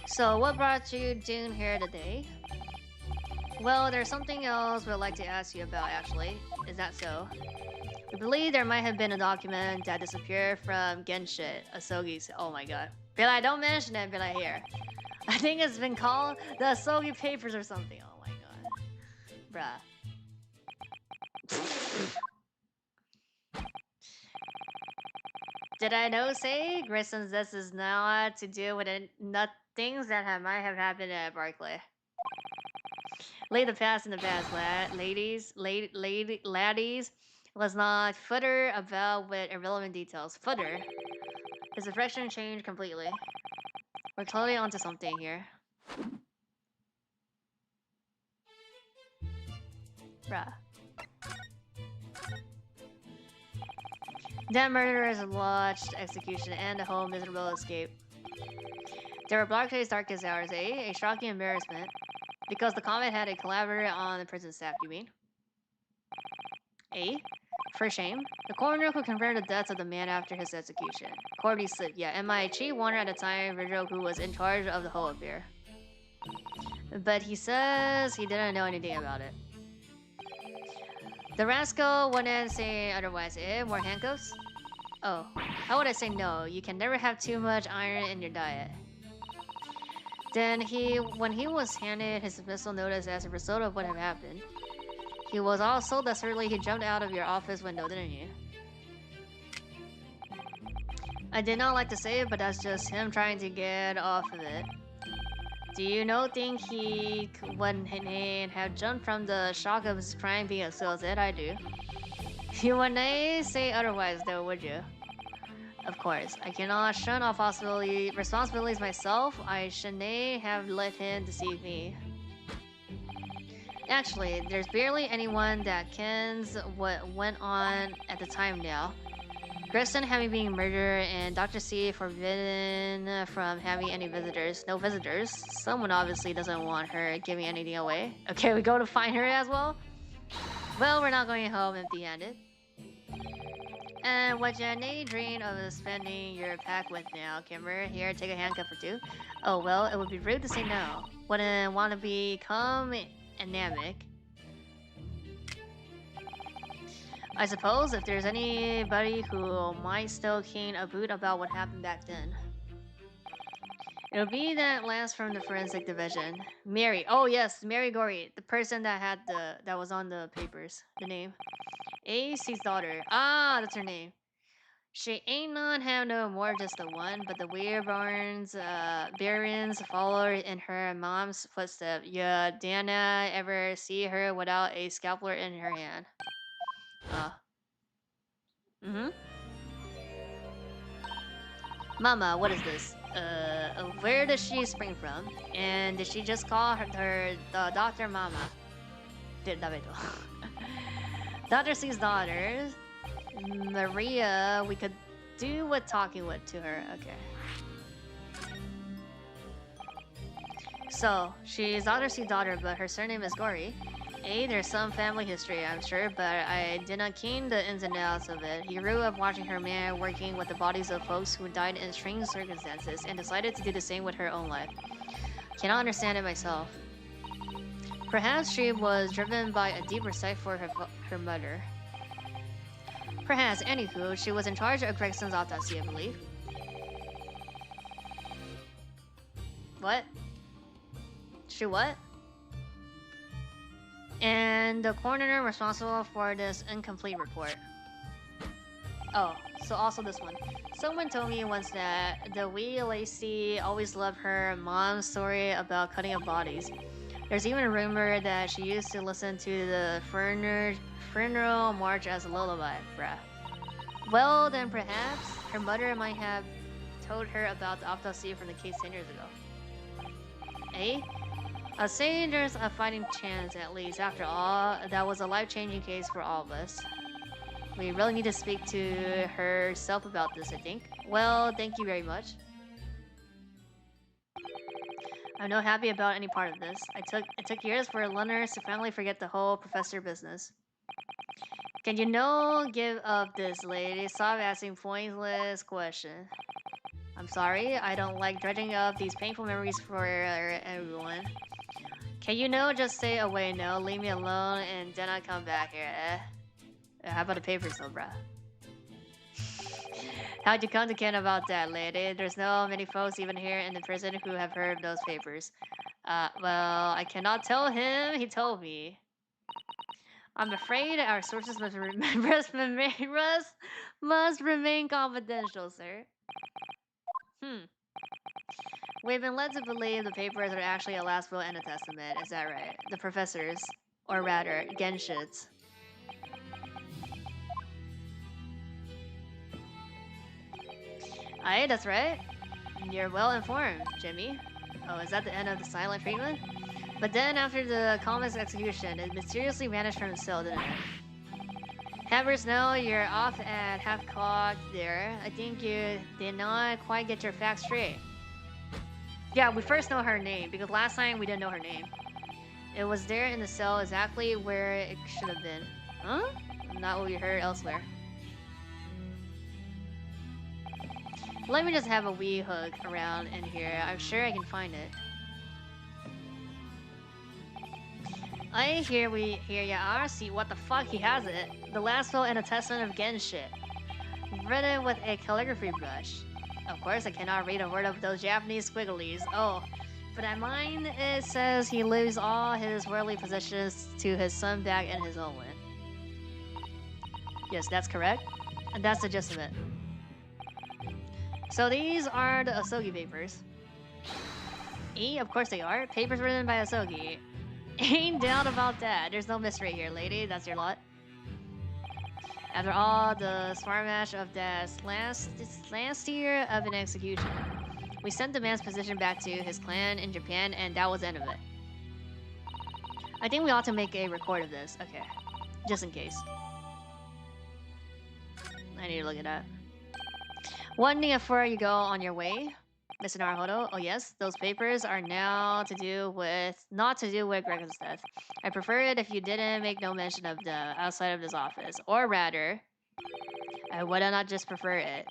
So, what brought you down here today? Well, there's something else we'd like to ask you about, actually. Is that so? We believe there might have been a document that disappeared from Genshin Asogi's. Oh my god. Be like, don't mention it, be like, here. I think it's been called the Asogi Papers or something. Oh my god. Bruh. Did I know, say? Grisson's this is not to do with things that might have happened at Barclay. Lay the past in the past, laddies. Let's not footer about with irrelevant details. Footer? His expression changed completely. We're clearly onto something here. Bruh. That murderer's watched execution and a whole miserable escape. They were Barclay's darkest hours, eh? A shocking embarrassment. Because the Comet had a collaborator on the prison staff, you mean? Eh? For shame. The coroner who confirmed the deaths of the man after his execution. Corby slipped, yeah, and my chief warner at the time, Virgil, who was in charge of the whole affair. But he says he didn't know anything about it. The rascal wouldn't say otherwise, eh? More handcuffs? Oh, how would I say no? You can never have too much iron in your diet. Then when he was handed his dismissal notice as a result of what had happened, he was all so desperately he jumped out of your office window, didn't he? I did not like to say it, but that's just him trying to get off of it. Do you think he wouldn't have jumped from the shock of his crime being exposed? I do. You wouldn't say otherwise, though, would you? Of course, I cannot shun all responsibilities myself. I shouldn't have let him deceive me. Actually, there's barely anyone that kens what went on at the time now. Griston having been murdered and Dr. C forbidden from having any visitors. No visitors. Someone obviously doesn't want her giving anything away. Okay, we go to find her as well? Well, we're not going home empty-handed. And what Jenny dreamed of spending your pack with now, Kimber? Here, take a handcuff or two. Oh, well, it would be rude to say no. Wouldn't want to become anemic. I suppose if there's anybody who might still keen a boot about what happened back then. It'll be that last from the forensic division. Mary. Oh yes, Mary Gorey. The person that was on the papers. The name. A.C.'s daughter. Ah, that's her name. She ain't not have no more just the one, but the Weirbarns, Barons follow in her mom's footsteps. Yeah, Dana ever see her without a scalpel in her hand? Mm-hmm. Mama, what is this? Where does she spring from? And did she just call her Dr. Mama? Dr. C's daughter, Maria, we could do with talking with to her. Okay. So, she's Dr. C's daughter, but her surname is Gory. There's some family history, I'm sure, but I did not keen the ins and outs of it. He grew up watching her man working with the bodies of folks who died in strange circumstances and decided to do the same with her own life. Cannot understand it myself. Perhaps she was driven by a deep respect for her mother. Perhaps, anywho, she was in charge of Gregson's autopsy, I believe. What? She what? And the coroner responsible for this incomplete report. Oh, so also this one. Someone told me once that the wee Lacey always loved her mom's story about cutting up bodies. There's even a rumor that she used to listen to the funeral march as a lullaby, bruh. Well, then perhaps her mother might have told her about the autopsy from the case 10 years ago. Eh? I'd say there's a fighting chance, at least. After all, that was a life-changing case for all of us. We really need to speak to herself about this, I think. Well, thank you very much. I'm not happy about any part of this. It took years for learners to finally forget the whole professor business. Can you give up this, lady? Stop asking pointless questions. I'm sorry, I don't like dredging up these painful memories for everyone. Can you just stay away now, leave me alone, and then I come back here, eh? How about the papers though, bruh? How'd you come to Ken about that, lady? There's no many folks even here in the prison who have heard of those papers. Well, I cannot tell him, he told me. I'm afraid our sources must remain confidential, sir. We've been led to believe the papers are actually a last will and a testament, is that right? The professors, or rather, Genshit's. Aye, that's right. You're well informed, Jimmy. Oh, is that the end of the silent treatment? But then after the comic's execution, it mysteriously vanished from the cell, didn't it? Havers, know you're off at half-cocked there. I think you did not quite get your facts straight. Yeah, we first know her name, because last time we didn't know her name. It was there in the cell exactly where it should have been. Huh? Not what we heard elsewhere. Let me just have a wee hook around in here. I'm sure I can find it. Yeah, see what the fuck, he has it. The last will and a testament of Gen shit. Written with a calligraphy brush. Of course, I cannot read a word of those Japanese squigglies. Oh, but at mine, it says he leaves all his worldly possessions to his son back in his own land. Yes, that's correct. And that's the gist of it. So these are the Asogi papers. Of course they are. Papers written by Asogi. Ain't doubt about that. There's no mystery here, lady. That's your lot. After all the smarmash of that last year of an execution, we sent the man's position back to his clan in Japan, and that was the end of it. I think we ought to make a record of this. Okay. Just in case. I need to look at that. One thing before you go on your way, Mr. Naruhodo. Oh yes, those papers are now not to do with Greg's death. I prefer it if you didn't make no mention of the outside of this office. Or rather, I would not just prefer it.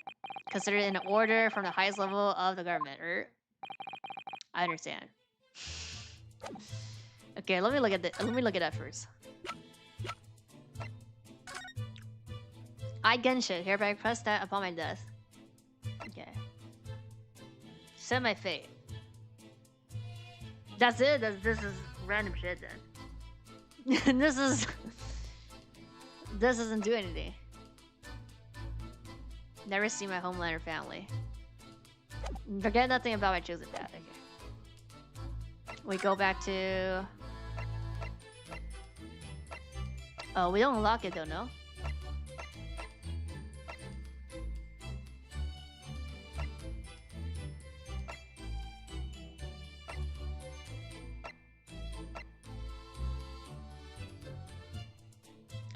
Consider it an order from the highest level of the government. I understand. Okay, let me look at that first. I Genshin, hereby press that upon my death. Okay. Set my fate. That's it? This is random shit then. This doesn't do anything. Never see my Homelander family. Forget nothing about my chosen path. Okay. We go back to... Oh, we don't unlock it though, no?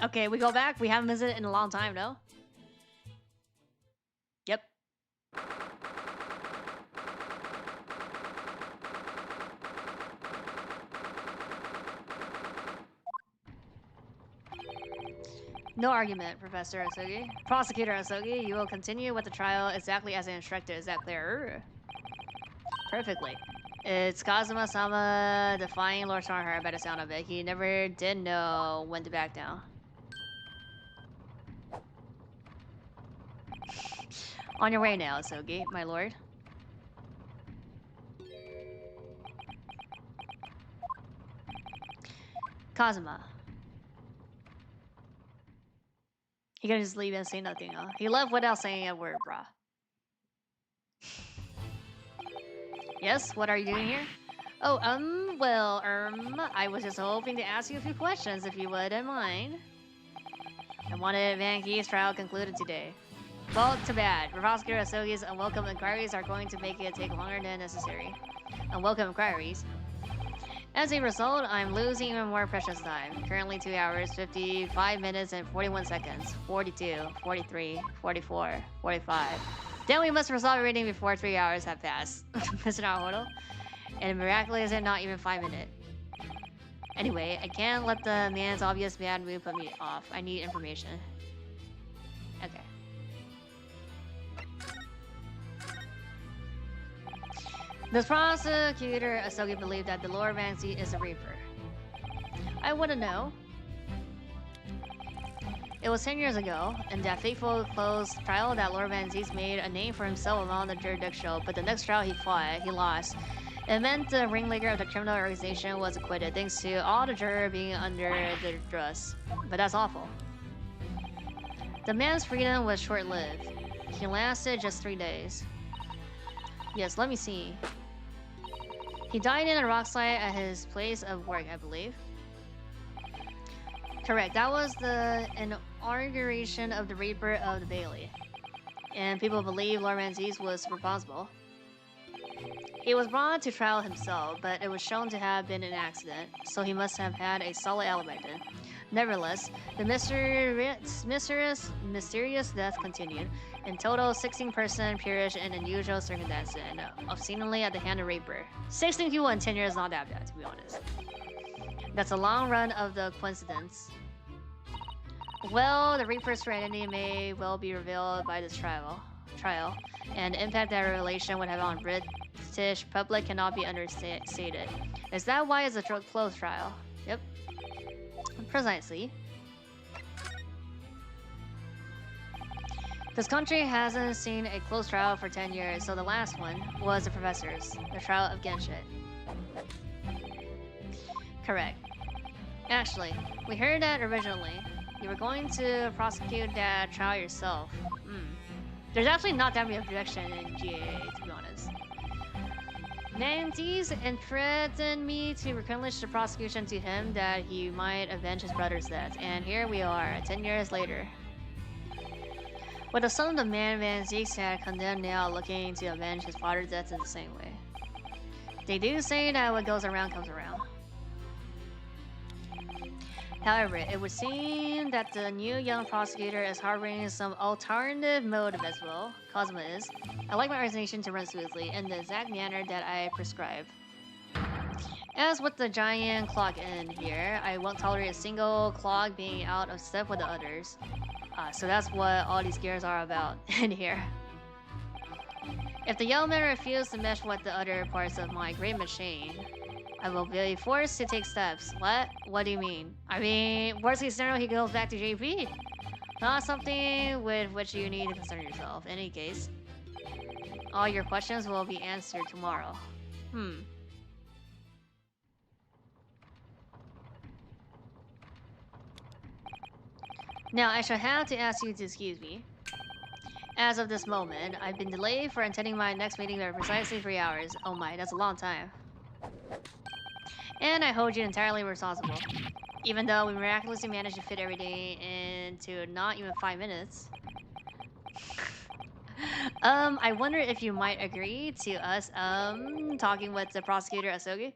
Okay, we go back. We haven't visited in a long time, no? Yep. No argument, Professor Asogi. Prosecutor Asogi, you will continue with the trial exactly as instructed. Is that clear? Perfectly. It's Kazuma-sama defying Lord Strongheart by the sound of it. He never did know when to back down. On your way now, Asogi, my lord. Kazuma. He could just leave and say nothing, huh? He left without saying a word, brah. Yes, what are you doing here? Oh, well, I was just hoping to ask you a few questions, if you wouldn't mind. I wanted Van Key's trial concluded today. Well, too bad. Prosecutor Asogi's unwelcome inquiries are going to make it take longer than necessary. Unwelcome inquiries? As a result, I'm losing even more precious time. Currently 2 hours, 55 minutes, and 41 seconds. 42, 43, 44, 45. Then we must resolve everything before 3 hours have passed. Mr. Naruto. And miraculously, not even 5 minutes. Anyway, I can't let the man's obvious bad mood put me off. I need information. Okay. Does Prosecutor Asogi believe that the Lord Vancy is a Reaper? I wouldn't know. It was 10 years ago, in that fateful closed trial, that Lord Vanzy's made a name for himself among the jurisdiction, but the next trial he fought, he lost. It meant the ringleader of the criminal organization was acquitted, thanks to all the jurors being under the dress. But that's awful. The man's freedom was short-lived. He lasted just 3 days. Yes, let me see. He died in a rock slide at his place of work, I believe. Correct, that was the inauguration of the Reaper of the Bailey. And people believe Lord Menzies was responsible. He was brought to trial himself, but it was shown to have been an accident, so he must have had a solid alibi then. Nevertheless, the mysterious death continued. In total, 16 persons perished in unusual circumstances, and obscenely at the hand of Reaper. 16 people in 10 years is not that bad, to be honest. That's a long run of the coincidence. Well, the Reaper's identity may well be revealed by this trial, and the impact that revelation would have on British public cannot be understated. Is that why it's a closed trial? Yep. Precisely. This country hasn't seen a closed trial for 10 years, so the last one was the professor's, the trial of Genshin. Correct. Actually, we heard that originally you were going to prosecute that trial yourself. There's actually not that many objections in GAA, to be honest. Nantes threatened me to relinquish the prosecution to him that he might avenge his brother's death, and here we are, 10 years later. With the son of the man Van Zeeks had condemned now looking to avenge his father's death in the same way. They do say that what goes around comes around. However, it would seem that the new young prosecutor is harboring some alternative motive as well. Cosmo is. I like my organization to run smoothly in the exact manner that I prescribe. As with the giant clock in here, I won't tolerate a single clock being out of step with the others. So that's what all these gears are about in here. If the young man refuses to mesh with the other parts of my great machine, I will be forced to take steps. What? What do you mean? I mean, worst case scenario, he goes back to JP. Not something with which you need to concern yourself. In any case, all your questions will be answered tomorrow. Now, I shall have to ask you to excuse me. As of this moment, I've been delayed for attending my next meeting by precisely 3 hours. Oh my, that's a long time. And I hold you entirely responsible. Even though we miraculously managed to fit everything into not even 5 minutes. I wonder if you might agree to us, talking with the prosecutor, Asogi?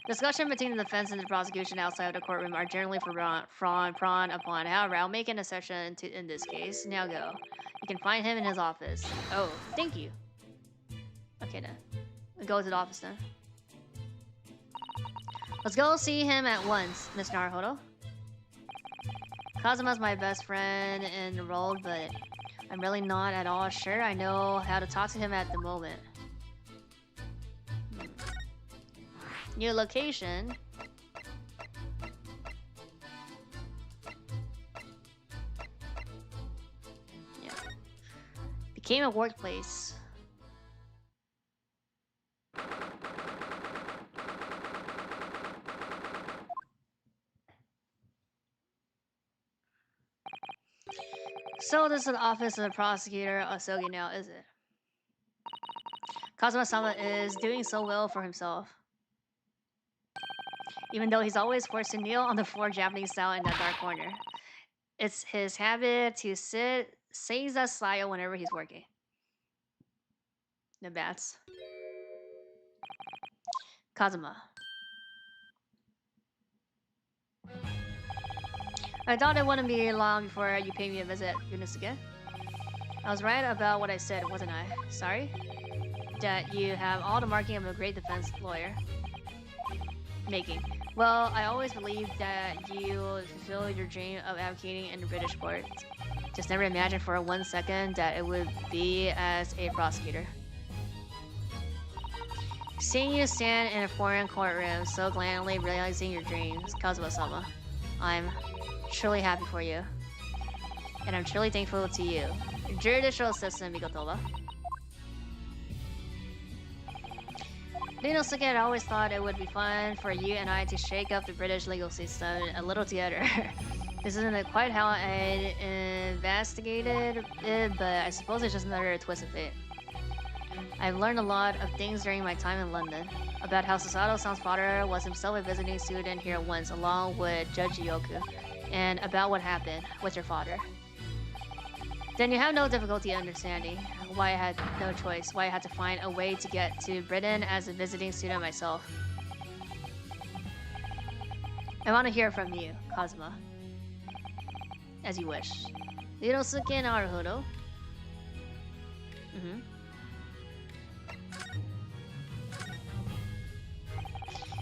Discussion between the defense and the prosecution outside of the courtroom are generally frowned upon. However, I'll make an exception in this case. Now go. You can find him in his office. Oh, thank you. Okay then. We'll go to the office then. Let's go see him at once, Miss Naruhodo. Kazuma's my best friend in the role, but I'm really not at all sure I know how to talk to him at the moment. New location. Yeah. Became a workplace. So this is the office of the prosecutor Asogi now, is it? Kazuma-sama is doing so well for himself. Even though he's always forced to kneel on the floor Japanese style in that dark corner. It's his habit to sit seiza style whenever he's working. The bats. Kazuma. I thought it wouldn't be long before you paid me a visit, Yunosuke. I was right about what I said, wasn't I? Sorry? That you have all the marking of a great defense lawyer. Making. Well, I always believed that you fulfill your dream of advocating in the British court. Just never imagined for 1 second that it would be as a prosecutor. Seeing you stand in a foreign courtroom, so gladly realizing your dreams, Kazuma-sama, I'm truly happy for you. And I'm truly thankful to you. Judicial assistant, Mikotoba. Yunosuke had always thought it would be fun for you and I to shake up the British legal system a little together. This isn't quite how I investigated it, but I suppose it's just another twist of fate. I've learned a lot of things during my time in London. About how Susato-san's father was himself a visiting student here once, along with Judge Yoku. And about what happened with your father. Then you have no difficulty understanding why I had no choice, why I had to find a way to get to Britain as a visiting student myself. I want to hear from you, Kazuma. As you wish. Yunosuke Naruhodo.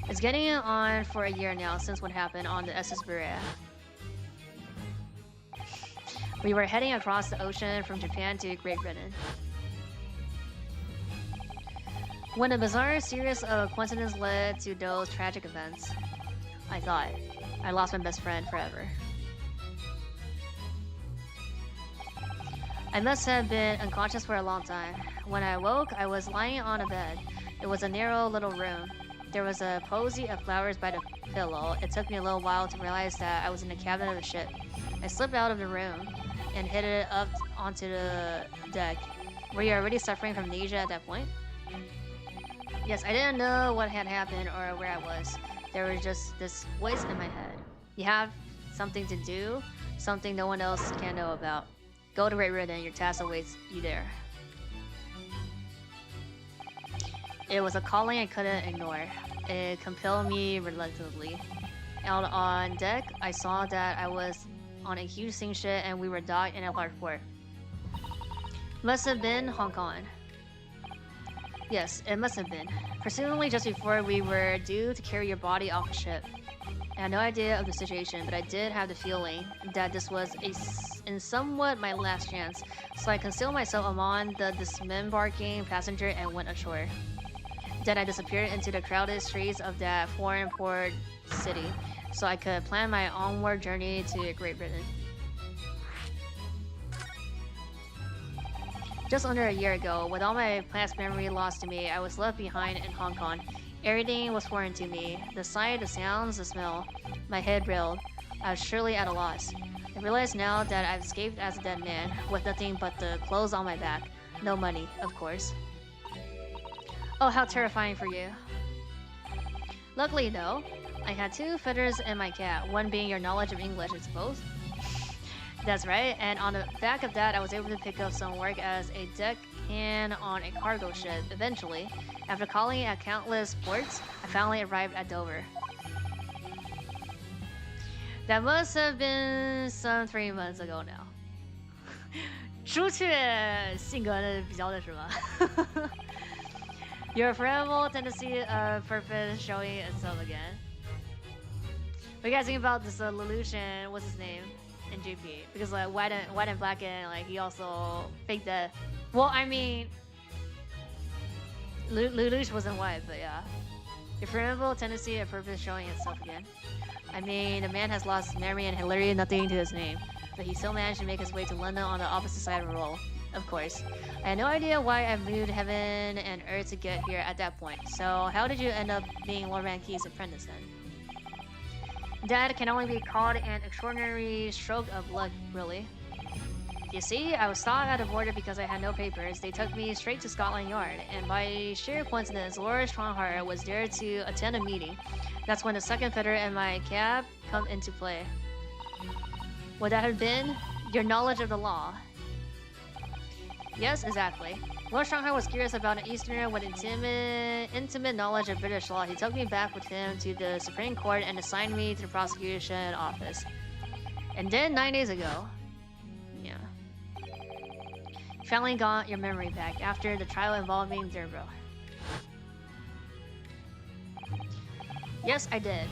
It's getting on for a year now since what happened on the SS Berea. We were heading across the ocean from Japan to Great Britain. When a bizarre series of coincidences led to those tragic events, I thought I lost my best friend forever. I must have been unconscious for a long time. When I awoke, I was lying on a bed. It was a narrow little room. There was a posy of flowers by the pillow. It took me a little while to realize that I was in the cabin of the ship. I slipped out of the room and headed up onto the deck. Were you already suffering from amnesia at that point? Yes, I didn't know what had happened or where I was. There was just this voice in my head. You have something to do, something no one else can know about. Go to Great Britain, your task awaits you there. It was a calling I couldn't ignore. It compelled me reluctantly. Out on deck, I saw that I was on a huge steamship and we were docked in a large port. Must have been Hong Kong. Yes, it must have been. Presumably just before we were due to carry your body off the ship. I had no idea of the situation, but I did have the feeling that this was in somewhat my last chance, so I concealed myself among the disembarking passenger and went ashore. Then I disappeared into the crowded streets of that foreign port city, so I could plan my onward journey to Great Britain. Just under a year ago, with all my past memory lost to me, I was left behind in Hong Kong. Everything was foreign to me. The sight, the sounds, the smell. My head reeled. I was surely at a loss. I realize now that I've escaped as a dead man, with nothing but the clothes on my back. No money, of course. Oh, how terrifying for you. Luckily, though, I had 2 feathers in my cap, one being your knowledge of English, I suppose. That's right, and on the back of that, I was able to pick up some work as a deckhand on a cargo ship. Eventually, after calling at countless ports, I finally arrived at Dover. That must have been some 3 months ago now. 出去性格比较的是吗？ Your forgettable tendency of purpose showing itself again. What do you guys think about this Lelouch? What's his name in GP? Because like white and black and like he also faked that. Well, I mean, Lelouch wasn't white, but yeah. Your forgettable tendency of purpose showing itself again. I mean, the man has lost his memory and had literally nothing to his name, but he still managed to make his way to London on the opposite side of the world. Of course. I had no idea why I moved heaven and earth to get here at that point. So how did you end up being Lord Mankey's apprentice then? That can only be called an extraordinary stroke of luck, really. You see, I was stopped at the border because I had no papers. They took me straight to Scotland Yard, and by sheer coincidence, Lord Strongheart was there to attend a meeting. That's when the second feather in my cap come into play. Would that have been your knowledge of the law? Yes, exactly. Lord Strongheart was curious about an Easterner with intimate knowledge of British law. He took me back with him to the Supreme Court and assigned me to the prosecution office. And then 9 days ago, yeah, you finally got your memory back after the trial involving Derbro. Yes, I did.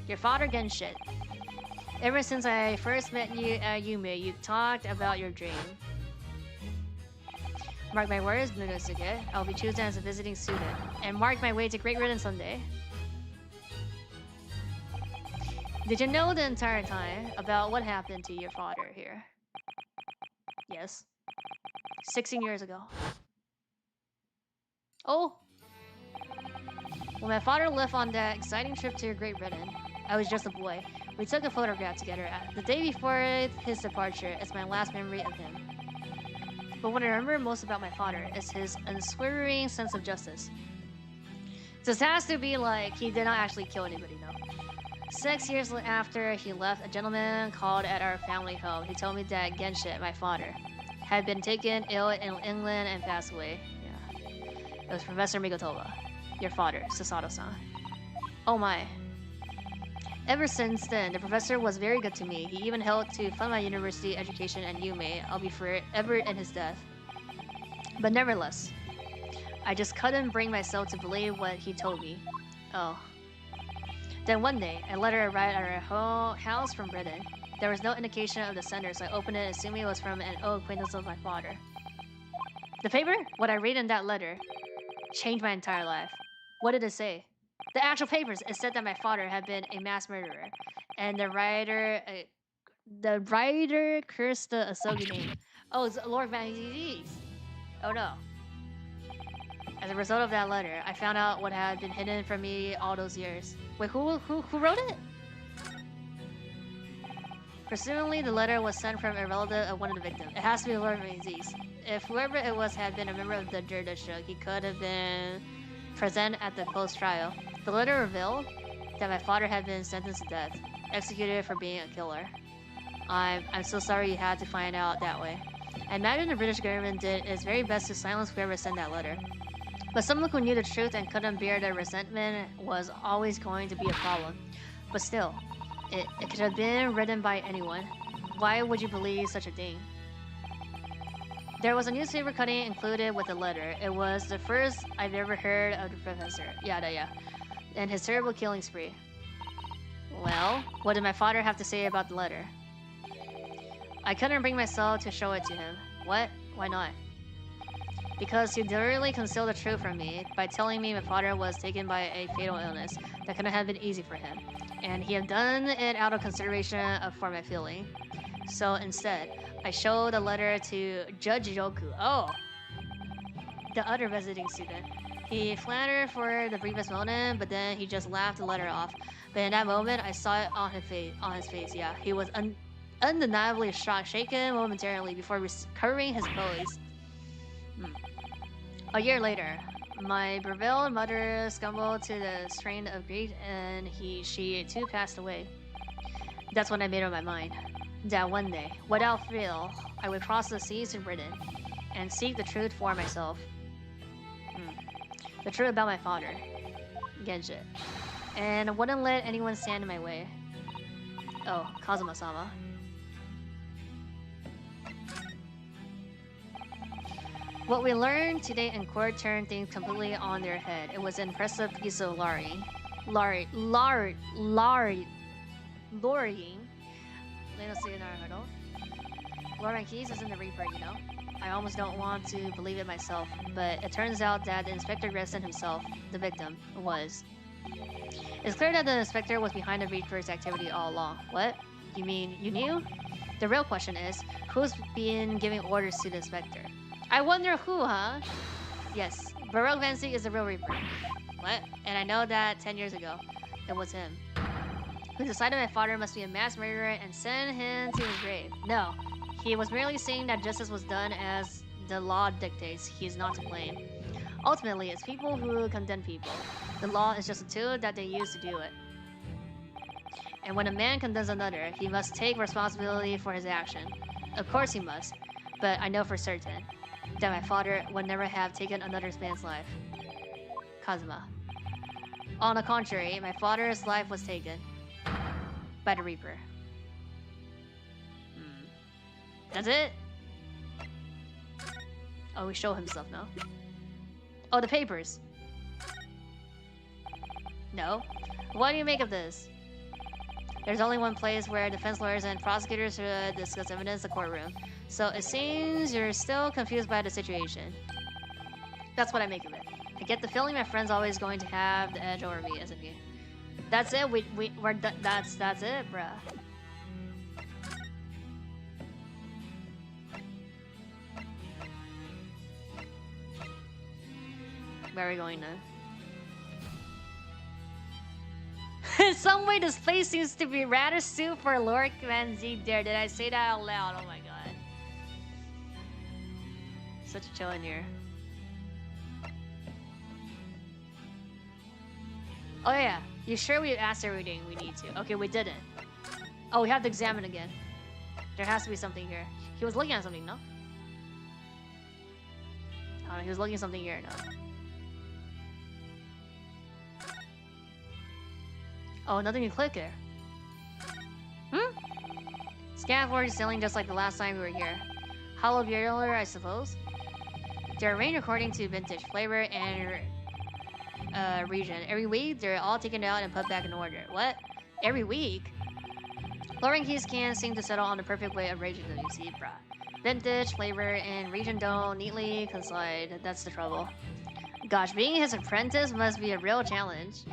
Your father again shit. Ever since I first met you at Yume, you talked about your dream. Mark my words, Blunosuke, I'll be chosen as a visiting student, and mark my way to Great Britain someday. Did you know the entire time about what happened to your father here? Yes. 16 years ago. Oh! When my father left on that exciting trip to Great Britain, I was just a boy. We took a photograph together the day before his departure. It's my last memory of him. But what I remember most about my father is his unswerving sense of justice. This has to be like he did not actually kill anybody, no. 6 years after he left, a gentleman called at our family home. He told me that Genshin, my father, had been taken ill in England and passed away. Yeah. It was Professor Migotova, your father, Sasato-san. Oh my. Ever since then, the professor was very good to me. He even helped to fund my university education at Yume. I'll be forever in his death. But nevertheless, I just couldn't bring myself to believe what he told me. Oh. Then one day, a letter arrived at our house from Britain. There was no indication of the sender, so I opened it assuming it was from an old acquaintance of my father. The paper? What I read in that letter changed my entire life. What did it say? The actual papers, it said that my father had been a mass murderer, and the writer cursed the Asogi name. Oh, it's Lord Mankey. Oh no. As a result of that letter, I found out what had been hidden from me all those years. Wait, who wrote it? Presumably, the letter was sent from a relative of one of the victims. It has to be Lord Mankey. If whoever it was had been a member of the Derdashook, he could have been present at the closed trial. The letter revealed that my father had been sentenced to death, executed for being a killer. I'm so sorry you had to find out that way. I imagine the British government did its very best to silence whoever sent that letter. But someone who knew the truth and couldn't bear the resentment was always going to be a problem. But still, it could have been written by anyone. Why would you believe such a thing? There was a newspaper cutting included with the letter. It was the first I've ever heard of the professor, yada, and his terrible killing spree. Well, what did my father have to say about the letter? I couldn't bring myself to show it to him. What? Why not? Because he deliberately concealed the truth from me by telling me my father was taken by a fatal illness that couldn't have been easy for him, and he had done it out of consideration for my feeling. So instead, I showed the letter to Judge Yoku, the other visiting student. He flattered for the briefest moment, but then he just laughed the letter off. But in that moment, I saw it on his face. Yeah, he was undeniably shocked, shaken momentarily before recovering his poise. A year later, my bereaved mother stumbled to the strain of grief, and she too passed away. That's when I made up my mind that one day, without fail, I would cross the seas to Britain and seek the truth for myself. The truth about my father, Genji, and I wouldn't let anyone stand in my way. Oh, Kazuma-sama. What we learned today in court turned things completely on their head. It was an impressive piece of lorrying. Lauren Keys isn't the Reaper, you know? I almost don't want to believe it myself, but it turns out that the Inspector Gresson himself, the victim, was. It's clear that the Inspector was behind the Reaper's activity all along. What? You mean you knew? The real question is, who's been giving orders to the Inspector? I wonder who, huh? Yes, Baroque Vancy is the real Reaper. What? And I know that 10 years ago, it was him who decided my father must be a mass murderer and sent him to his grave. No, he was merely saying that justice was done as the law dictates. He's not to blame. Ultimately, it's people who condemn people. The law is just a tool that they use to do it. And when a man condemns another, he must take responsibility for his action. Of course he must, but I know for certain that my father would never have taken another man's life. Kazuma. On the contrary, my father's life was taken by the Reaper. That's it? Oh, we show him stuff now. Oh, the papers. No. What do you make of this? There's only one place where defense lawyers and prosecutors discuss evidence, the courtroom. So it seems you're still confused by the situation. That's what I make of it. I get the feeling my friend's always going to have the edge over me, isn't he? That's it. That's it, bruh. Where are we going now? In some way, this place seems to be rather suited for Lord Van Zee there. Did I say that out loud? Oh my god. Such a chill in here. Oh yeah. You sure we asked everything we need to? Okay, we didn't. Oh, we have to examine again. There has to be something here. He was looking at something, no? Oh, he was looking at something here, no? Oh, nothing to click there. Scan for selling just like the last time we were here. Hollow Bureau, I suppose. They're arranged according to vintage, flavor, and region. Every week, they're all taken out and put back in order. What? Every week? Lauren Keys can't seem to settle on the perfect way of arranging them, you see, bruh. Vintage, flavor, and region don't neatly coincide. That's the trouble. Gosh, being his apprentice must be a real challenge.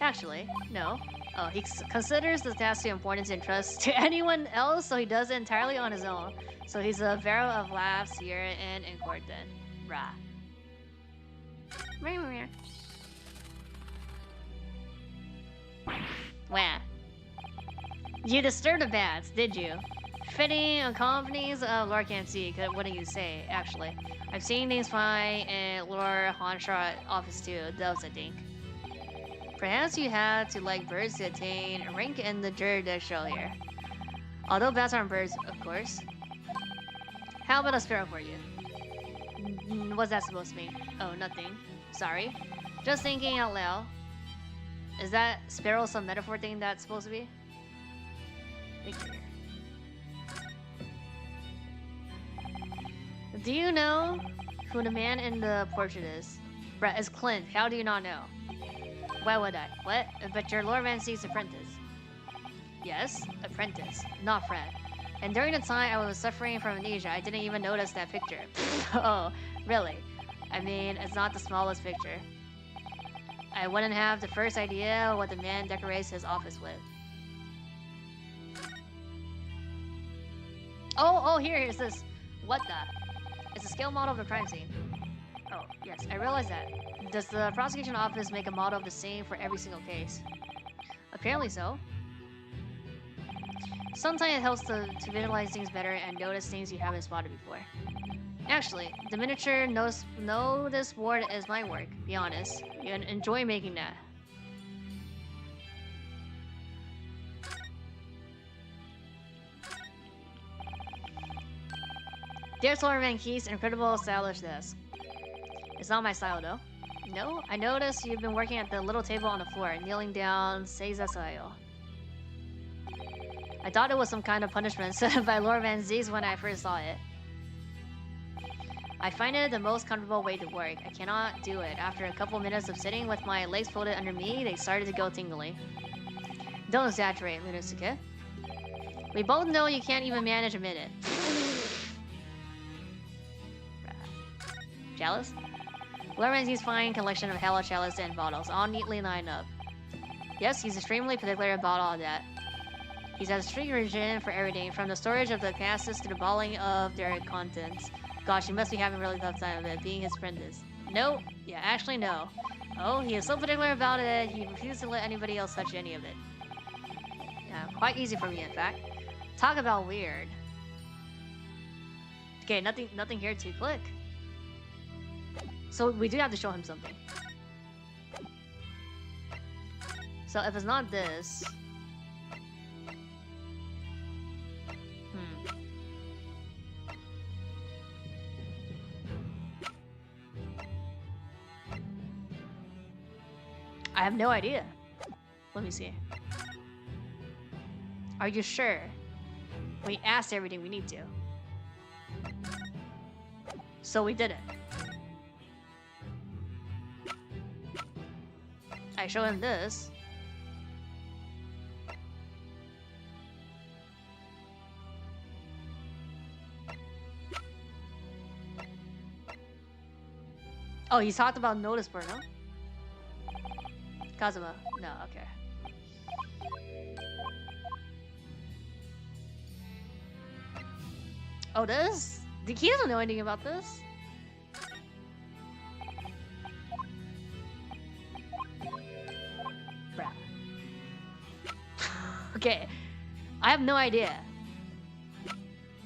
Actually, no. Oh, he considers the task too important to entrust to anyone else, so he does it entirely on his own. So he's a barrel of laughs here and in court then. Rah. Wow. You disturbed the bats, did you? Fitting accompanies of Lord Kamsi, what do you say, actually? I've seen these fine in Lord Honshaw's office too, those I think. Perhaps you had to like birds to attain rank in the jurisdictional here. Although bats aren't birds, of course. How about a sparrow for you? What's that supposed to mean? Oh, nothing. Sorry. Just thinking out loud. Is that sparrow some metaphor thing that's supposed to be? Do you know who the man in the portrait is? Brett, it's Clint. How do you not know? Why would I? What? But you're Lord Van See's apprentice. Yes, apprentice, not friend. And during the time I was suffering from amnesia, I didn't even notice that picture. Oh, really? I mean, it's not the smallest picture. I wouldn't have the first idea what the man decorates his office with. Oh, here is this. What the? It's a scale model of the crime scene. Oh, yes, I realize that. Does the prosecution office make a model of the same for every single case? Apparently so. Sometimes it helps to visualize things better and notice things you haven't spotted before. Actually, the miniature notice board is my work, be honest. You enjoy making that. Dear Solarman Keys, incredible stylish desk. It's not my style though. No, I noticed you've been working at the little table on the floor, kneeling down, Seiza Sayo. I thought it was some kind of punishment set by Lord Van Z's when I first saw it. I find it the most comfortable way to work. I cannot do it. After a couple minutes of sitting with my legs folded under me, they started to go tingly. Don't exaggerate, Lunosuke. We both know you can't even manage a minute. Chalice? Lord Van Z's fine collection of Hello Chalice and bottles, all neatly lined up. Yes, he's extremely particular about all that. He's has a strict regime for everything, from the storage of the cassettes to the bottling of their contents. Gosh, he must be having a really tough time of it, being his apprentice. No. Yeah, actually no. Oh, he is so particular about it, he refuses to let anybody else touch any of it. Yeah, quite easy for me, in fact. Talk about weird. Okay, nothing here to click. So we do have to show him something. So if it's not this... I have no idea. Let me see. Are you sure? We asked everything we need to. So we did it. I show him this. Oh, he's talked about notice board, no? Kazuma. No, okay. Oh, this? He doesn't know anything about this. Bruh. Okay. I have no idea.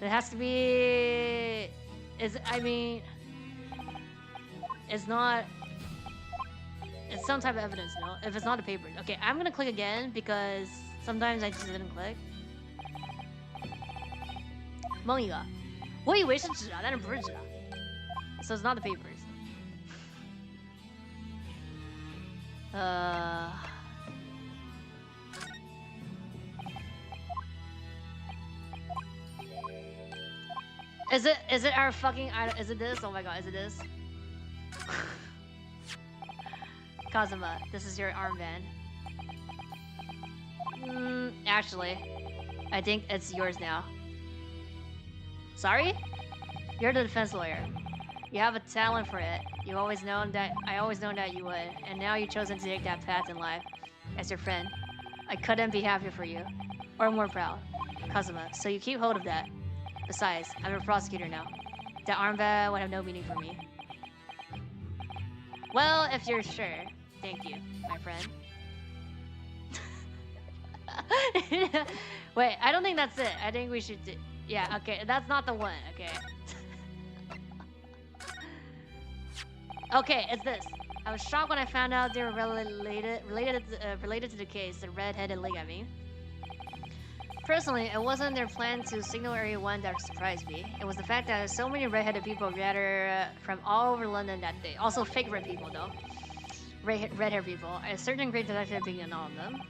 It has to be... I mean... It's not... It's some type of evidence, no? If it's not the papers. Okay, I'm gonna click again because sometimes I just didn't click. 梦一个，我以为是纸啊，但是不是纸啊。So it's not the papers. Is it our fucking item? Is it this? Oh my god, is it this? Kazuma, this is your armband. Actually, I think it's yours now. Sorry? You're the defense lawyer. You have a talent for it. I always known that you would, and now you've chosen to take that path in life. As your friend, I couldn't be happier for you, or more proud. Kazuma, so you keep hold of that. Besides, I'm a prosecutor now. That armband would have no meaning for me. Well, if you're sure. Thank you, my friend. Wait, I don't think that's it. I think we should do... Yeah, okay, that's not the one, okay. Okay, it's this. I was shocked when I found out they were related to the case, the red-headed league, I mean. Personally, it wasn't their plan to signal Area 1 that surprised me. It was the fact that so many red-headed people gathered from all over London that day. Also fake red people, though. Red-haired people. A certain great detective being among them.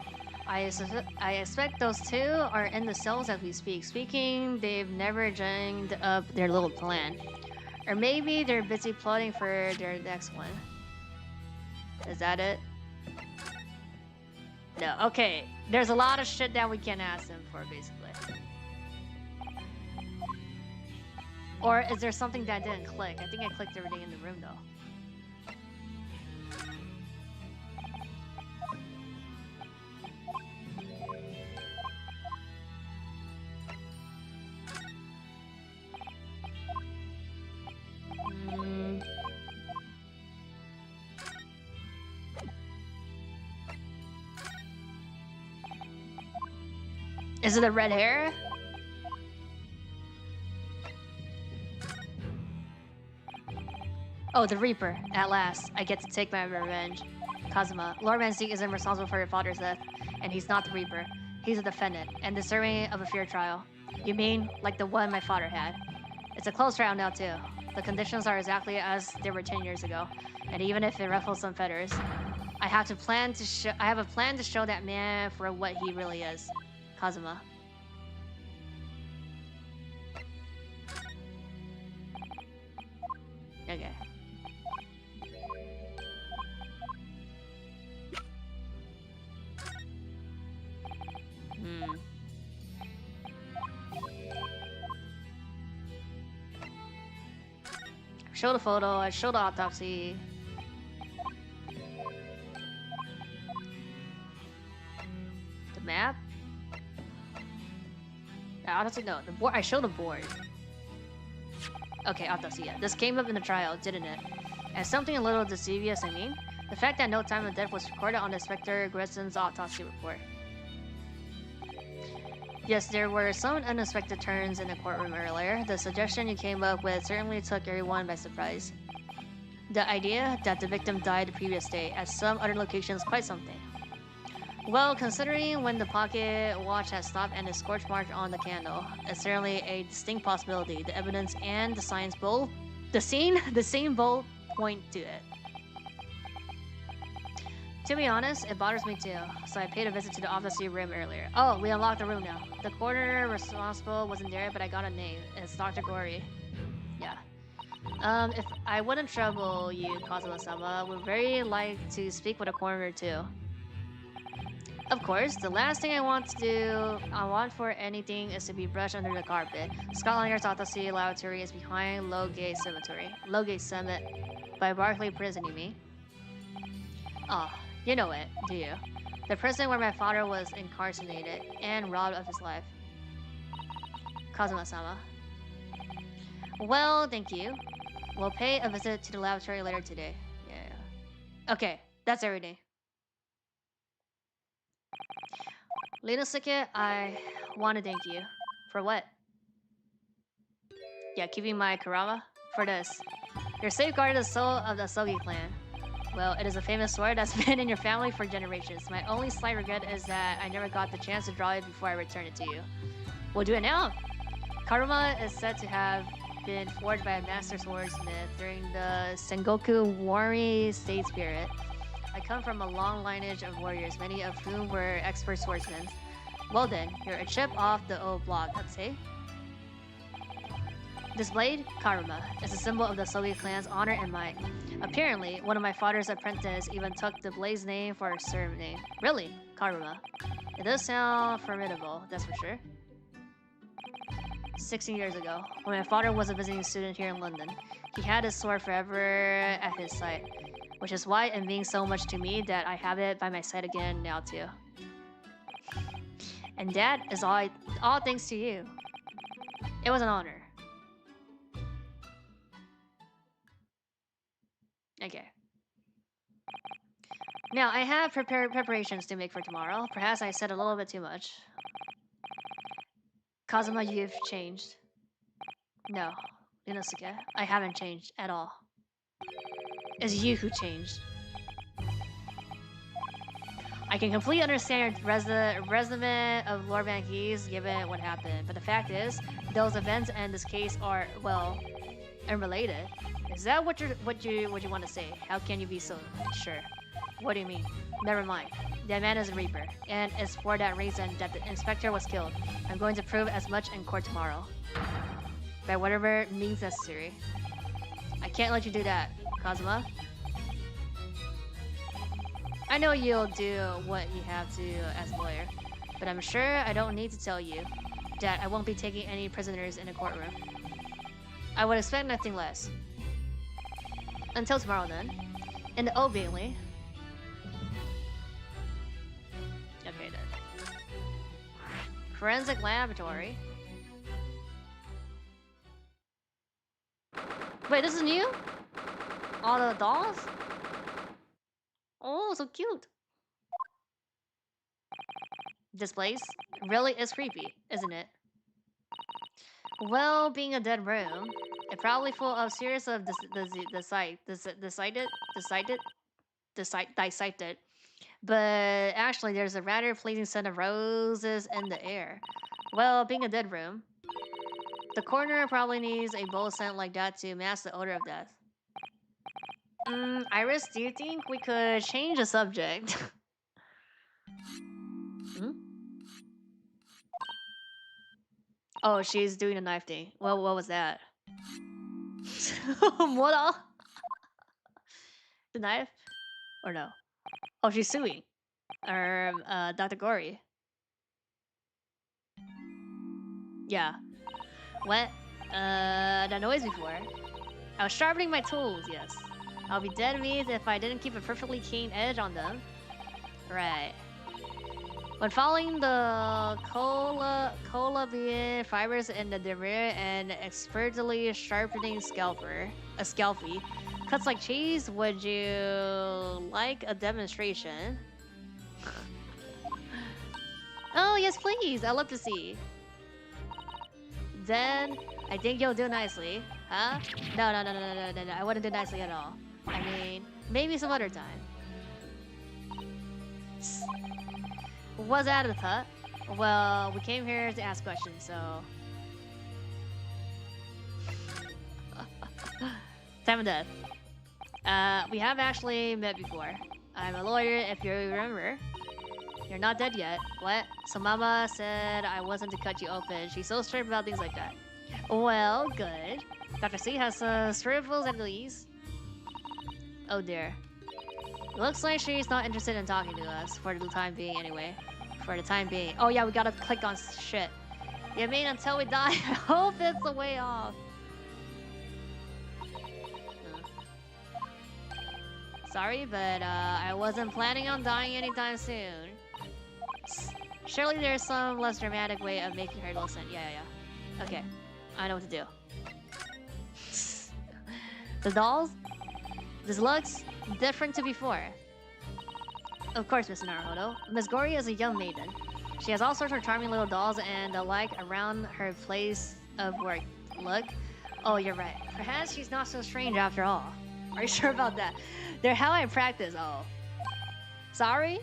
I expect those two are in the cells as we speak. Speaking, they've never joined up their little plan. Or maybe they're busy plotting for their next one. Is that it? No, okay. There's a lot of shit that we can ask them for, basically. Or is there something that didn't click? I think I clicked everything in the room, though. Is it the red hair? Oh, the Reaper. At last, I get to take my revenge. Kazuma, Lord Manzik isn't responsible for your father's death, and he's not the Reaper. He's a defendant, and deserving of a fair trial. You mean, like the one my father had? It's a close trial now, too. The conditions are exactly as they were 10 years ago, and even if it ruffles some feathers, I have a plan to show that man for what he really is. Kazuma. Okay. Show the photo, I show the autopsy. The map? The autopsy, no, the board, I show the board. Okay, autopsy, yeah. This came up in the trial, didn't it? And something a little deceivious, I mean. The fact that no time of death was recorded on Inspector Gretson's autopsy report. Yes, there were some unexpected turns in the courtroom earlier. The suggestion you came up with certainly took everyone by surprise. The idea that the victim died the previous day at some other location is quite something. Well, considering when the pocket watch had stopped and the scorch mark on the candle, it's certainly a distinct possibility. The evidence and the science both, the scene both point to it. To be honest, it bothers me too, so I paid a visit to the autopsy room earlier. Oh, we unlocked the room now. The coroner responsible wasn't there, but I got a name. It's Dr. Gory. Yeah. If I wouldn't trouble you, Kazuma-sama, would very like to speak with a coroner too. Of course, the last thing I want for anything is to be brushed under the carpet. Scotland Yard's autopsy laboratory is behind Lowgate Cemetery. Lowgate Summit by Barclay Prison, you mean? Oh. You know it, do you? The prison where my father was incarcerated and robbed of his life. Kazuma-sama. Well, thank you. We'll pay a visit to the laboratory later today. Yeah. Okay, that's everything. Linosuke, I want to thank you. For what? Yeah, keeping my Kurama? For this. You're safeguarded the soul of the Sogi clan. Well, it is a famous sword that's been in your family for generations. My only slight regret is that I never got the chance to draw it before I returned it to you. We'll do it now! Karuma is said to have been forged by a master swordsmith during the Sengoku Warring State Spirit. I come from a long lineage of warriors, many of whom were expert swordsmen. Well then, you're a chip off the old block, I'd say. This blade, Karuma, is a symbol of the Sogi clan's honor and might. Apparently, one of my father's apprentices even took the blade's name for her surname. Really? Karuma. It does sound formidable, that's for sure. 16 years ago, when my father was a visiting student here in London, he had his sword forever at his side, which is why it means so much to me that I have it by my side again now too. And that is all thanks to you. It was an honor. Okay. Now, I have prepared preparations to make for tomorrow. Perhaps I said a little bit too much. Kazuma, you've changed. No, Inosuke, I haven't changed at all. It's you who changed. I can completely understand your resentment of Lord Van Keys given what happened, but the fact is, those events and this case are, well, unrelated. Is that what you want to say? How can you be so sure? What do you mean? Never mind. That man is a Reaper, and it's for that reason that the inspector was killed. I'm going to prove as much in court tomorrow. By whatever means necessary. I can't let you do that, Kazuma. I know you'll do what you have to as a lawyer, but I'm sure I don't need to tell you that I won't be taking any prisoners in the courtroom. I would expect nothing less. Until tomorrow then. In the Old Bailey. Okay then. Forensic laboratory. Wait, this is new? All the dolls? Oh, so cute. This place really is creepy, isn't it? Well, being a dead room, it's probably full of series of dissected. But actually, there's a rather pleasing scent of roses in the air. Well, being a dead room, the corner probably needs a bold scent like that to mask the odor of death. Iris, do you think we could change the subject? Hmm? Oh, she's doing a knife thing. Well, what was that? What? The knife? Or no? Oh, she's suing. Dr. Gory. Yeah. What? That noise before. I was sharpening my tools, yes. I'll be dead meat if I didn't keep a perfectly keen edge on them. Right. When following the collagen fibers in the derriere and expertly sharpening a scalpel, cuts like cheese, would you like a demonstration? Oh, yes, please. I'd love to see. Then, I think you'll do nicely. Huh? No. I wouldn't do nicely at all. I mean, maybe some other time. What's out of the cut? Well, we came here to ask questions, so... Time of death. We have actually met before. I'm a lawyer, if you remember. You're not dead yet. What? So Mama said I wasn't to cut you open. She's so strict about things like that. Well, good. Dr. C has some scribbles at least. Oh dear. Looks like she's not interested in talking to us, for the time being anyway. For the time being. Oh yeah, we gotta click on shit. You mean until we die? I hope it's the way off. Sorry, but I wasn't planning on dying anytime soon. Surely there's some less dramatic way of making her listen. Yeah. Okay, I know what to do. The dolls? This looks different to before. Of course, Mr. Naruhodo. Miss Gori is a young maiden. She has all sorts of charming little dolls and the like around her place of work. Look. Oh, you're right. Perhaps she's not so strange after all. Are you sure about that? They're how I practice, oh. Sorry?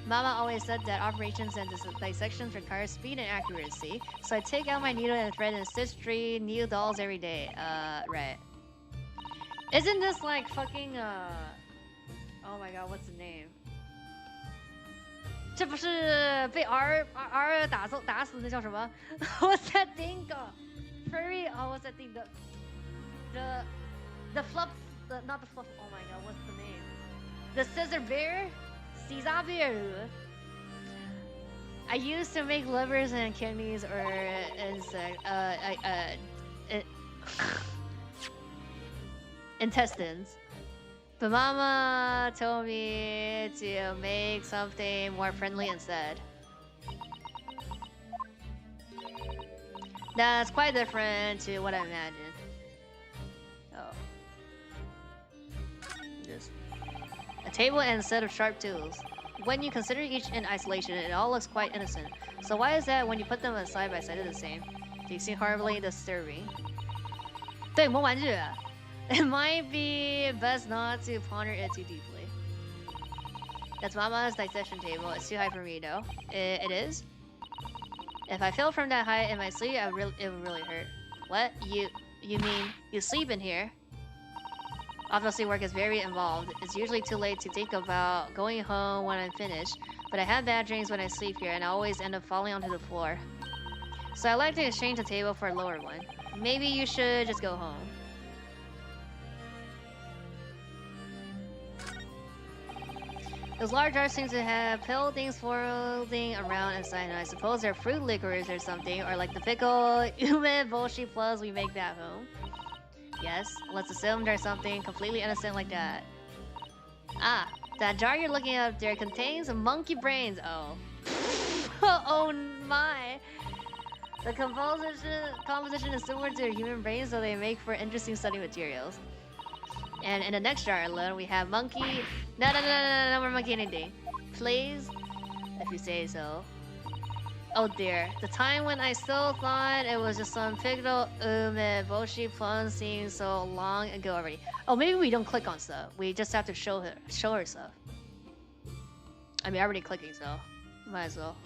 Mama always said that operations and dissections require speed and accuracy, so I take out my needle and thread and stitch 3 new dolls every day. Right. Isn't this like fucking, oh my god, what's the name? 这不是被 R 打死那叫什么 What's that thing called? Furry? Oh, what's that thing? The fluff, not the fluff. Oh my god, what's the name? The scissor bear? Caesar bear. I used to make livers and kidneys or intestines. But Mama told me to make something more friendly instead. That's quite different to what I imagined. Oh. This. A table and a set of sharp tools. When you consider each in isolation, it all looks quite innocent. So why is that when you put them side by side, they're the same? They seem horribly disturbing. 对，摸玩具。It might be best not to ponder it too deeply. That's Mama's dissection table. It's too high for me, though. It is? If I fell from that height in my sleep, it would really hurt. What? You mean you sleep in here? Obviously, work is very involved. It's usually too late to think about going home when I'm finished, but I have bad dreams when I sleep here, and I always end up falling onto the floor. So I like to exchange the table for a lower one. Maybe you should just go home. Those large jars seem to have pale things floating around inside, and I suppose they're fruit liquors or something, or like the pickle ume boshi plus we make back home. Yes, let's assume there's something completely innocent like that. Ah, that jar you're looking at up there contains monkey brains. Oh. Oh my. The composition is similar to human brains, so they make for interesting study materials. And in the next jar alone, we have monkey... No more monkey anything. Please, if you say so. Oh dear. The time when I still thought it was just some pivotal boshi plum seemed so long ago already. Oh, maybe we don't click on stuff. We just have to show her stuff. I mean, I'm already clicking, so might as well.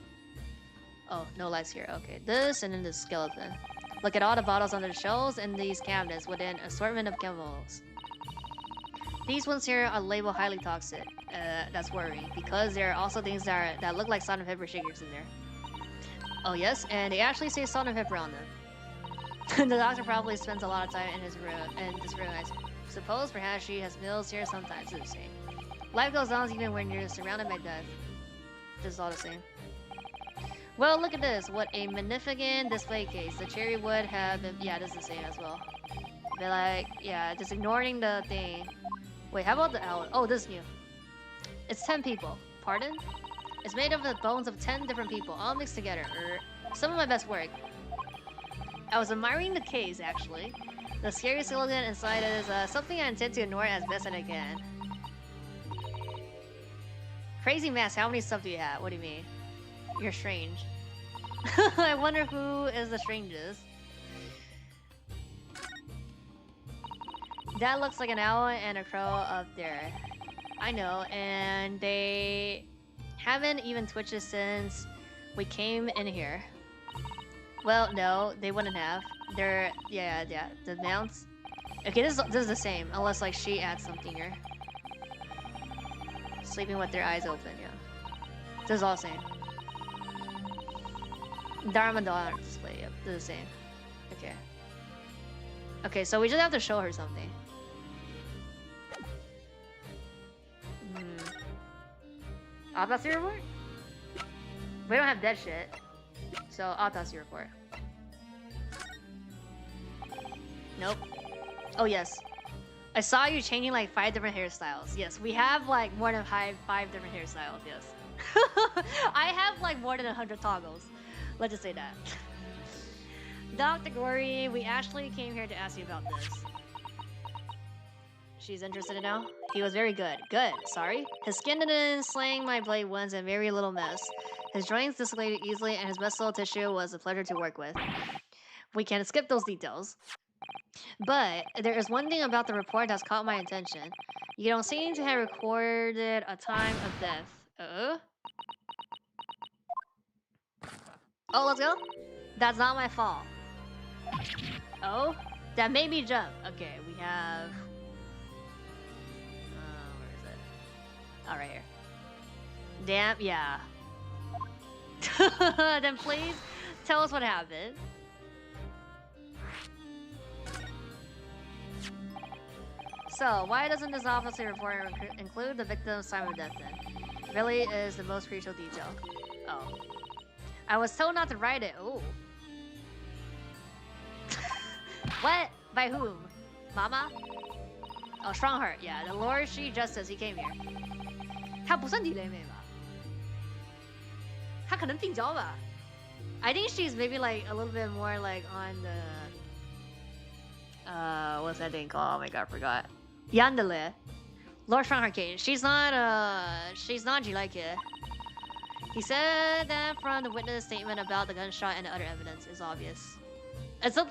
Oh, no lights here. Okay, this and then the skeleton. Look at all the bottles under the shelves in these cabinets with an assortment of chemicals. These ones here are labeled highly toxic. That's worrying because there are also things that look like salt and pepper shakers in there. Oh yes, and they actually say salt and pepper on them. The doctor probably spends a lot of time in this room. I suppose perhaps she has meals here sometimes. It's the same. Life goes on even when you're surrounded by death. This is all the same. Well, look at this. What a magnificent display case. The cherry would have been... Yeah, this is the same as well. But like, yeah, just ignoring the thing. Wait, how about the owl? Oh, this is new. It's 10 people. Pardon? It's made of the bones of 10 different people, all mixed together. Some of my best work. I was admiring the case, actually. The scary skeleton inside is something I intend to ignore as best as I can. Crazy mask, how many stuff do you have? What do you mean? You're strange. I wonder who is the strangest. That looks like an owl and a crow up there. I know, and they haven't even twitched since we came in here. Well, no, they wouldn't have. They're, yeah, the mounts. Okay, this is the same, unless like she adds something here. Sleeping with their eyes open, yeah. This is all the same. Dharma dollar display, yep, this is the same. Okay. Okay, so we just have to show her something. Autopsy report? We don't have dead shit. So, autopsy report. Nope. Oh, yes. I saw you changing like 5 different hairstyles. Yes, we have like more than 5 different hairstyles, yes. I have like more than 100 toggles. Let's just say that. Dr. Gory, we actually came here to ask you about this. She's interested in now? He was very good. Good, sorry. His skin didn't slang my blade once and very little mess. His joints dislocated easily and his vessel tissue was a pleasure to work with. We can skip those details. But there is one thing about the report that's caught my attention. You don't seem to have recorded a time of death. Oh, let's go? That's not my fault. Oh? That made me jump. Okay, we have... where is it? Oh, right here. Damn, yeah. Then please, tell us what happened. So, why doesn't this officer report include the victim's time of death then? Really is the most crucial detail. Oh. I was told not to write it. Ooh. What? By whom? Mama? Oh, Strongheart. Yeah, the Lord Chief Justice, he came here. 他不算弟妹吧? 他可能病娇吧? I think she's maybe like a little bit more like on the... what's that thing called? Oh my god, I forgot. Yandere. Lord Strongheart came. She's not Jilake. He said that from the witness statement about the gunshot and the other evidence is obvious. And so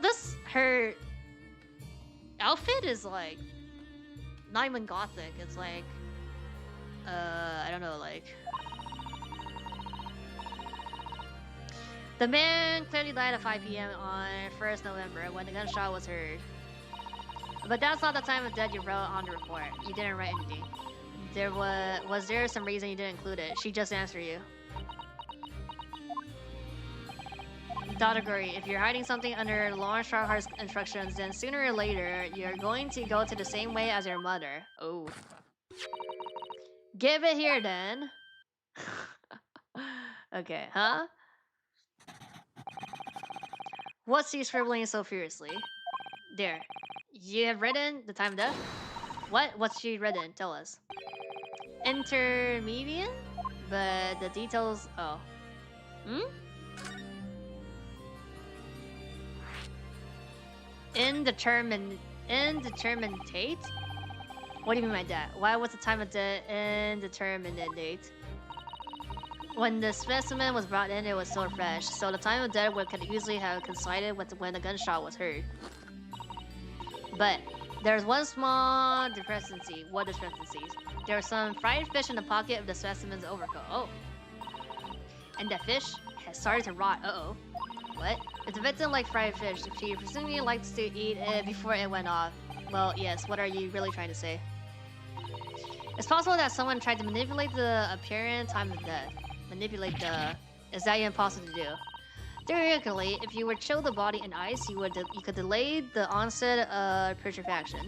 her outfit is like not even gothic. It's like, I don't know, like the man clearly died at 5 p.m. on 1st November when the gunshot was heard. But that's not the time of death you wrote on the report. You didn't write anything. Was there some reason you didn't include it? She just answered you. Dr. Guri, if you're hiding something under Lawrence Strongheart's instructions, then sooner or later, you're going to go to the same way as your mother. Oh. Give it here, then. Okay, huh? What's he scribbling so furiously? There. You have written the time of death? What? What's she written? Tell us. Intermediate? But the details... Oh. Hmm? Indeterminate? What do you mean by that? Why was the time of the indeterminate date? When the specimen was brought in, it was still fresh, so the time of death could easily have coincided with when the gunshot was heard. But there's one small discrepancy. What discrepancies? There was some fried fish in the pocket of the specimen's overcoat. Oh. And the fish has started to rot. Uh-oh. What? If the victim liked fried fish, she presumably likes to eat it before it went off. Well, yes, what are you really trying to say? It's possible that someone tried to manipulate the apparent time of death. Manipulate the... Is that impossible to do? Theoretically, if you would chill the body in ice, you could delay the onset of putrefaction.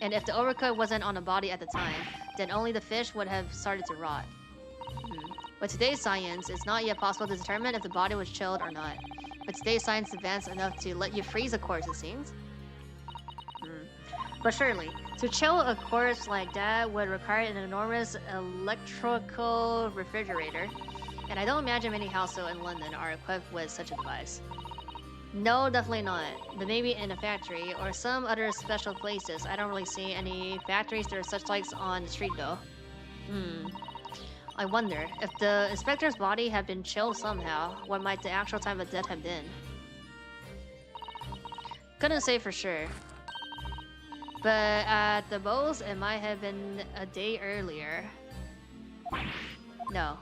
And if the overcoat wasn't on the body at the time, then only the fish would have started to rot. With today's science, it's not yet possible to determine if the body was chilled or not. But today's science advanced enough to let you freeze a corpse, it seems. But surely, to chill a corpse like that would require an enormous electrical refrigerator. And I don't imagine many households in London are equipped with such a device. No, definitely not. But maybe in a factory or some other special places. I don't really see any factories that are such lights on the street though. I wonder, if the inspector's body had been chilled somehow, what might the actual time of death have been? Couldn't say for sure. But at the most, it might have been a day earlier. No.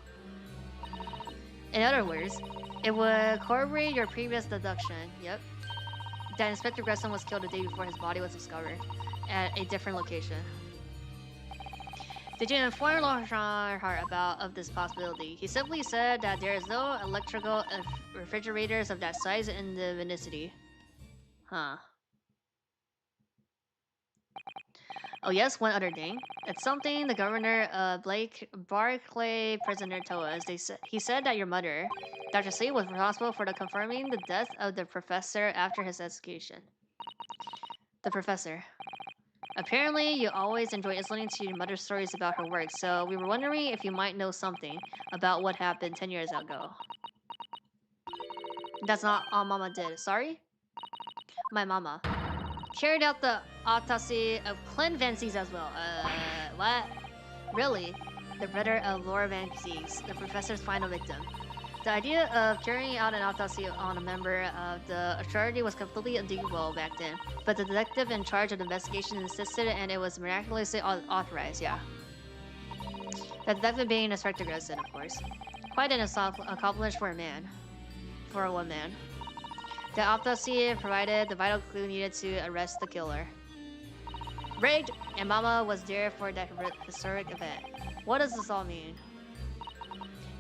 In other words, it would corroborate your previous deduction. Yep. That Inspector Gresson was killed the day before his body was discovered at a different location. Did you inform Longshot of this possibility? He simply said that there is no electrical refrigerators of that size in the vicinity. Huh. Oh yes, one other thing. It's something the governor of Barclay prisoner told us. He said that your mother, Dr. Slee, was responsible for confirming the death of the professor after his execution. The professor. Apparently, you always enjoy listening to your mother's stories about her work, so we were wondering if you might know something about what happened 10 years ago. That's not all Mama did. Sorry? My mama carried out the autopsy of Clint Van Zieks as well. What? Really? The brother of Laura Van Zieks, the professor's final victim. The idea of carrying out an autopsy on a member of the authority was completely illegal back then, but the detective in charge of the investigation insisted and it was miraculously authorized, yeah. The detective being Inspector Gresson, of course. Quite an accomplishment for a man. For a woman. The autopsy provided the vital clue needed to arrest the killer. Rigged! And Mama was there for that historic event. What does this all mean?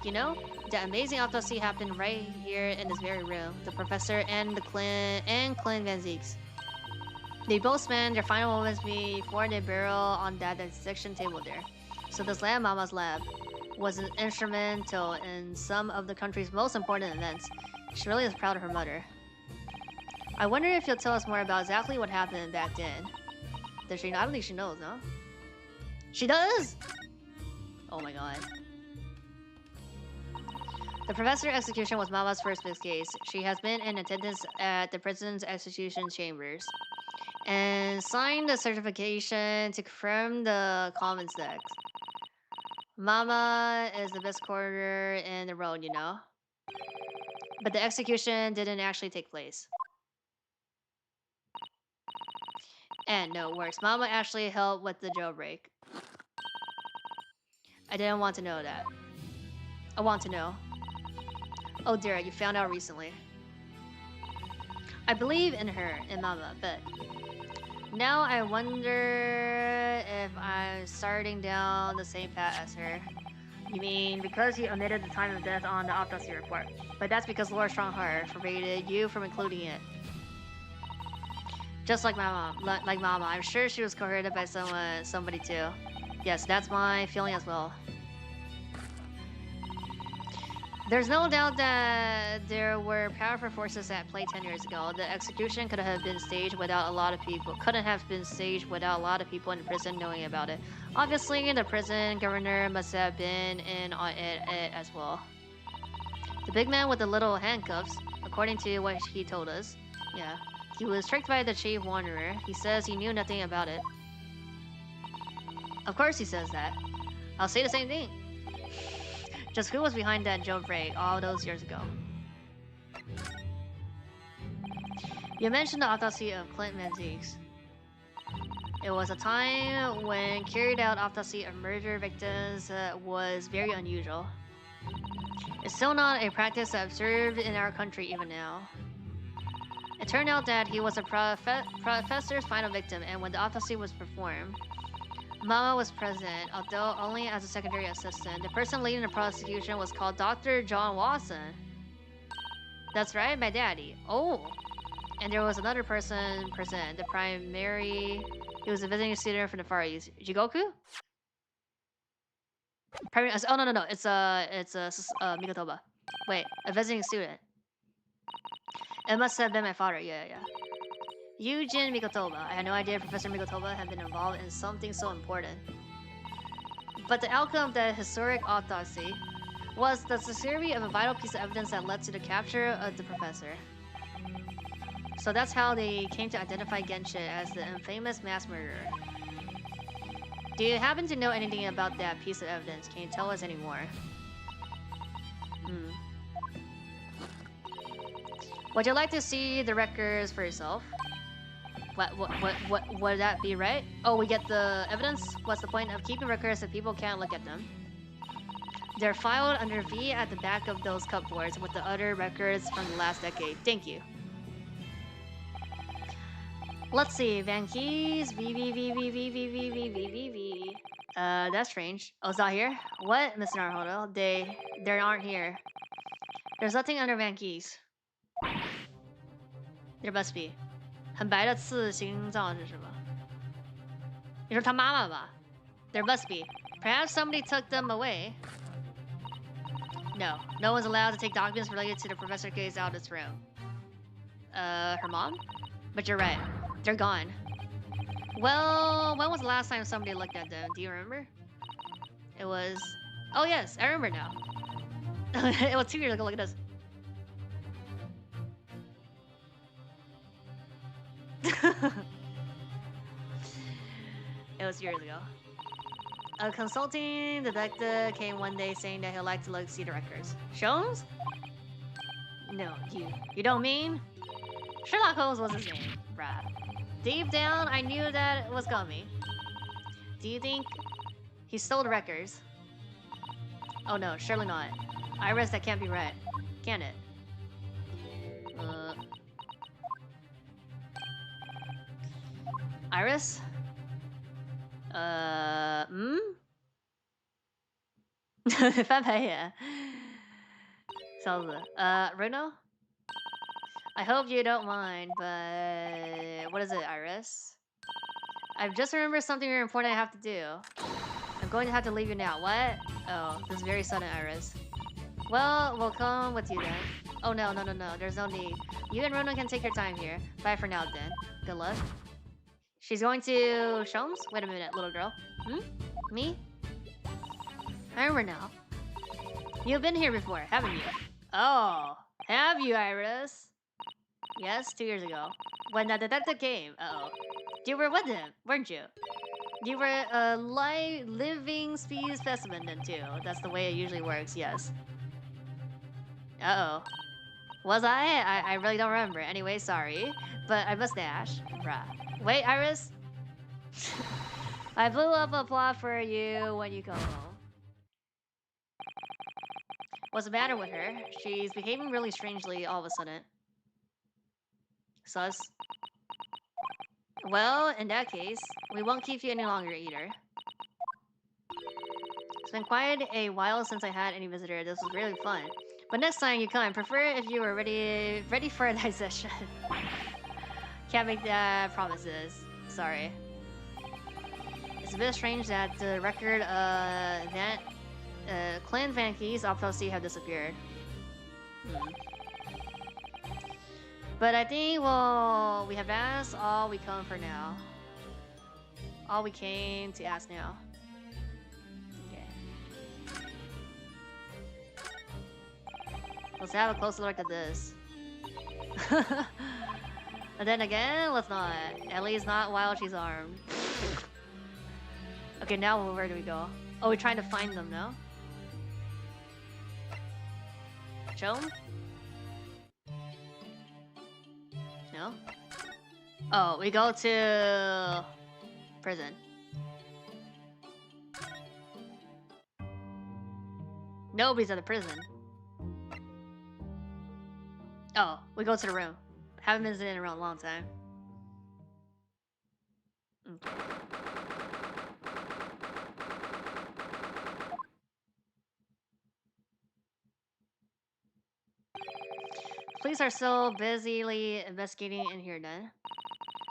You know, the amazing autopsy happened right here in this very room. The professor and Clint Van Zieks. They both spent their final moments before their burial on that dissection table there. So this lab, Mama's lab, was instrumental in some of the country's most important events. She really is proud of her mother. I wonder if you'll tell us more about exactly what happened back then. Does she? I don't think she knows, no? She does? Oh my god. The professor's execution was Mama's first big case. She has been in attendance at the prison's execution chambers and signed a certification to confirm the common sex. Mama is the best quarter in the road, you know? But the execution didn't actually take place. And no worse, Mama actually helped with the jailbreak. I didn't want to know that. I want to know. Oh dear, you found out recently. I believe in her, in Mama, but now I wonder if I'm starting down the same path as her. You mean because you omitted the time of death on the autopsy report, but that's because Laura Strongheart forbade you from including it. Just like my mom, like Mama, I'm sure she was coerced by somebody too. Yes, that's my feeling as well. There's no doubt that there were powerful forces at play 10 years ago. The execution couldn't have been staged without a lot of people in the prison knowing about it. Obviously, the prison governor must have been in on it as well. The big man with the little handcuffs, according to what he told us, yeah, he was tricked by the chief wanderer. He says he knew nothing about it. Of course he says that. I'll say the same thing. Just who was behind that jailbreak all those years ago? You mentioned the autopsy of Clint Menzies. It was a time when carried out autopsy of murder victims was very unusual. It's still not a practice observed in our country even now. It turned out that he was a professor's final victim, and when the autopsy was performed, Mama was present, although only as a secondary assistant. The person leading the prosecution was called Dr. John Watson. That's right, my daddy. Oh! And there was another person present, the primary... He was a visiting student from the Far East. Jigoku? Oh, no. It's Mikotoba. Wait, a visiting student. It must have been my father, yeah. Eugene Mikotoba. I had no idea Professor Mikotoba had been involved in something so important. But the outcome of the historic autopsy was the sincerity of a vital piece of evidence that led to the capture of the professor. So that's how they came to identify Genshin as the infamous mass murderer. Do you happen to know anything about that piece of evidence? Can you tell us any more? Would you like to see the records for yourself? What would that be, right? Oh, we get the evidence? What's the point of keeping records if people can't look at them? They're filed under V at the back of those cupboards with the other records from the last decade. Thank you. Let's see, Van Keys, V. That's strange. Oh, it's not here? What, Mr. Naruhodo? They aren't here. There's nothing under Van Keys. There must be. 很白的刺心脏是什么？你说他妈妈吧？ There must be. Perhaps somebody took them away. No one's allowed to take documents related to the professor case out of this room. Her mom? But you're right. They're gone. Well, when was the last time somebody looked at them? Do you remember? It was... Oh yes, I remember now. It was 2 years ago, look at this. It was years ago. A consulting detective came one day saying that he'd like to see the records. Sholmes? No, you don't mean? Sherlock Holmes was his name, bruh. Deep down, I knew that it was coming. Do you think he stole the records? Oh no, surely not. Iris, that can't be right. Can it? Iris? 翻白眼。笑死。Bruno? I hope you don't mind, but... What is it, Iris? I've just remembered something very important I have to do. I'm going to have to leave you now. What? Oh, this is very sudden, Iris. Well, we'll come with you then. Oh no, there's no need. You and Bruno can take your time here. Bye for now then. Good luck. She's going to... Sholmes? Wait a minute, little girl. Me? I remember now. You've been here before, haven't you? Oh, have you, Iris? Yes, 2 years ago. When the detective came. Uh-oh. You were with him, weren't you? You were a living specimen then too. That's the way it usually works, yes. Uh-oh. Was I? I really don't remember. Anyway, sorry. But I must dash. Bruh. Wait, Iris? I blew up a plot for you when you come home. What's the matter with her? She's behaving really strangely all of a sudden. Sus. Well, in that case, we won't keep you any longer either. It's been quite a while since I had any visitor. This was really fun. But next time you come, I prefer if you were ready for a night session. Can't make promises. Sorry. It's a bit strange that the record that Clint Van Keys autopsy have disappeared. But I think, well, we have asked all we come for now. All we came to ask now. Okay. Let's have a closer look at this. And then again, let's not. At least not while she's armed. Okay, now where do we go? Oh, we're trying to find them now? Chome? No? Oh, we go to prison. Nobody's at the prison. Oh, we go to the room. Haven't been in a room in a long time. Okay. Police are so busily investigating in here then.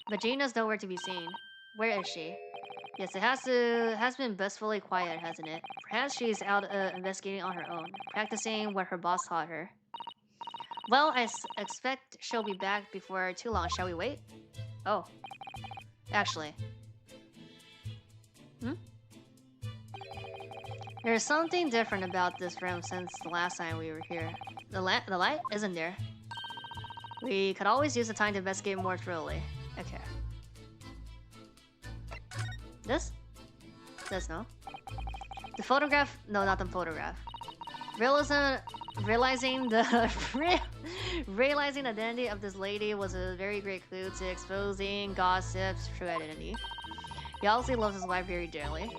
But Gina's nowhere to be seen. Where is she? Yes, it has been blissfully quiet, hasn't it? Perhaps she's out investigating on her own, practicing what her boss taught her. Well, I expect she'll be back before too long. Shall we wait? Oh. Actually. There's something different about this room since the last time we were here. The light isn't there. We could always use the time to investigate more thoroughly. Okay. This? This, no? The photograph? No, not the photograph. Realizing the realizing the identity of this lady was a very great clue to exposing gossip's true identity. He obviously loves his wife very dearly,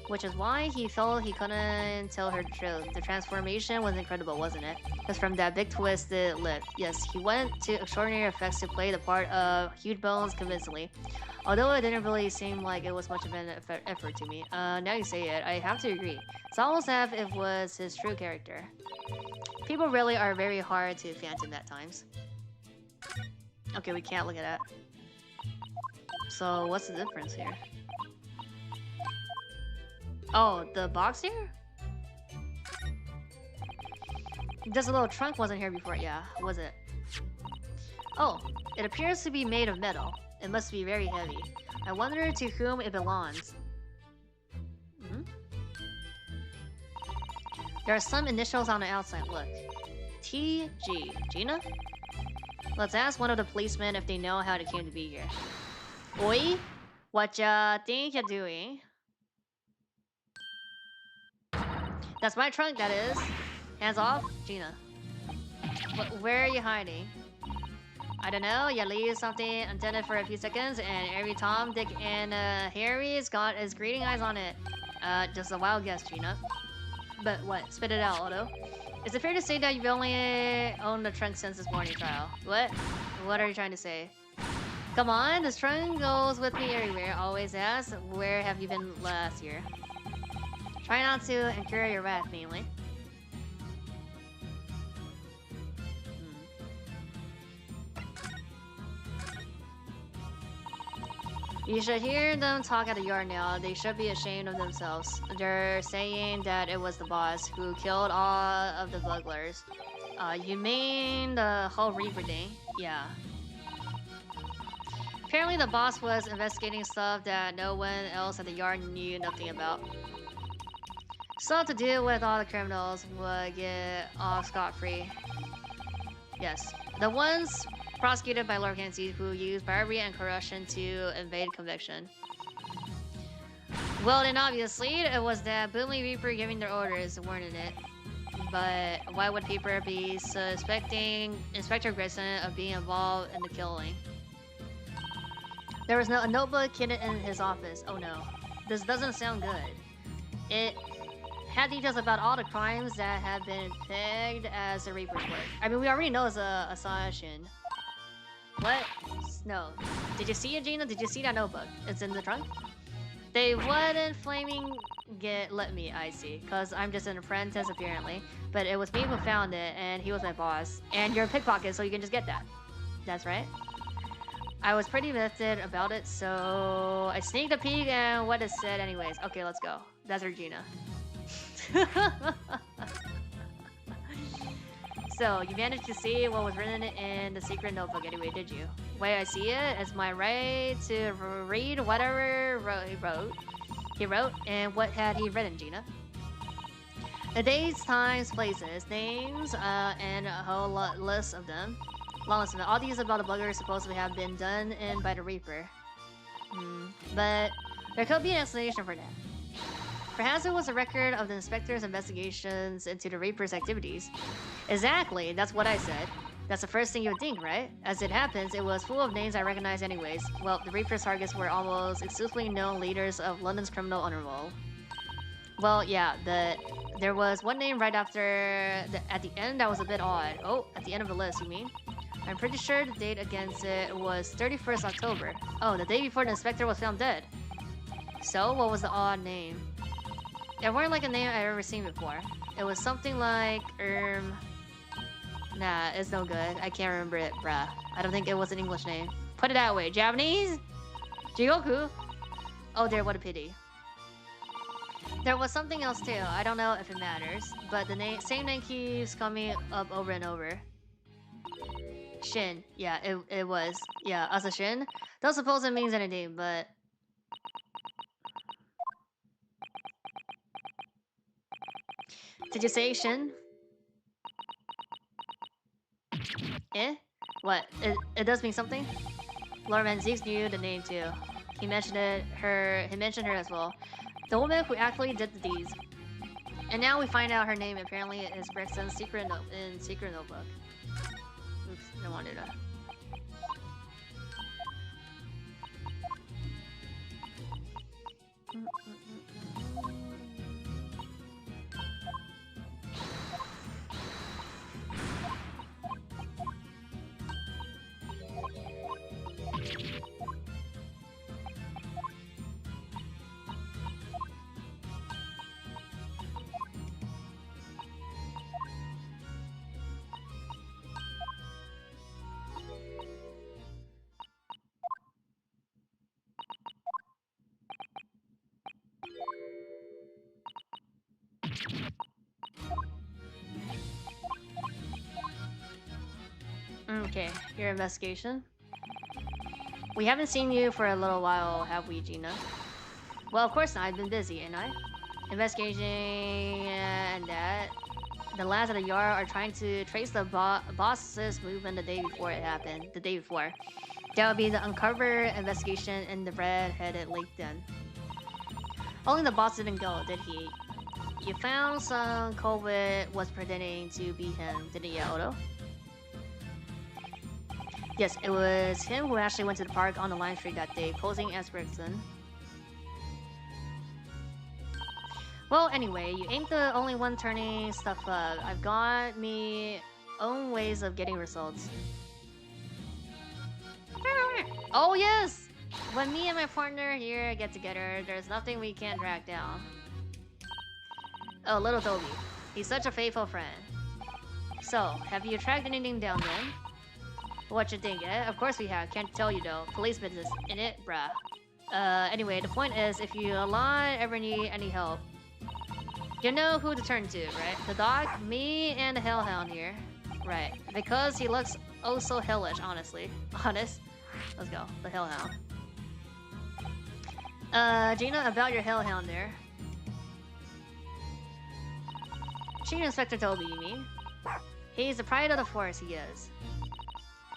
which is why he felt he couldn't tell her the truth. The transformation was incredible, wasn't it? Because from that big twisted lip, yes, he went to extraordinary effects to play the part of Huge Bones convincingly. Although it didn't really seem like it was much of an effort to me. Now you say it, I have to agree. It's almost as if it was his true character. People really are very hard to phantom at times. Okay, we can't look at that. So what's the difference here? Oh, the box here? This little trunk wasn't here before, yeah, was it? Oh, it appears to be made of metal. It must be very heavy. I wonder to whom it belongs. There are some initials on the outside, look. T.G. Gina? Let's ask one of the policemen if they know how it came to be here. Oi? What ya think you're doing? That's my trunk, that is. Hands off, Gina. Where are you hiding? I don't know, you leave something intended for a few seconds and every Tom, Dick, and Harry's got his greeting eyes on it. Just a wild guess, Gina. But what? Spit it out, Otto. Is it fair to say that you've only owned the trunk since this morning trial? What? What are you trying to say? Come on, this trunk goes with me everywhere. Always ask, where have you been last year? Try not to incur your wrath, mainly. You should hear them talk at the yard now. They should be ashamed of themselves. They're saying that it was the boss who killed all of the burglars. You mean the whole Reaper thing? Yeah. Apparently the boss was investigating stuff that no one else at the yard knew nothing about. Stuff to do with all the criminals would get off scot-free. Yes. The ones prosecuted by Lord Kenzie who used bribery and corruption to evade conviction. Well, then obviously it was that booming Reaper giving their orders, weren't it? But why would people be suspecting Inspector Grayson of being involved in the killing? There was a notebook hidden in his office. Oh no. This doesn't sound good. It had details about all the crimes that had been pegged as the Reaper's work. I mean, we already know it's a assassin. What? No. Did you see it, Gina? Did you see that notebook? It's in the trunk? They wouldn't let me, I see. Because I'm just an apprentice, apparently. But it was me who found it, and he was my boss. And you're a pickpocket, so you can just get that. That's right. I was pretty miffed about it, so I sneaked a peek and what it said anyways. Okay, let's go. That's Regina. So, you managed to see what was written in the secret notebook anyway, did you? Wait, I see it. It's my right to read whatever he wrote, and what had he written, Gina? The dates, times, places, names, and a whole list of them. Long list of them. All these about the buggers supposedly have been done in by the Reaper. But there could be an explanation for that. Perhaps it was a record of the inspector's investigations into the Reaper's activities. Exactly, that's what I said. That's the first thing you would think, right? As it happens, it was full of names I recognized anyways. Well, the Reaper's targets were almost exclusively known leaders of London's criminal underworld. Well, yeah, there was one name right after at the end that was a bit odd. Oh, at the end of the list, you mean? I'm pretty sure the date against it was 31st October. Oh, the day before the inspector was found dead. So, what was the odd name? It weren't like a name I've ever seen before. It was something like, Nah, it's no good. I can't remember it, bruh. I don't think it was an English name. Put it that way. Japanese? Jigoku? Oh dear, what a pity. There was something else too. I don't know if it matters, but the same name keeps coming up over and over. Shin. Yeah, it was. Yeah, Asashin. Don't suppose it means anything, but... Did you say Shin? Eh? What? It does mean something? Lord Zeeks knew the name too. He mentioned her as well. The woman who actually did the deeds. And now we find out her name apparently is Brixton's secret notebook. Oops, I don't want to do that. Okay, your investigation. We haven't seen you for a little while, have we, Gina? Well, of course not. I've been busy, ain't I? Investigating and that. The lads at the yard are trying to trace the boss's movement the day before it happened. The day before. That would be the uncover investigation in the red-headed lake den. Only the boss didn't go, did he? You found some COVID was pretending to be him, didn't you, Odo? Yes, it was him who actually went to the park on the Lime Street that day, posing as Brixton. Well, anyway, you ain't the only one turning stuff up. I've got me own ways of getting results. Oh yes! When me and my partner here get together, there's nothing we can't drag down. Oh, little Toby. He's such a faithful friend. So, have you tracked anything down then? What you think, eh? Of course we have. Can't tell you though. Police business, in it, bruh. Anyway, the point is, if you alone ever need any help, you know who to turn to, right? The dog, me, and the hellhound here. Right. Because he looks oh so hellish, honestly. Honest. Let's go. The hellhound. Gina, about your hellhound there. Chief Inspector Toby, you mean? He's the pride of the force, he is.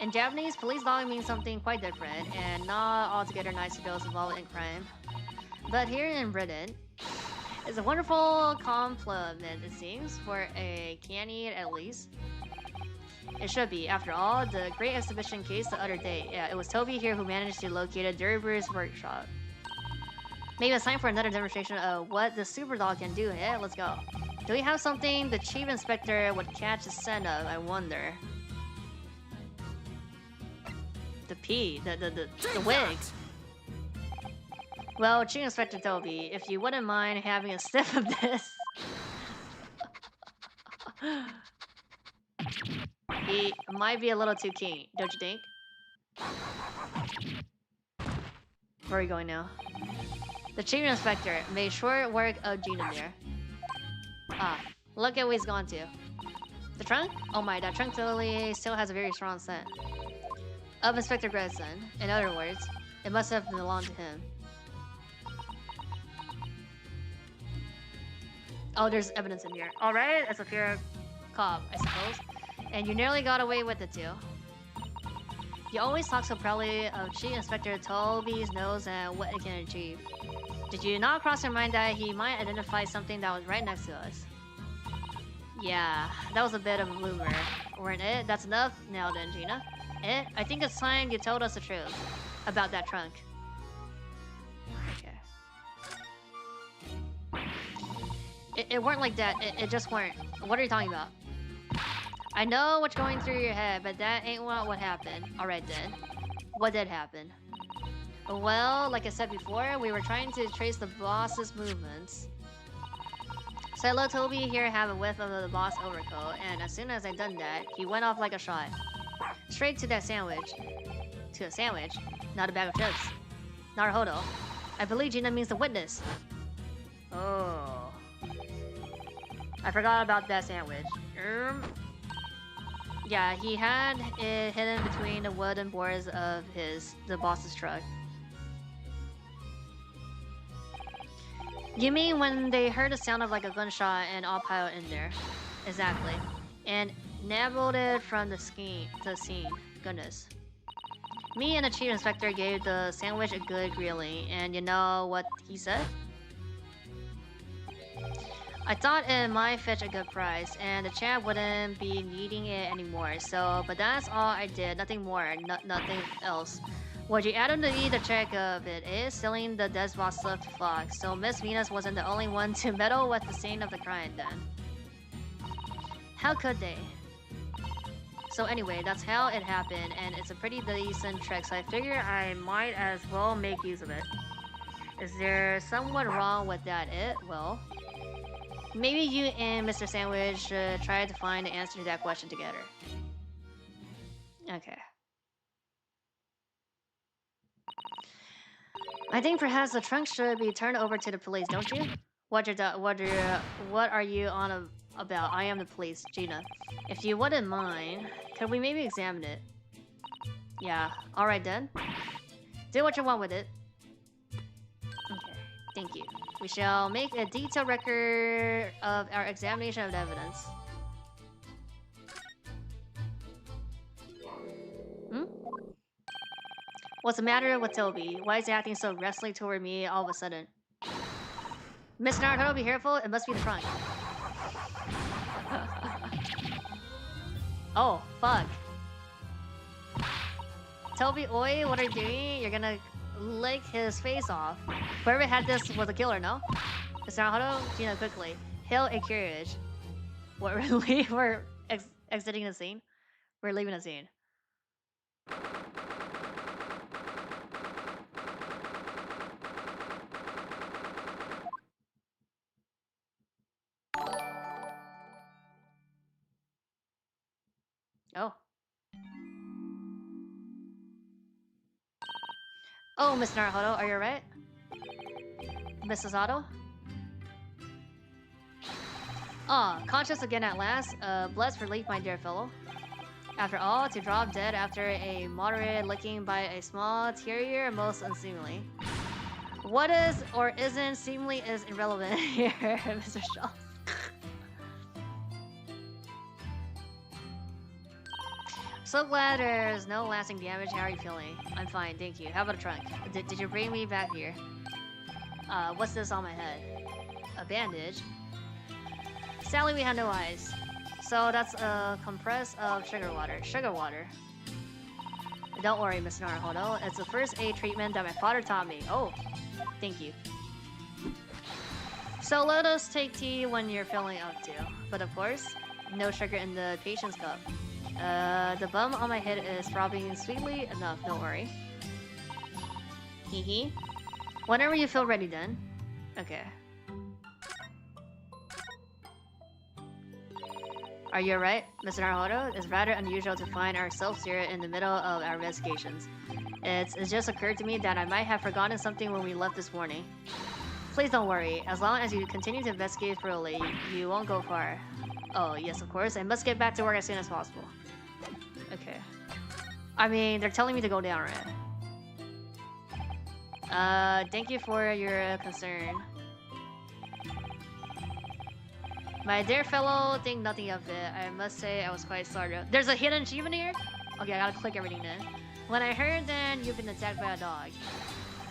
In Japanese, police dog means something quite different, and not altogether nice to those involved in crime. But here in Britain, it's a wonderful compliment, it seems, for a canny at least. It should be. After all, the great exhibition case the other day, yeah, it was Toby here who managed to locate a Derby's workshop. Maybe it's time for another demonstration of what the super dog can do, eh? Let's go. Do we have something the Chief Inspector would catch a scent of, I wonder? The pee, the wig. Well, Chief Inspector Toby, if you wouldn't mind having a sniff of this. He might be a little too keen, don't you think? Where are we going now? The Chief Inspector made short work of Gina there. Ah, look at where he's gone to. The trunk? Oh my, that trunk totally still has a very strong scent. Of Inspector Gregson. In other words, it must have belonged to him. Oh, there's evidence in here. Alright, that's a fair cop, I suppose. And you nearly got away with it too. You always talk so proudly of Chief Inspector Toby's nose and what it can achieve. Did you not cross your mind that he might identify something that was right next to us? Yeah, that was a bit of a bloomer, weren't it? That's enough now then, Gina. I think it's time you told us the truth about that trunk. Okay. It weren't like that. It just weren't. What are you talking about? I know what's going through your head, but that ain't what happened. Alright then. What did happen? Well, like I said before, we were trying to trace the boss's movements. So I let Toby here have a whiff of the boss overcoat, and as soon as I done that, he went off like a shot. Straight to that sandwich. To a sandwich, not a bag of chips. Naruhodo. I believe Gina means the witness. Oh. I forgot about that sandwich. Yeah, he had it hidden between the wooden boards of the boss's truck. You mean when they heard the sound of like a gunshot and all piled in there? Exactly. And nabbled it from the scene. Goodness. Me and the Chief Inspector gave the sandwich a good grilling, and you know what he said? I thought it might fetch a good price, and the chap wouldn't be needing it anymore, so, but that's all I did, nothing more, nothing else. What you added to me the check of it is selling the dead boss stuff to Flock, so Miss Venus wasn't the only one to meddle with the scene of the crime then. How could they? So anyway, that's how it happened, and it's a pretty decent trick, so I figure I might as well make use of it. Is there somewhat wrong with that? Well, maybe you and Mr. Sandwich should try to find the answer to that question together. Okay. I think perhaps the trunk should be turned over to the police, don't you? What are you on about? I am the police, Gina. If you wouldn't mind, could we maybe examine it? Yeah, alright then. Do what you want with it. Okay, thank you. We shall make a detailed record of our examination of the evidence. Hmm? What's the matter with Toby? Why is he acting so wrestling toward me all of a sudden? Miss Naruto, be careful. It must be the trunk. Oh, fuck. Toby, oi, what are you doing? You're gonna lick his face off. Whoever had this was a killer, no? Miss Naruto, Gina, quickly. Hail a carriage. What, really? We're exiting the scene? We're leaving the scene. Oh. Oh, Miss Naruto, are you alright? Mrs. Otto? Ah, conscious again at last. Blessed relief, my dear fellow. After all, to drop dead after a moderate licking by a small terrier, most unseemly. What is or isn't seemly is irrelevant here, Mr. Shaw. So glad there's no lasting damage. How are you feeling? I'm fine, thank you. How about a trunk? Did you bring me back here? What's this on my head? A bandage? Sadly, we have no eyes. So that's a compress of sugar water. Sugar water. Don't worry, Mr. Naruhodo. It's the first aid treatment that my father taught me. Oh, thank you. So let us take tea when you're feeling up to. But of course, no sugar in the patient's cup. The bum on my head is throbbing sweetly enough, don't worry. Hee hee. Whenever you feel ready then. Okay. Are you alright, Mr. Naruhodo? It's rather unusual to find ourselves here in the middle of our investigations. It's just occurred to me that I might have forgotten something when we left this morning. Please don't worry. As long as you continue to investigate thoroughly, you won't go far. Oh, yes, of course. I must get back to work as soon as possible. Okay. I mean, they're telling me to go down, right? Thank you for your concern. My dear fellow, think nothing of it. I must say I was quite startled. There's a hidden achievement here? Okay, I gotta click everything then. When I heard that you've been attacked by a dog,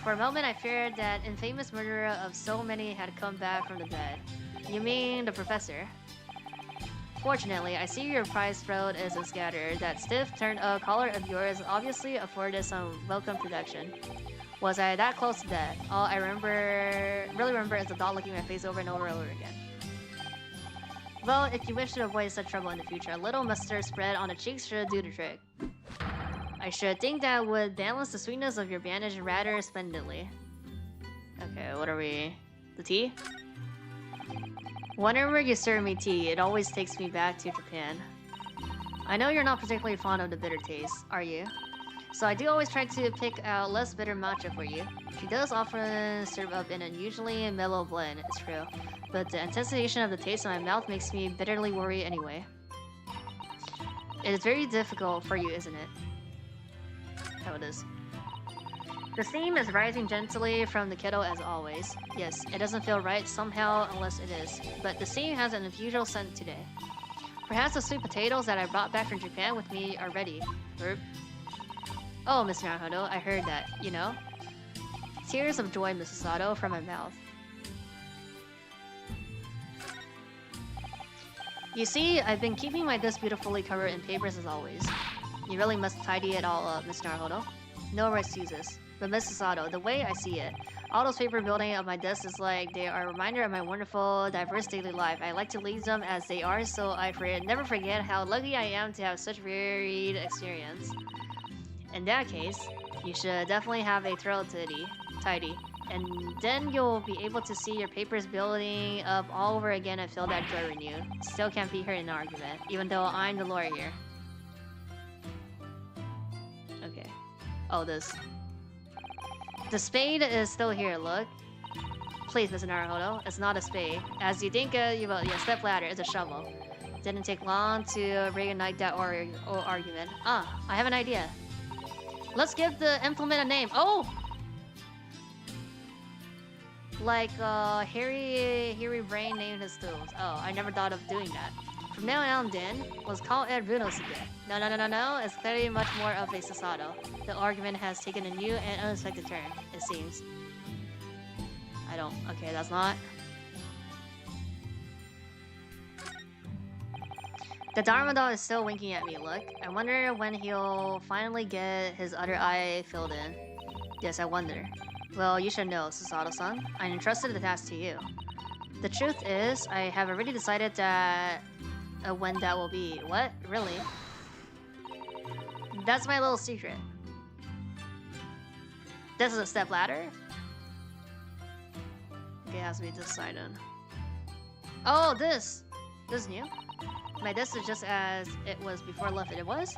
for a moment I feared that infamous murderer of so many had come back from the dead. You mean the professor? Fortunately, I see your prized throat isn't scattered. That stiff turned-up collar of yours obviously afforded some welcome protection. Was I that close to death? All I really remember is the dog licking my face over and over and over again. Well, if you wish to avoid such trouble in the future, a little mustard spread on the cheeks should do the trick. I should think that would balance the sweetness of your bandage rather splendidly. Okay, what are we? The tea? Whenever you serve me tea, it always takes me back to Japan. I know you're not particularly fond of the bitter taste, are you? So I do always try to pick out less bitter matcha for you. She does often serve up an unusually mellow blend, it's true. But the anticipation of the taste in my mouth makes me bitterly worry anyway. It is very difficult for you, isn't it? How it is. The steam is rising gently from the kettle as always. Yes, it doesn't feel right somehow unless it is. But the steam has an unusual scent today. Perhaps the sweet potatoes that I brought back from Japan with me are ready. Burp. Oh, Miss Naruhodo, I heard that, you know? Tears of joy, Mrs. Sato, from my mouth. You see, I've been keeping my desk beautifully covered in papers as always. You really must tidy it all up, Miss Naruhodo. No more excuses. But Mrs. Sato, the way I see it, all those paper building up my desk is like they are a reminder of my wonderful, diverse daily life. I like to leave them as they are, so I never forget how lucky I am to have such varied experience. In that case, you should definitely have a thorough tidy, and then you'll be able to see your papers building up all over again and feel that joy renewed. Still can't beat her in an argument, even though I'm the lawyer here. Okay. Oh, this. The spade is still here, look. Please, Mr. Naruhodo, it's not a spade. As you think, step ladder is a shovel. Didn't take long to reignite that argument. Ah, I have an idea. Let's give the implement a name. Oh! Like, Hairy Brain named his tools. Oh, I never thought of doing that. From now on then, let's call it Runos again. No, it's clearly much more of a Sasato. The argument has taken a new and unexpected turn, it seems. Okay, that's not. The Dharmadal is still winking at me, look. I wonder when he'll finally get his other eye filled in. Yes, I wonder. Well, you should know, Sasato-san. I entrusted the task to you. The truth is, I have already decided that when that will be. What? Really? That's my little secret. This is a step ladder? Okay, it has to be decided. Oh, this! This is new? My desk is just as it was before I left it. It was?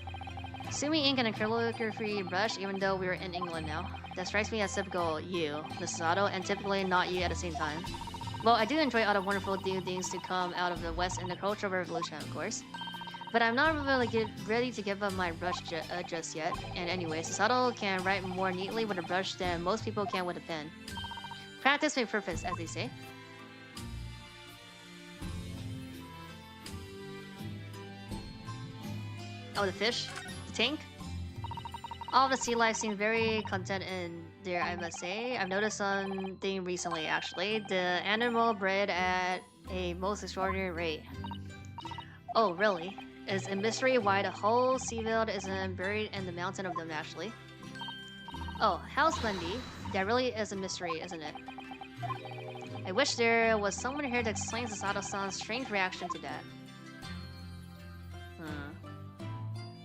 Sumi ink and a calligraphy brush, even though we're in England now. That strikes me as typical you, Mrs. Sato, and typically not you at the same time. Well, I do enjoy all the wonderful new things to come out of the West in the Cultural Revolution, of course. But I'm not really ready to give up my brush just yet. And anyway, Sasato can write more neatly with a brush than most people can with a pen. Practice makes perfect, as they say. Oh, the fish? The tank? All of the sea life seems very content in there, I must say. I've noticed something recently, actually. The animal bred at a most extraordinary rate. Oh, really? It's a mystery why the whole seafield isn't buried in the mountain of them, actually. Oh, how splendid. That really is a mystery, isn't it? I wish there was someone here to explain Sasato-san's strange reaction to that.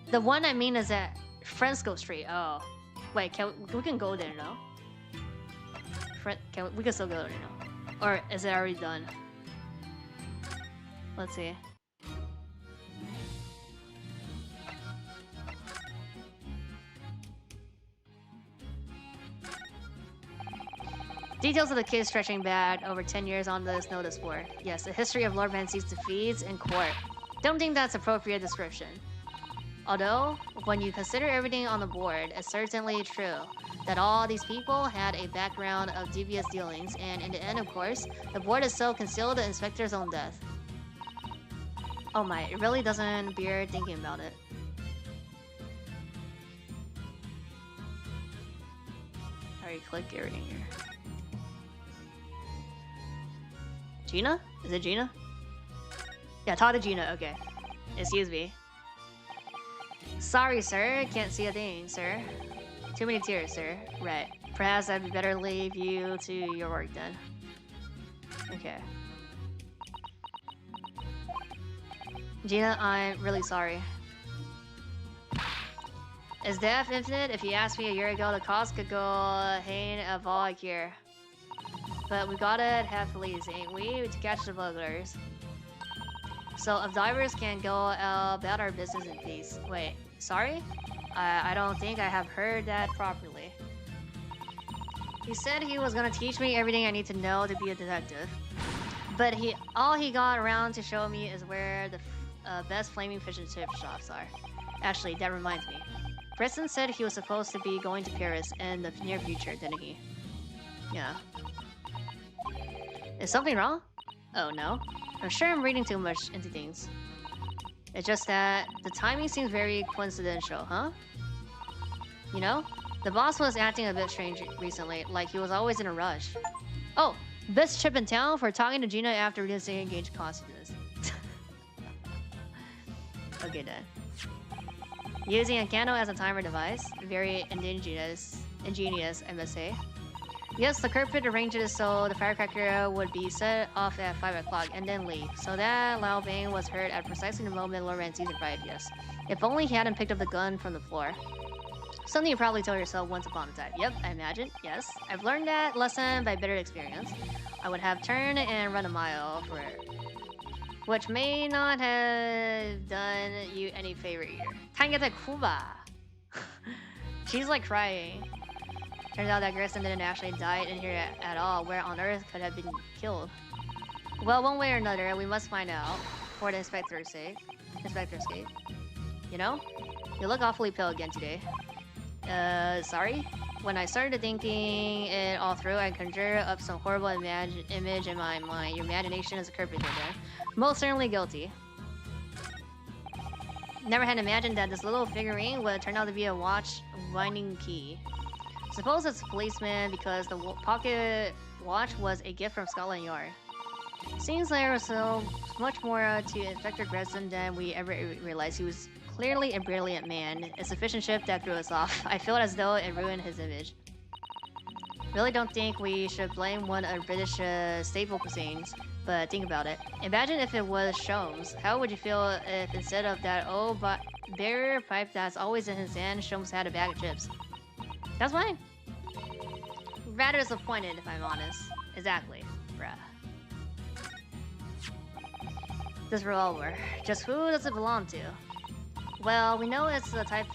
The one I mean is at Fresco Street. Oh. Wait, we can go there now? We can still go there now. Or is it already done? Let's see. Details of the case stretching back over 10 years on this notice board. Yes, the history of Lord Mancey's defeats in court. Don't think that's appropriate description. Although, when you consider everything on the board, it's certainly true that all these people had a background of devious dealings, and in the end, of course, the board itself concealed the inspector's own death. Oh my, it really doesn't bear thinking about it. already click everything here. Gina? Is it Gina? Yeah, talk to Gina, okay. Excuse me. Sorry, sir. Can't see a thing, sir. Too many tears, sir. Right. Perhaps I'd better leave you to your work then. Okay. Gina, I'm really sorry. Is death infinite? If you asked me a year ago, the cost could go hain a vlog here. But we gotta have police, ain't we? To catch the smugglers. So if divers can go about our business in peace. Wait, sorry? I don't think I have heard that properly. He said he was gonna teach me everything I need to know to be a detective. But all he got around to show me is where the best flaming fish and chip shops are. Actually, that reminds me. Preston said he was supposed to be going to Paris in the near future, didn't he? Yeah. Is something wrong? Oh no. I'm sure I'm reading too much into things. It's just that the timing seems very coincidental, huh? You know? The boss was acting a bit strange recently, like he was always in a rush. Oh! Best chip in town for talking to Gina after disengaged consciousness. Okay then. Using a candle as a timer device. Very ingenious, I must say. Yes, the culprit arranged it so the firecracker would be set off at 5 o'clock and then leave. So that loud bang was heard at precisely the moment Lorenzi arrived, yes. If only he hadn't picked up the gun from the floor. Something you probably told yourself once upon a time. Yep, I imagine, yes. I've learned that lesson by bitter experience. I would have turned and run a mile for it. Which may not have done you any favor either. Tangata Kuba! She's like crying. Turns out that Grissom didn't actually die in here at all. Where on earth could have been killed? Well, one way or another, we must find out. For the inspector's sake. You know? You look awfully pale again today. Sorry? When I started thinking it all through, I conjured up some horrible image in my mind. Your imagination is a culprit here, then. Most certainly guilty. Never had imagined that this little figurine would turn out to be a watch winding key. Suppose it's a policeman because the pocket watch was a gift from Scotland Yard. Seems there was so much more to Inspector Gresson than we ever realized. He was clearly a brilliant man. A sufficient ship that threw us off. I feel as though it ruined his image. Really don't think we should blame one of British staple cuisines, but think about it. Imagine if it was Sholmes. How would you feel if instead of that old beer pipe that's always in his hand, Sholmes had a bag of chips? That's fine. Rather disappointed, if I'm honest. Exactly, bruh. This revolver. Just who does it belong to? Well, we know it's the type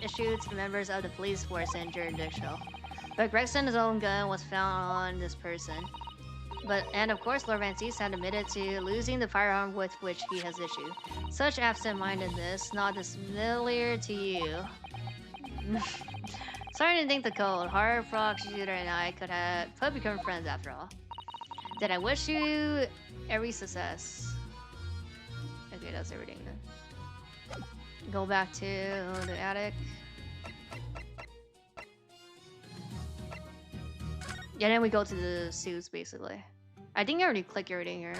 issued to the members of the police force and jurisdictional. But Gregson's own gun was found on this person. And of course, Lord Francis had admitted to losing the firearm with which he has issued. Such absent-mindedness, not familiar to you. Starting to think the code. Hard frog shooter and I could become friends after all. Then I wish you every success. Okay, that's everything then. Go back to the attic. Yeah, then we go to the suits basically. I think I already clicked everything here.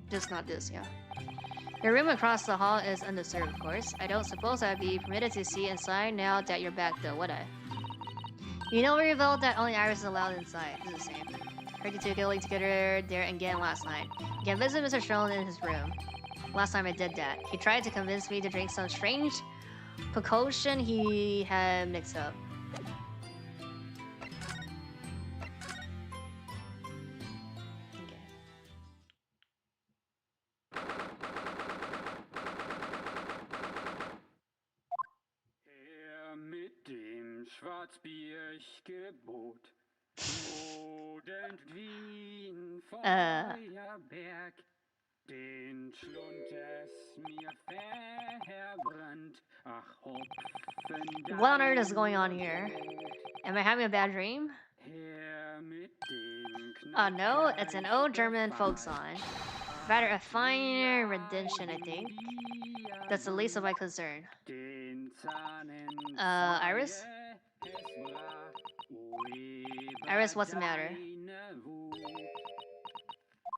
Just not this, yeah. Your room across the hall is undisturbed, of course. I don't suppose I'd be permitted to see inside now that you're back, though, would I? You know, we revealed that only Iris is allowed inside. It's the same. Heard you two going together there again last night. You can visit Mr. Sherlin in his room. Last time I did that, he tried to convince me to drink some strange concoction he had mixed up. Schwarzbiergebot. Modend Wien Feuerberg. Den Schlund es mir verbrannt. Ach, Hopfen. What on earth is going on here? Am I having a bad dream? Oh no, it's an old German folk song. Rather a fine rendition, I think. That's the least of my concern. Iris? Iris, what's the matter?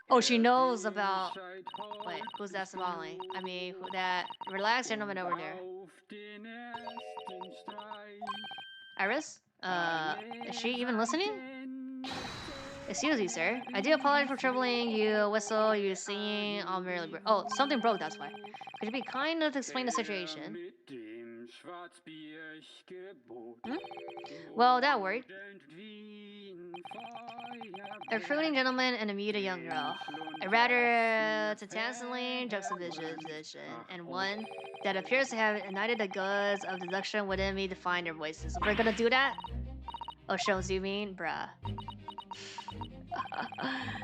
Oh, she knows about... Wait, who's that smiling? I mean, who that... Relax, gentleman over there. Iris? Is she even listening? Excuse me, sir. I do apologize for troubling you. Whistle, you singing all merrily. Oh, something broke, that's why. Could you be kind enough to explain the situation? Well, that worked. A fruiting gentleman and a muted young girl. A rather tantalizing juxtaposition, and one that appears to have ignited the goods of deduction within me to find their voices. We're gonna do that? Oh, shows you mean? Bruh.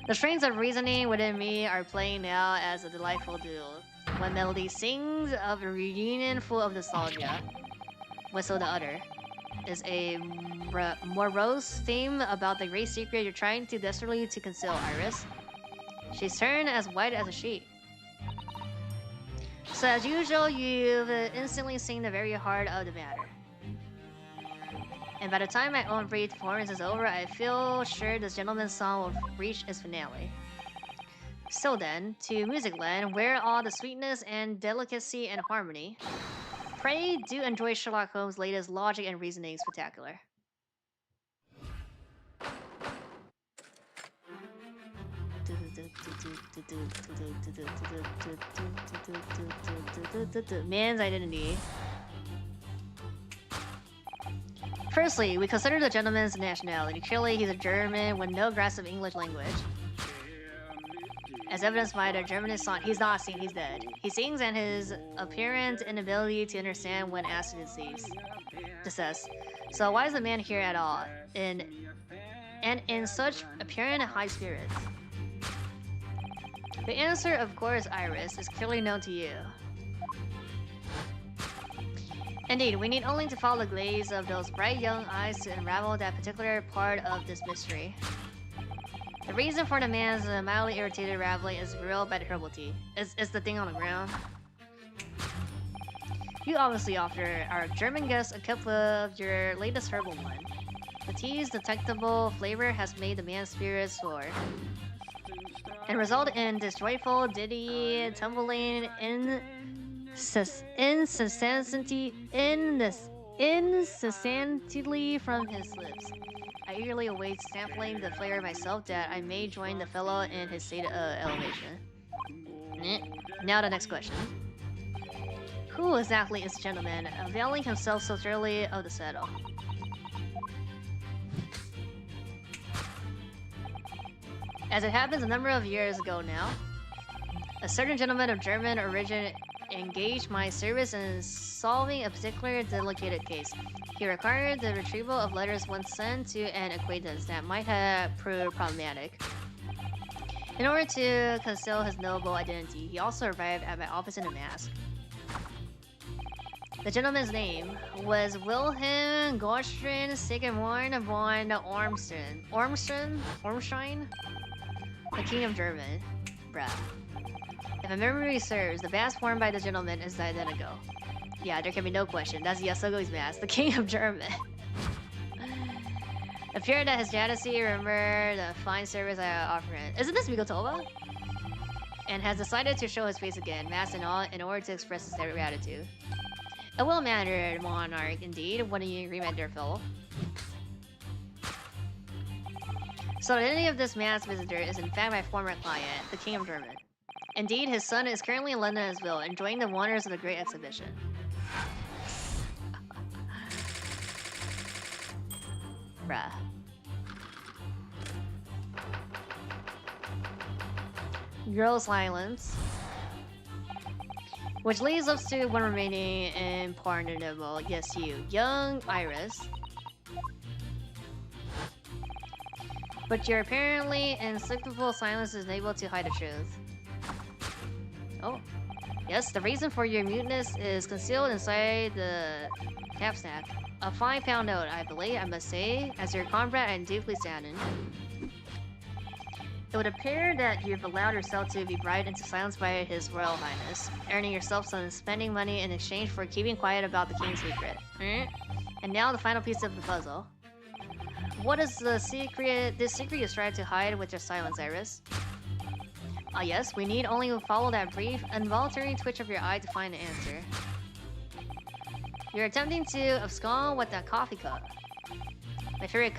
The strings of reasoning within me are playing now as a delightful duel. One melody sings of a reunion full of nostalgia. Whistle the other is a morose theme about the great secret you're trying to desperately to conceal, Iris. She's turned as white as a sheet. So as usual, you've instantly seen the very heart of the matter. And by the time my own brief performance is over, I feel sure this gentleman's song will reach its finale. So then, to Music Land, where all the sweetness and delicacy and harmony. Pray do enjoy Sherlock Holmes' latest logic and reasoning spectacular. Man's identity. Firstly, we consider the gentleman's nationality. Clearly, he's a German with no grasp of English language. As evidenced by the German song, he's not seen, he's dead. He sings and his apparent inability to understand when asked to cease. Says, so why is the man here at all? And in such apparent high spirits? The answer, of course, Iris, is clearly known to you. Indeed, we need only to follow the glaze of those bright young eyes to unravel that particular part of this mystery. The reason for the man's mildly irritated raveling is revealed by the herbal tea. Is the thing on the ground? You obviously offer our German guests a cup of your latest herbal one. The tea's detectable flavor has made the man's spirits soar, and resulted in this joyful ditty tumbling incessantly from his lips. I eagerly await sampling the flavor myself that I may join the fellow in his state of elevation. Now the next question. Who exactly is the gentleman, availing himself so thoroughly of the saddle? As it happens a number of years ago now, a certain gentleman of German origin engaged my service in solving a particular delicate case. He required the retrieval of letters once sent to an acquaintance that might have proved problematic. In order to conceal his noble identity, he also arrived at my office in a mask. The gentleman's name was Wilhelm Gottfried Sigmund von Ormstein, the King of German. Bruh. If my memory serves, the mask worn by the gentleman is identical. Yeah, there can be no question. That's Yasugo's mask, the King of German. Appeared that his Majesty remembered the fine service I offered him. Isn't this Mikotoba? And has decided to show his face again, mask and all, in order to express his gratitude. A well-mannered monarch, indeed. Wouldn't you agree, my dear fellow? So the identity of this masked visitor is in fact my former client, the King of German. Indeed, his son is currently in London as well, enjoying the wonders of the great exhibition. Bruh. Girl silence. Which leads us to one remaining impartnerable. Yes, you. Young Iris. But your apparently inexplicable silence is unable to hide the truth. Oh. Yes, the reason for your muteness is concealed inside the knapsack. A £5 note, I believe, I must say. As your comrade, I am deeply saddened. It would appear that you've allowed yourself to be bribed into silence by His Royal Highness, earning yourself some spending money in exchange for keeping quiet about the king's secret. And now the final piece of the puzzle. What is the secret? This secret you strive to hide with your silence, Iris? Ah yes, we need only follow that brief, involuntary twitch of your eye to find the answer. You're attempting to abscond with that coffee cup. My favorite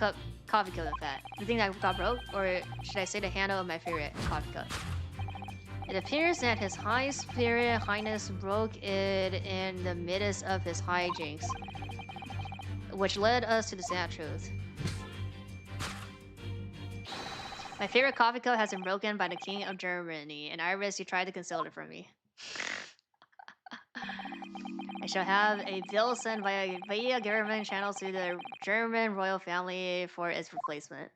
coffee cup, in fact. The thing that got broke, or should I say the handle of my favorite coffee cup? It appears that His High Spirit Highness broke it in the midst of his hijinks, which led us to the sad truth. My favorite coffee cup has been broken by the King of Germany, and Iris, you tried to conceal it from me. I shall have a bill sent via government channels to the German royal family for its replacement.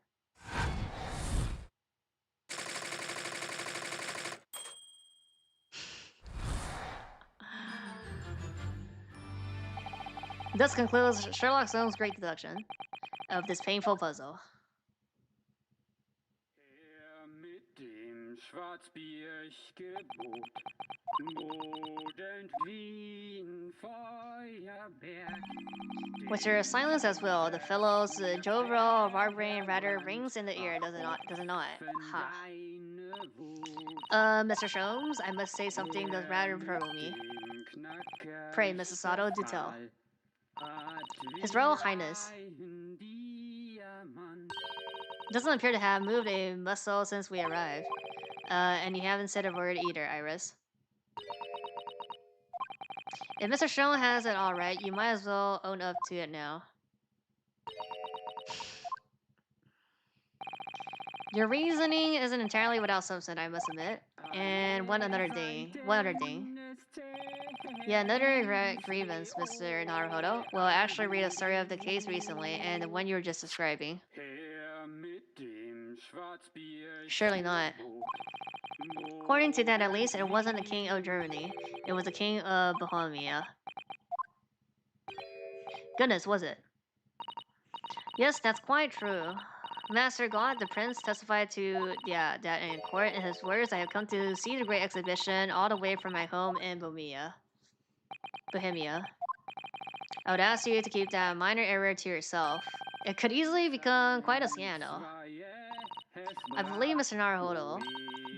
This concludes Sherlock Holmes' great deduction of this painful puzzle. With your silence as well, the fellow's jovial, barbarian rather rings in the ear, does it not? Ha. Mr. Sholmes, I must say something that rather trouble me. Pray, Mrs. Sato, do tell. His Royal Highness doesn't appear to have moved a muscle since we arrived. And you haven't said a word either, Iris. If Mr. Sholmes has it all right, you might as well own up to it now. Your reasoning isn't entirely without substance, I must admit. And one other thing. Yeah, another grievance, Mr. Naruhodo. Well, I actually read a story of the case recently, and the one you were just describing. Surely not. According to that, at least, it wasn't the King of Germany. It was the King of Bohemia. Goodness, was it? Yes, that's quite true. Master God, the prince, testified to that in court. In his words, I have come to see the great exhibition all the way from my home in Bohemia. I would ask you to keep that minor error to yourself. It could easily become quite a scandal. I believe, Mr. Naruhodo,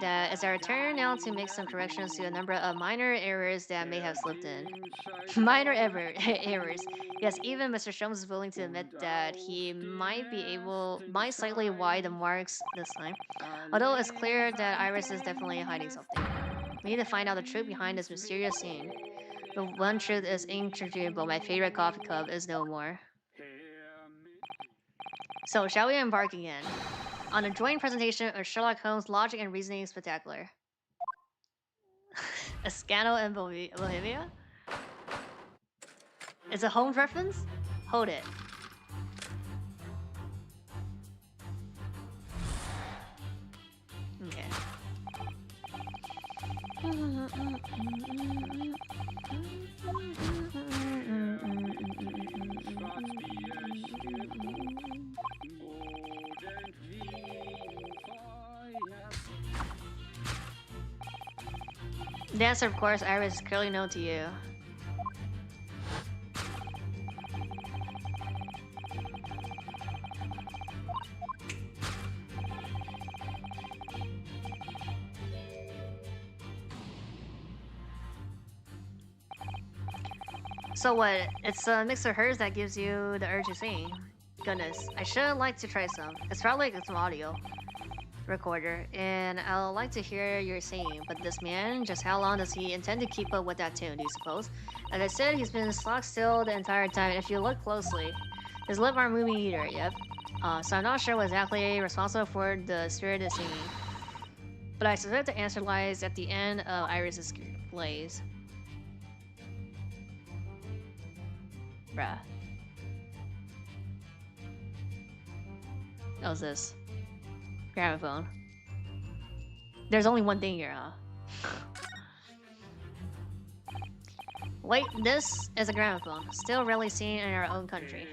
that it's our turn now to make some corrections to a number of minor errors that may have slipped in. Minor errors. Yes, even Mr. Sholmes is willing to admit that he might slightly wide the marks this time. Although it's clear that Iris is definitely hiding something. We need to find out the truth behind this mysterious scene. The one truth is incontrovertible. My favorite coffee cup is no more. So, shall we embark again on a joint presentation of Sherlock Holmes' Logic and Reasoning Spectacular? A scandal in Bohemia? Is it Holmes reference? Hold it. Okay. The answer, of course, Iris, is clearly known to you. So what? It's a mix of hers that gives you the urge to sing. Goodness, I should like to try some. It's probably like some audio recorder, and I'd like to hear your singing. But this man, just how long does he intend to keep up with that tune, do you suppose? As I said, he's been stock still the entire time, and if you look closely, his lips aren't moving either, yep. So I'm not sure what's exactly responsible for the spirited singing. But I suspect the answer lies at the end of Iris's blaze. Bruh. How's this? Gramophone. There's only one thing here, huh? Wait, this is a gramophone, still rarely seen in our own country.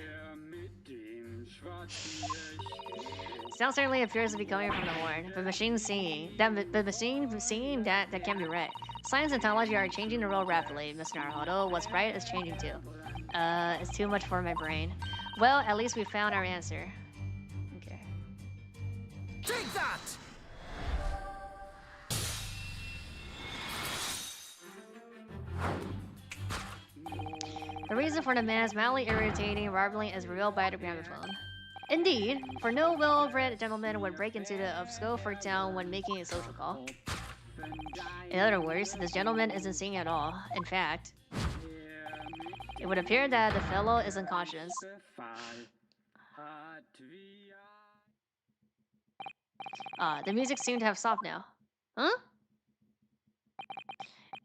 Sound certainly appears to be coming from the horn, but machine singing that can't be right. Science and technology are changing the world rapidly, Mr. Naruhodo. What's right is changing too. It's too much for my brain. Well, at least we found our answer. Okay. Take that! The reason for the man's mildly irritating warbling is revealed by the gramophone. Indeed, for no well-bred gentleman would break into the obscure town when making a social call. In other words, this gentleman isn't singing at all. In fact, it would appear that the fellow is unconscious. The music seemed to have stopped now. Huh?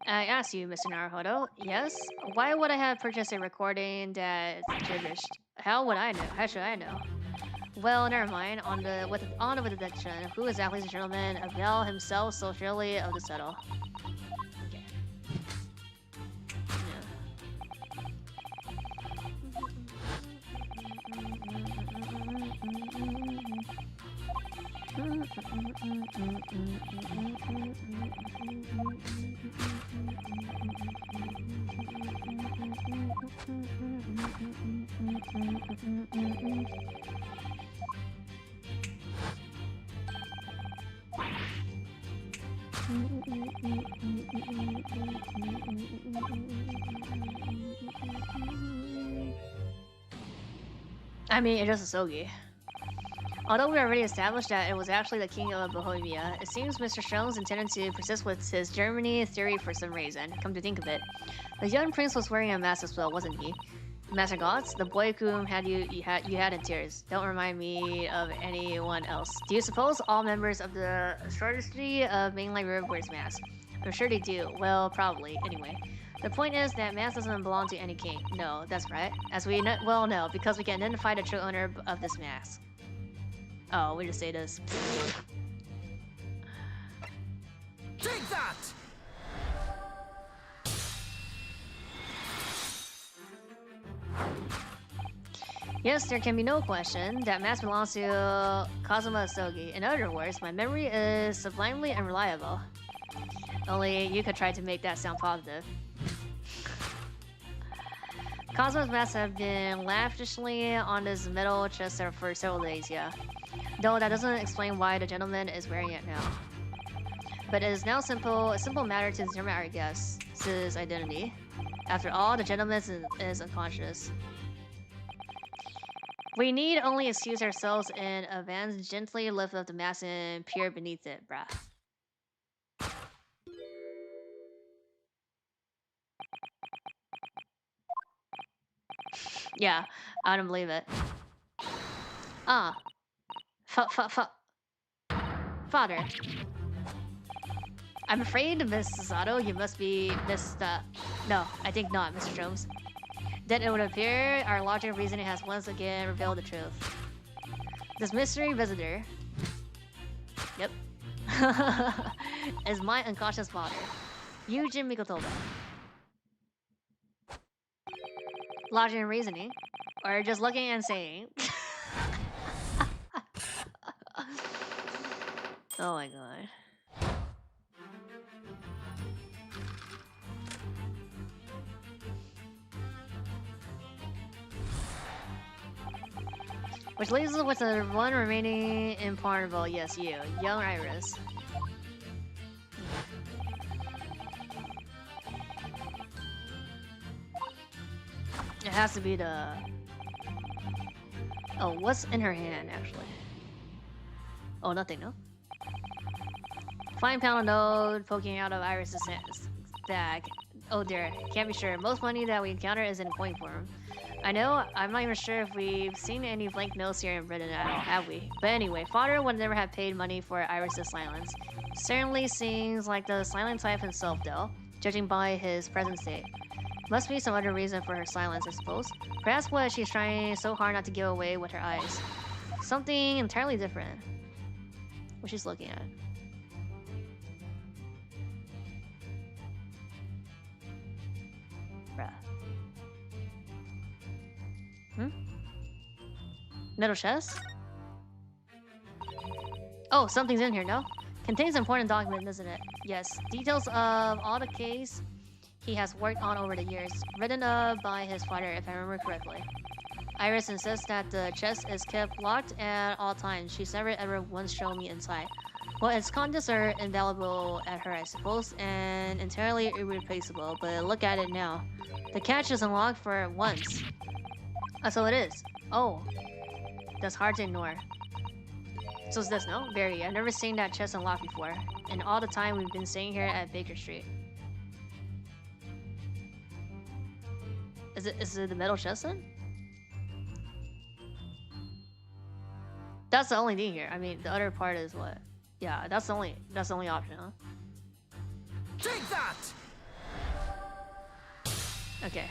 I asked you, Mr. Naruhodo. Yes? Why would I have purchased a recording that's gibberish? How would I know? How should I know? Well, never mind. On with the detection. Who exactly is the gentleman? Avail himself so surely of the settle. Okay. I mean, it is a Sogi. Although we already established that it was actually the king of Bohemia, it seems Mr. Jones intended to persist with his Germany theory for some reason. Come to think of it, the young prince was wearing a mask as well, wasn't he? Master Gods, the boy whom you had in tears. Don't remind me of anyone else. Do you suppose all members of the aristocracy of mainland Europe wears masks? I'm sure they do. Well, probably. Anyway. The point is that mask doesn't belong to any king. No, that's right. As we well know, because we can identify the true owner of this mask. Oh, we just say this. Take that! Yes, there can be no question that mask belongs to Kazuma Asogi. In other words, my memory is sublimely unreliable. Only you could try to make that sound positive. Kazuma's masks have been lavishly on his metal chest for several days, yeah. Though that doesn't explain why the gentleman is wearing it now. But it is now a simple matter to determine our guess's identity. After all, the gentleman is unconscious. We need only excuse ourselves in advance, gently lift up the mask and peer beneath it, bruh. Yeah, I don't believe it. Father. I'm afraid, Miss Sato, you must be Miss, no, I think not, Mr. Jones. Then it would appear our logic reasoning has once again revealed the truth. This mystery visitor, yep, is my unconscious father, Eugene Mikotoba. Logic and reasoning, or just looking and saying. Oh my god. Which leaves us with the one remaining impartable. Yes, you, young Iris. It has to be the... Oh, what's in her hand, actually? Oh, nothing, no? Fine pound node poking out of Iris's bag. Oh dear, can't be sure. Most money that we encounter is in coin form. I know, I'm not even sure if we've seen any blank notes here in Britain at all, have we? But anyway, father would never have paid money for Iris's silence. Certainly seems like the silent type himself, though, judging by his present state. Must be some other reason for her silence, I suppose. Perhaps what she's trying so hard not to give away with her eyes. Something entirely different. What she's looking at. Bruh. Metal chest? Oh, something's in here, no? Contains important document, doesn't it? Yes. Details of all the case he has worked on over the years. Written up by his father, if I remember correctly. Iris insists that the chest is kept locked at all times. She's never ever once shown me inside. Well, its contents are invaluable at her, I suppose, and entirely irreplaceable, but look at it now. The catch is unlocked for once. So it is. Oh. That's hard to ignore. So is this, no? Very. I've never seen that chest unlocked before. And all the time we've been staying here at Baker Street. Is it the metal chest then? That's the only thing here. I mean, the other part is what? Yeah, that's the only option, huh? Take that! Okay.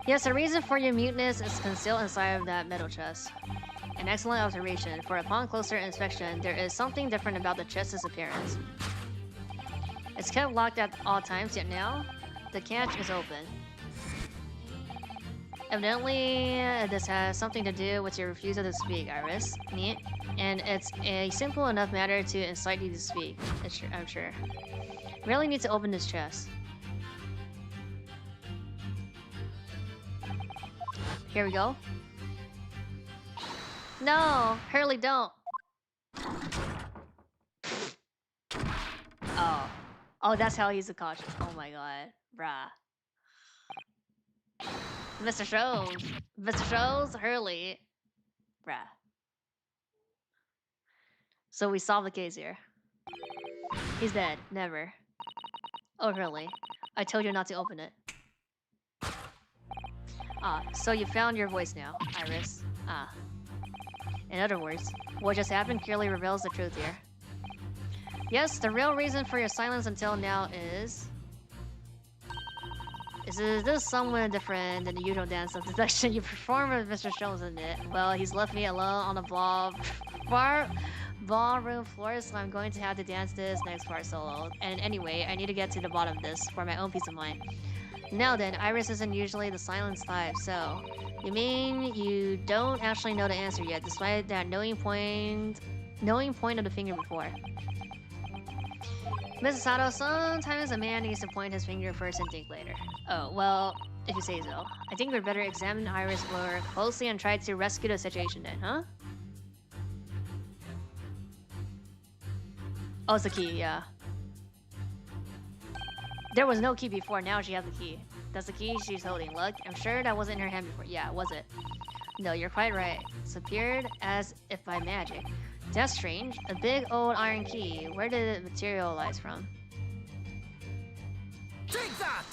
Yes, the reason for your muteness is concealed inside of that metal chest. An excellent observation, for upon closer inspection, there is something different about the chest's appearance. It's kept locked at all times, yet now, the catch is open. Evidently, this has something to do with your refusal to speak, Iris. And it's a simple enough matter to incite you to speak, I'm sure. Really need to open this chest. Here we go. No, Hurley, don't. Oh. Oh, that's how he's a cautious. Oh my god. Bruh. Mr. Shows, Hurley. Bruh. So we solved the case here. He's dead. Never. Oh, Hurley. I told you not to open it. Ah, so you found your voice now, Iris. Ah. In other words, what just happened clearly reveals the truth here. Yes, the real reason for your silence until now is this somewhat different than the usual dance of deduction you perform with Mr. Jones, isn't it? Well, he's left me alone on the ballroom floor, so I'm going to have to dance this next part solo. And anyway, I need to get to the bottom of this for my own peace of mind. Now then, Iris isn't usually the silence type, so you mean you don't actually know the answer yet, despite that knowing point of the finger before. Mrs. Sato, sometimes a man needs to point his finger first and think later. Oh, well, if you say so. I think we'd better examine Iris more closely and try to rescue the situation then, huh? Oh, it's the key, yeah. There was no key before, now she has the key. That's the key she's holding. Look, I'm sure that wasn't in her hand before. Yeah, was it? No, you're quite right. It's appeared as if by magic. That's strange. A big old iron key. Where did it materialize from? Take that!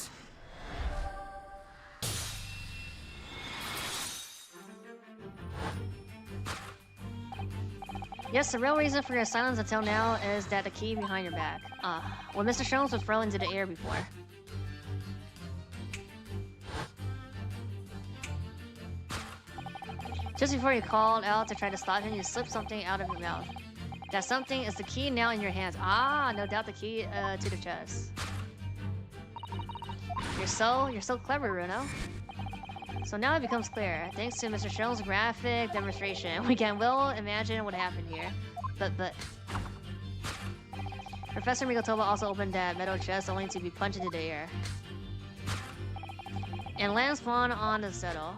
Yes, the real reason for your silence until now is that the key behind your back. Well, Mr. Jones was thrown into the air before. Just before you called out to try to stop him, you slipped something out of your mouth. That something is the key now in your hands. Ah, no doubt the key to the chest. You're so clever, Runo. So now it becomes clear. Thanks to Mr. Jones' graphic demonstration, we can well imagine what happened here. But Professor Mikotoba also opened that metal chest only to be punched into the air. And land spawned on the settle.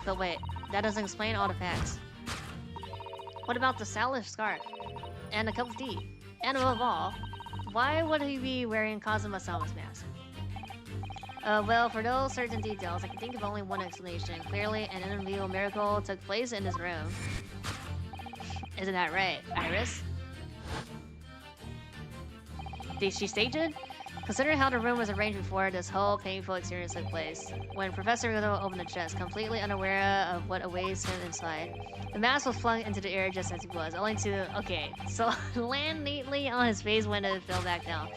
But wait, that doesn't explain all the facts. What about the salad scarf? And a cup of tea? And above all, why would he be wearing Kazuma-sama's mask? Well, for those certain details, I can think of only one explanation. Clearly, an unreal miracle took place in this room. Isn't that right, Iris? Did she stage it? Consider how the room was arranged before this whole painful experience took place. When Professor Mikotoba opened the chest, completely unaware of what awaits him inside, the mask was flung into the air just as he was, only to, okay, so land neatly on his face when it fell back down.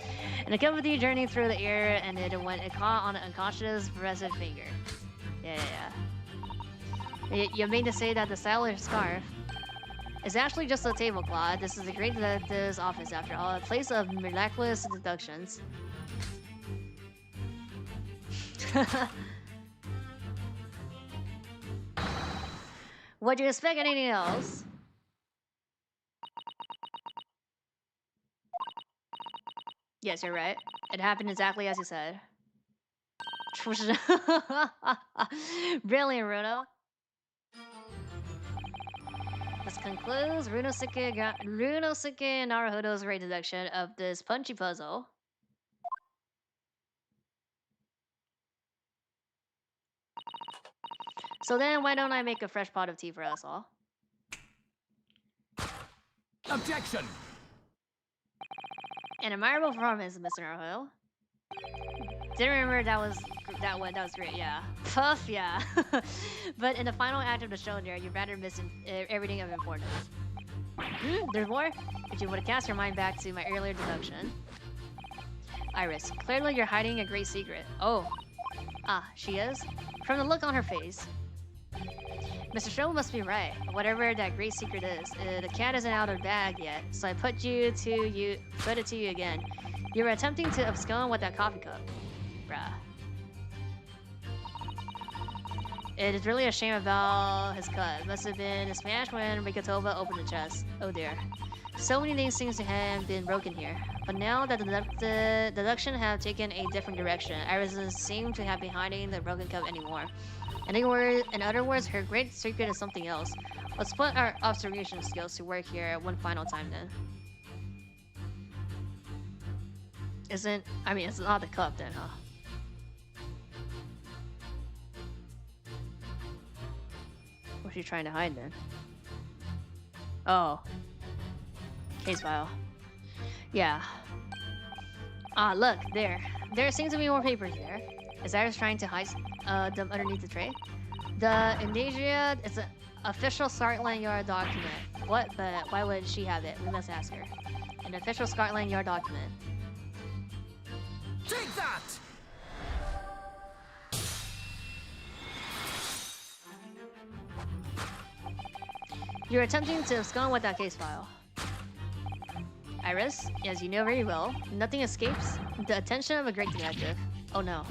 And the cup of tea journeyed through the air and it caught on an unconscious Professor's finger. Yeah. You mean to say that the salad scarf is actually just a tablecloth? This is a great detective's office after all, a place of miraculous deductions. Would you expect anything else? Yes, you're right. It happened exactly as you said. Brilliant, Runo. This concludes Runosuke Naruhodo's great deduction of this punchy puzzle. So then, why don't I make a fresh pot of tea for us all? Objection! An admirable performance, Mr. Naruhodo. Didn't remember that was great, yeah. Puff, yeah. But in the final act of the show there, you rather missed everything of importance. There's more? If you would have cast your mind back to my earlier deduction. Iris, clearly you're hiding a great secret. Oh. Ah, she is? From the look on her face. Mr. Show must be right. Whatever that great secret is, the cat isn't out of the bag yet, so I put it to you again. You were attempting to abscond with that coffee cup. Bruh. It is really a shame about his cut. Must have been a smash when Rikotova opened the chest. Oh dear. So many things seem to have been broken here. But now that the deduction have taken a different direction, Iris doesn't seem to have been hiding the broken cup anymore. In other words, her great secret is something else. Let's put our observation skills to work here one final time then. It's not the cup then, huh? What's she trying to hide then? Oh. Case file. Yeah. Ah, look, there. There seems to be more papers there. Is Iris trying to hide them underneath the tray? The Indonesia is an official Scotland Yard document. What? But why would she have it? We must ask her. An official Scotland Yard document. Take that! You're attempting to abscond with that case file. Iris, as you know very well, nothing escapes the attention of a great detective. Oh no.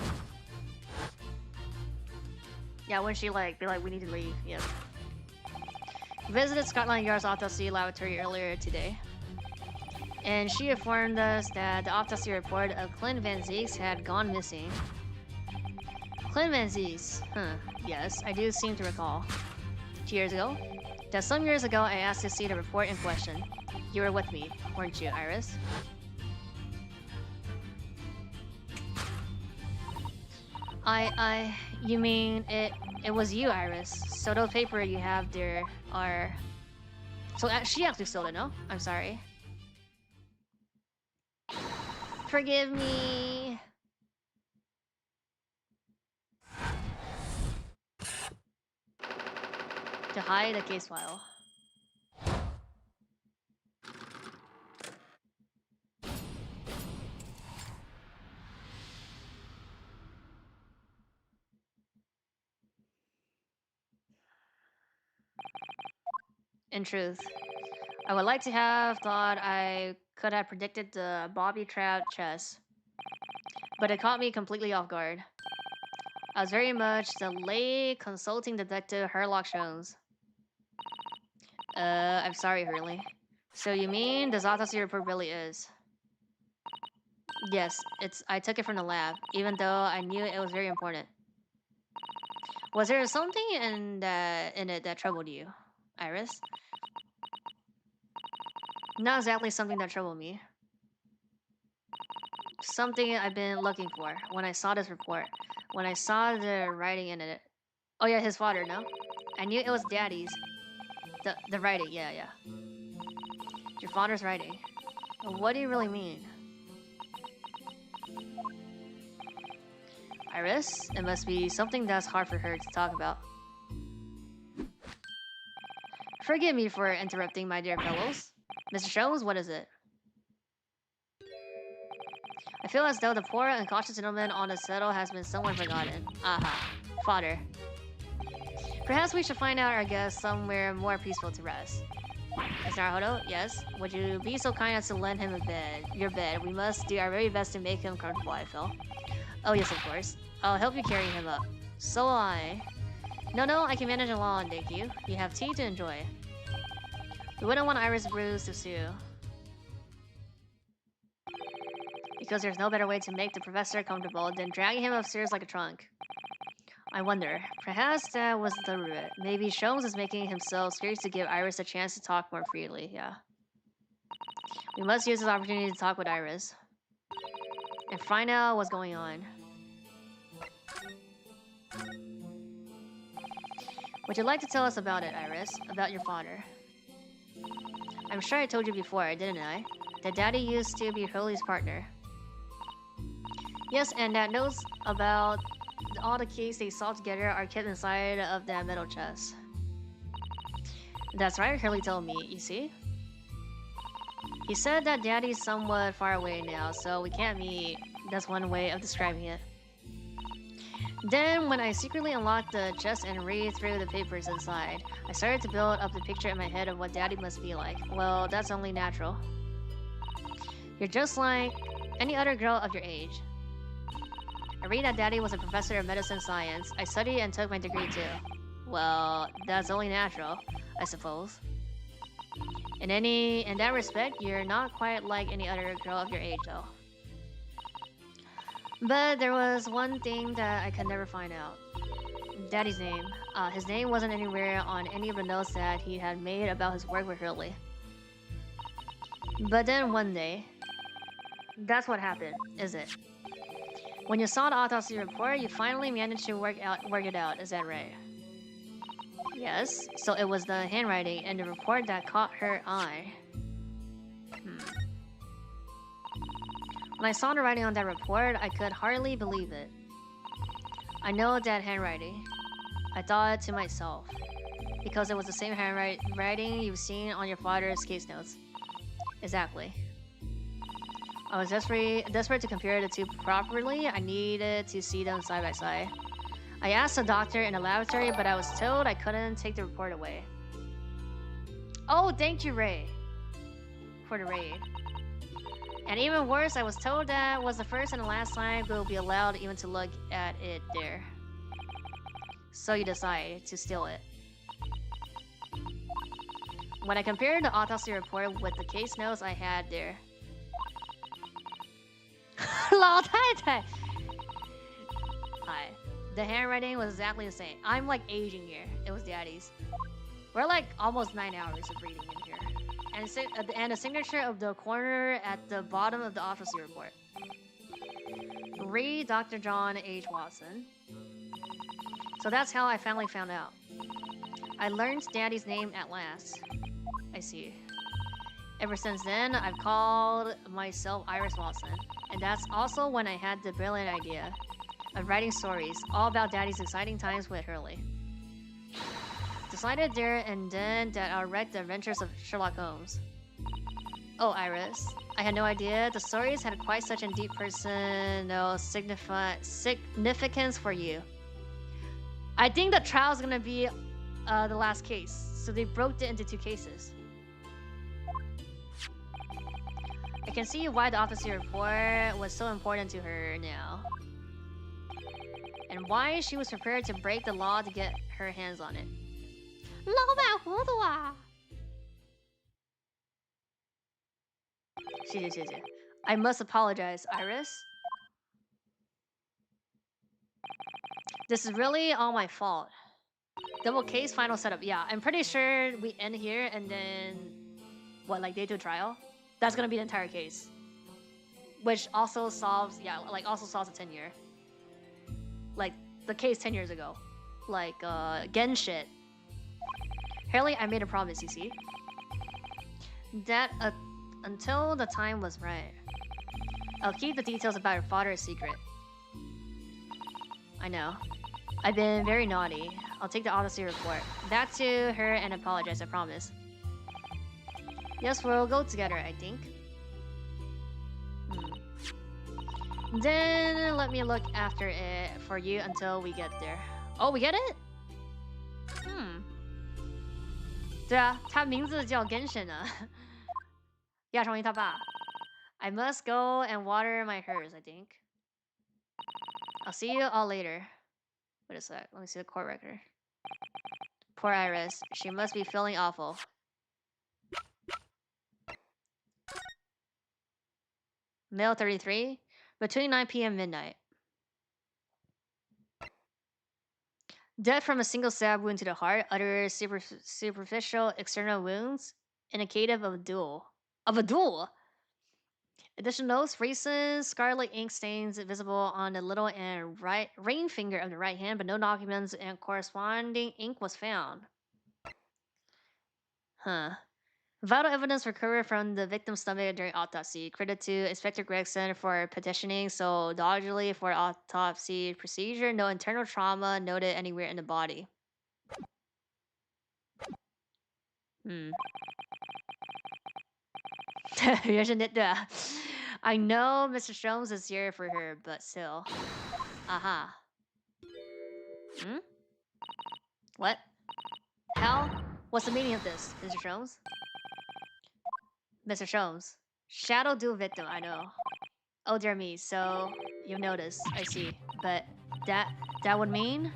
Yeah, when she be like, we need to leave. Yep. Visited Scotland Yard's autopsy laboratory earlier today, and she informed us that the autopsy report of Clint Van Zieks had gone missing. Clint Van Zieks, yes, I do seem to recall. 2 years ago? That some years ago I asked to see the report in question. You were with me, weren't you, Iris? You mean it was you, Iris. So those paper you have there are... So she actually stole it, no? I'm sorry. Forgive me. To hide a case file. In truth, I would like to have thought I could have predicted the Bobby Trap chess, but it caught me completely off guard. I was very much the lay consulting detective Herlock Jones. I'm sorry, Hurley. So you mean this autopsy report really is? Yes, I took it from the lab, even though I knew it was very important. Was there something in it that troubled you, Iris? Not exactly something that troubled me. Something I've been looking for when I saw this report. When I saw the writing in it. Oh yeah, his father, no? I knew it was Daddy's. The writing, yeah. Your father's writing. What do you really mean? Iris, it must be something that's hard for her to talk about. Forgive me for interrupting, my dear fellows. Mr. Jones, what is it? I feel as though the poor and cautious gentleman on the settle has been somewhat forgotten. Aha. Father. Perhaps we should find out our guest somewhere more peaceful to rest. Mr. Naruhodo, yes? Would you be so kind as to lend him your bed? We must do our very best to make him comfortable, I feel. Oh yes, of course. I'll help you carry him up. So will I. No, I can manage alone, thank you. You have tea to enjoy. We wouldn't want Iris bruised to sue. Because there's no better way to make the professor comfortable than dragging him upstairs like a trunk. I wonder, perhaps that was the root. Maybe Sholmes is making himself scarce to give Iris a chance to talk more freely, yeah. We must use this opportunity to talk with Iris. And find out what's going on. Would you like to tell us about it, Iris? About your father? I'm sure I told you before, didn't I? That Daddy used to be Hurley's partner. Yes, and that notes about all the keys they saw together are kept inside of that metal chest. That's right, Hurley told me, you see? He said that Daddy's somewhat far away now, so we can't meet. That's one way of describing it. Then, when I secretly unlocked the chest and read through the papers inside, I started to build up the picture in my head of what Daddy must be like. Well, that's only natural. You're just like any other girl of your age. I read that Daddy was a professor of medicine science. I studied and took my degree too. Well, that's only natural, I suppose. In that respect, you're not quite like any other girl of your age, though. But there was one thing that I could never find out. Daddy's name. His name wasn't anywhere on any of the notes that he had made about his work with Hurley. But then one day, that's what happened, is it? When you saw the autopsy report, you finally managed to work it out, is that right? Yes, so it was the handwriting in the report that caught her eye. When I saw the writing on that report, I could hardly believe it. I know that handwriting. I thought to myself, because it was the same handwriting you've seen on your father's case notes. Exactly. I was desperate to compare the two properly. I needed to see them side by side. I asked the doctor in the laboratory, but I was told I couldn't take the report away. Oh, thank you, Ray, for the raid. And even worse, I was told that was the first and the last time we'll be allowed even to look at it there. So you decided to steal it. When I compared the autopsy report with the case notes I had there. 老太太! Hi. The handwriting was exactly the same. I'm like aging here. It was Daddy's. We're like almost 9 hours of reading in here. And a signature of the coroner at the bottom of the autopsy report. Read Dr. John H. Watson. So that's how I finally found out. I learned Daddy's name at last. I see. Ever since then, I've called myself Iris Watson. And that's also when I had the brilliant idea of writing stories all about Daddy's exciting times with Hurley. Decided there and then that I'll write the adventures of Sherlock Holmes. Oh, Iris. I had no idea the stories had quite such a deep personal significance for you. I think the trial's gonna be the last case, so they broke it into 2 cases. I can see why the autopsy report was so important to her now. And why she was prepared to break the law to get her hands on it. 老板糊涂啊! 谢谢. I must apologize, Iris. This is really all my fault. Double case final setup. Yeah, I'm pretty sure we end here and then... What, like day 2 trial? That's gonna be the entire case. Which also solves... Yeah, like also solves a 10-year. Like, the case 10 years ago. Like, Gen shit. Hurley, I made a promise, you see? That, until the time was right. I'll keep the details about your father a secret. I know. I've been very naughty. I'll take the autopsy report back to her and apologize, I promise. Yes, we'll go together, I think. Then let me look after it for you until we get there. Oh, we get it? 对啊，他名字叫 Genshin 啊。亚虫一他爸。I must go and water my hers, I think. I'll see you all later. Wait a sec. Let me see the court record. Poor Iris. She must be feeling awful. Male 33. Between 9 p.m. midnight. Death from a single stab wound to the heart. Other superficial external wounds. Indicative of a duel. Of a duel? Additional notes, recent scarlet ink stains visible on the little and right ring finger of the right hand, but no documents and corresponding ink was found. Huh. Vital evidence recovered from the victim's stomach during autopsy. Credit to Inspector Gregson for petitioning so doggedly for autopsy procedure. No internal trauma noted anywhere in the body. I know Mr. Sholmes is here for her, but still. Aha. Hmm? What? How? What's the meaning of this, Mr. Sholmes? Mr. Sholmes. Shadow duel victim, I know. Oh dear me, so you've noticed, I see. But that would mean?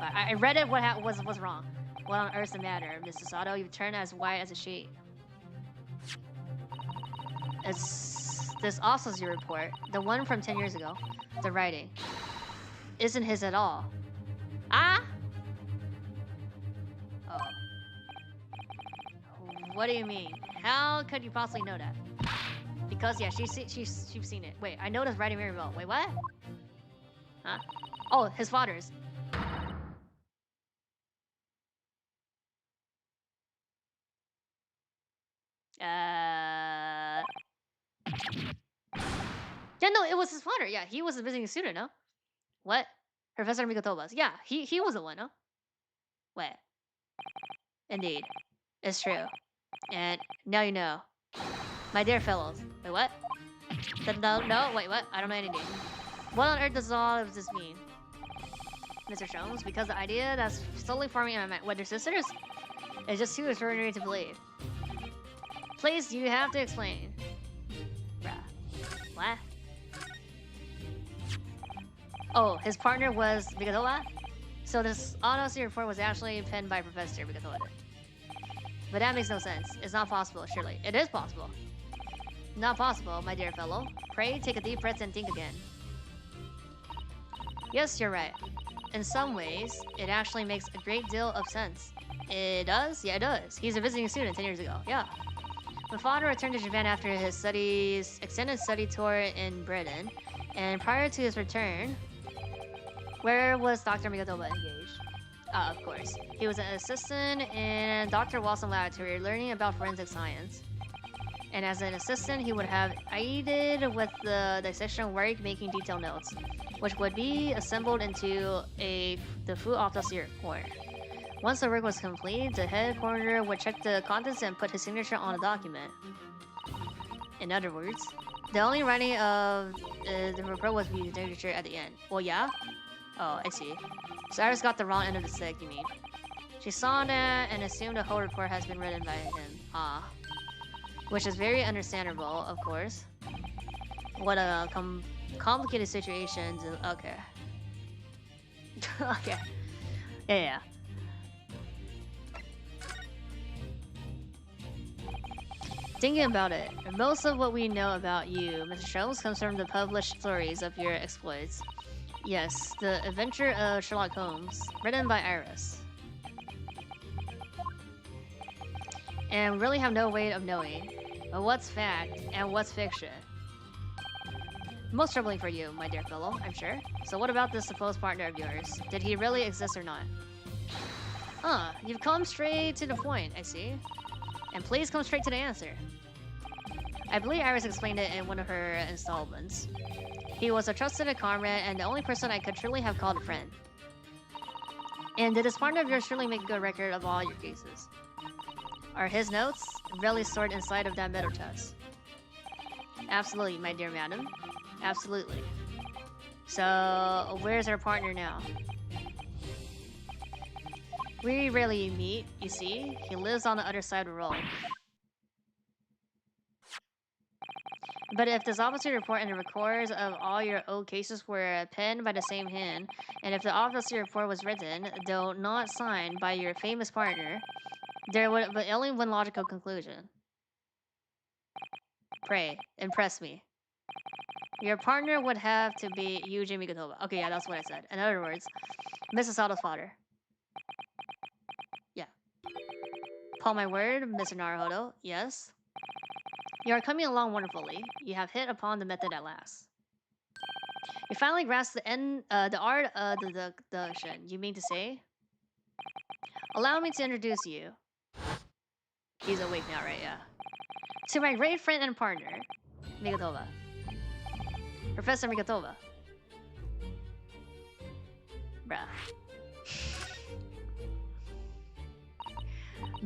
I read it, what was wrong? What on earth's the matter, Mr. Sato? You've turned as white as a sheet. It's this also your report, the one from 10 years ago. The writing isn't his at all. Ah? Oh. What do you mean? How could you possibly know that? Because yeah, she's seen it. Wait, I noticed writing very well. Wait, what? Huh? Oh, his father's. Yeah, no, it was his father. Yeah, he was a visiting student, no? What? Professor Mikotoba's. Yeah, he was the one, no? Wait. Indeed. It's true. And now you know. My dear fellows. Wait, what? No, wait, what? I don't know anything. What on earth does all of this mean? Mr. Sholmes, because the idea that's slowly forming in my mind. What, they're sisters? It's just too extraordinary to believe. Please, you have to explain. Bruh. What? Oh, his partner was Mikotoba? So this autopsy report was actually penned by Professor Mikotoba. But that makes no sense. It's not possible, surely. It is possible. Not possible, my dear fellow. Pray, take a deep breath and think again. Yes, you're right. In some ways, it actually makes a great deal of sense. It does? Yeah, it does. He's a visiting student 10 years ago. Yeah. My father returned to Japan after his extended study tour in Britain. And prior to his return, where was Dr. Mikotoba engaged? Of course. He was an assistant in Dr. Wilson's laboratory learning about forensic science. And as an assistant, he would have aided with the dissection work, making detailed notes, which would be assembled into the full autopsy report. Once the work was complete, the head coroner would check the contents and put his signature on the document. In other words, the only writing of the report was his signature at the end. Well, yeah? Oh, I see. So Iris got the wrong end of the stick, you mean? She saw that and assumed the whole report has been written by him. Ah. Which is very understandable, of course. What a complicated situation to... Okay. Okay. Yeah. Thinking about it, most of what we know about you, Mr. Sholmes, comes from the published stories of your exploits. Yes, the adventure of Sherlock Holmes, written by Iris. And really have no way of knowing what's fact and what's fiction. Most troubling for you, my dear fellow, I'm sure. So what about this supposed partner of yours? Did he really exist or not? You've come straight to the point, I see. And please come straight to the answer. I believe Iris explained it in one of her installments. He was a trusted comrade and the only person I could truly have called a friend. And did this partner of yours truly make a good record of all your cases? Are his notes really stored inside of that metal chest? Absolutely, my dear madam. Absolutely. So, where's our partner now? We rarely meet, you see. He lives on the other side of the road. But if this officer report and the records of all your old cases were penned by the same hand, and if the officer report was written, though not signed by your famous partner, there would be only one logical conclusion. Pray, impress me. Your partner would have to be Yuji Mikotoba. Okay, yeah, that's what I said. In other words, Mrs. Sato's father. Yeah. Call my word, Mr. Naruhodo. Yes. You are coming along wonderfully. You have hit upon the method at last. You finally grasped the art of the deduction. You mean to say? Allow me to introduce you. He's awake now, right? Yeah. To my great friend and partner, Mikotoba. Professor Mikotoba. Bruh.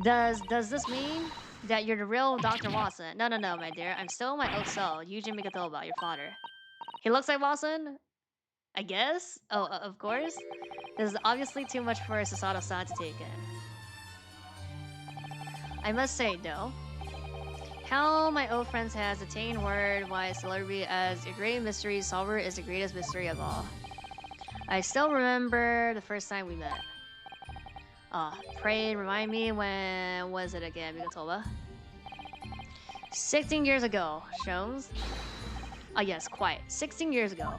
Does this mean that you're the real Dr. Watson? No, my dear. I'm still my old self, Yuji Mikotoba, your father. He looks like Watson? I guess? Oh, of course. This is obviously too much for Sasato-san to take in. I must say, though, how my old friends has attained worldwide celebrity as a great mystery solver is the greatest mystery of all. I still remember the first time we met. Pray remind me, when was it again, Mikotoba? 16 years ago, Shones. Oh yes, quite. 16 years ago.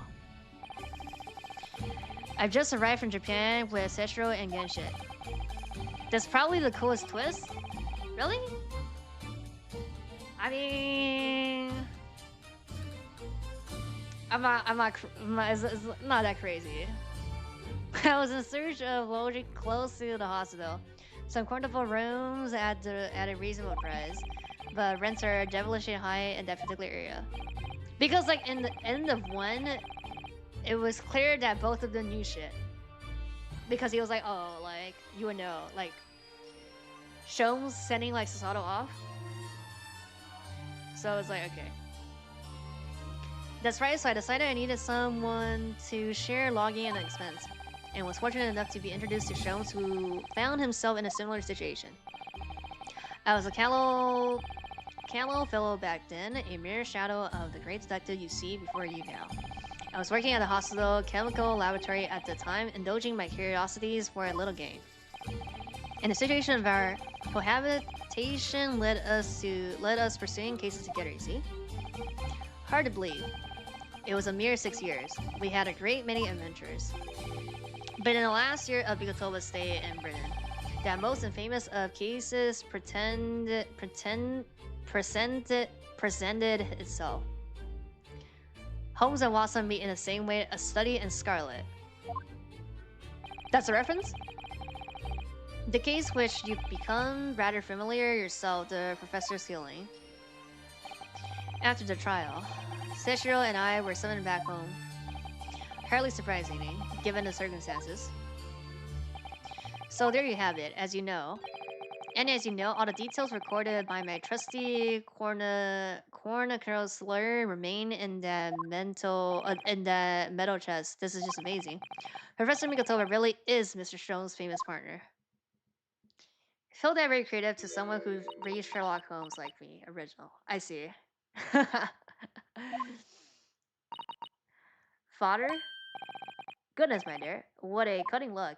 I've just arrived from Japan with Seshiro and Genshin. That's probably the coolest twist? Really? I mean... it's not that crazy. I was in search of lodging close to the hospital. Some comfortable rooms at a reasonable price, but rents are devilishly high in that particular area. Because like in the end of one, it was clear that both of them knew shit. Because he was like, oh, like, you would know, like, Shomes sending like Sasato off. So it's like, okay. That's right, so I decided I needed someone to share logging and expense, and was fortunate enough to be introduced to Shomes, who found himself in a similar situation. I was a callow fellow back then, a mere shadow of the great detective you see before you now. I was working at the hospital chemical laboratory at the time, indulging my curiosities for a little gain. In the situation of our cohabitation led us pursuing cases together, you see? Hard to believe. It was a mere 6 years. We had a great many adventures. But in the last year of Mikotoba's stay in Britain, that most infamous of cases presented itself. Holmes and Watson meet in the same way, a study in Scarlet. That's a reference? The case which you've become rather familiar yourself, the professor's killing. After the trial, Seshiro and I were summoned back home. Hardly surprisingly, given the circumstances. So there you have it, as you know. And as you know, all the details recorded by my trusty Chronicles remain in the metal chest. This is just amazing. Professor Mikotoba really is Mr. Stone's famous partner. I feel that very creative to someone who reads Sherlock Holmes like me. Original. I see. Father? Goodness, my dear. What a cutting look.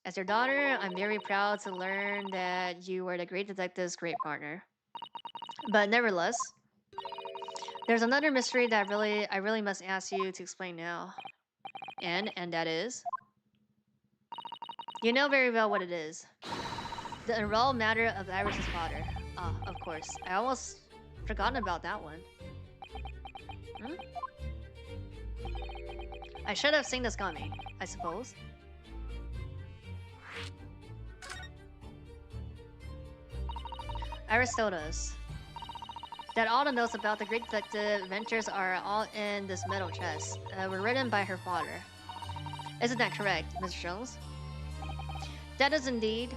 As your daughter, I'm very proud to learn that you were the great detective's great partner. But nevertheless, there's another mystery that I really must ask you to explain now. And that is... You know very well what it is. The enrolled matter of Iris's father. Ah, of course. I almost forgotten about that one. Hmm? I should have seen this coming, I suppose. Iris told us that all the notes about the great detective adventures are all in this metal chest. Were written by her father. Isn't that correct, Mr. Jones? That is indeed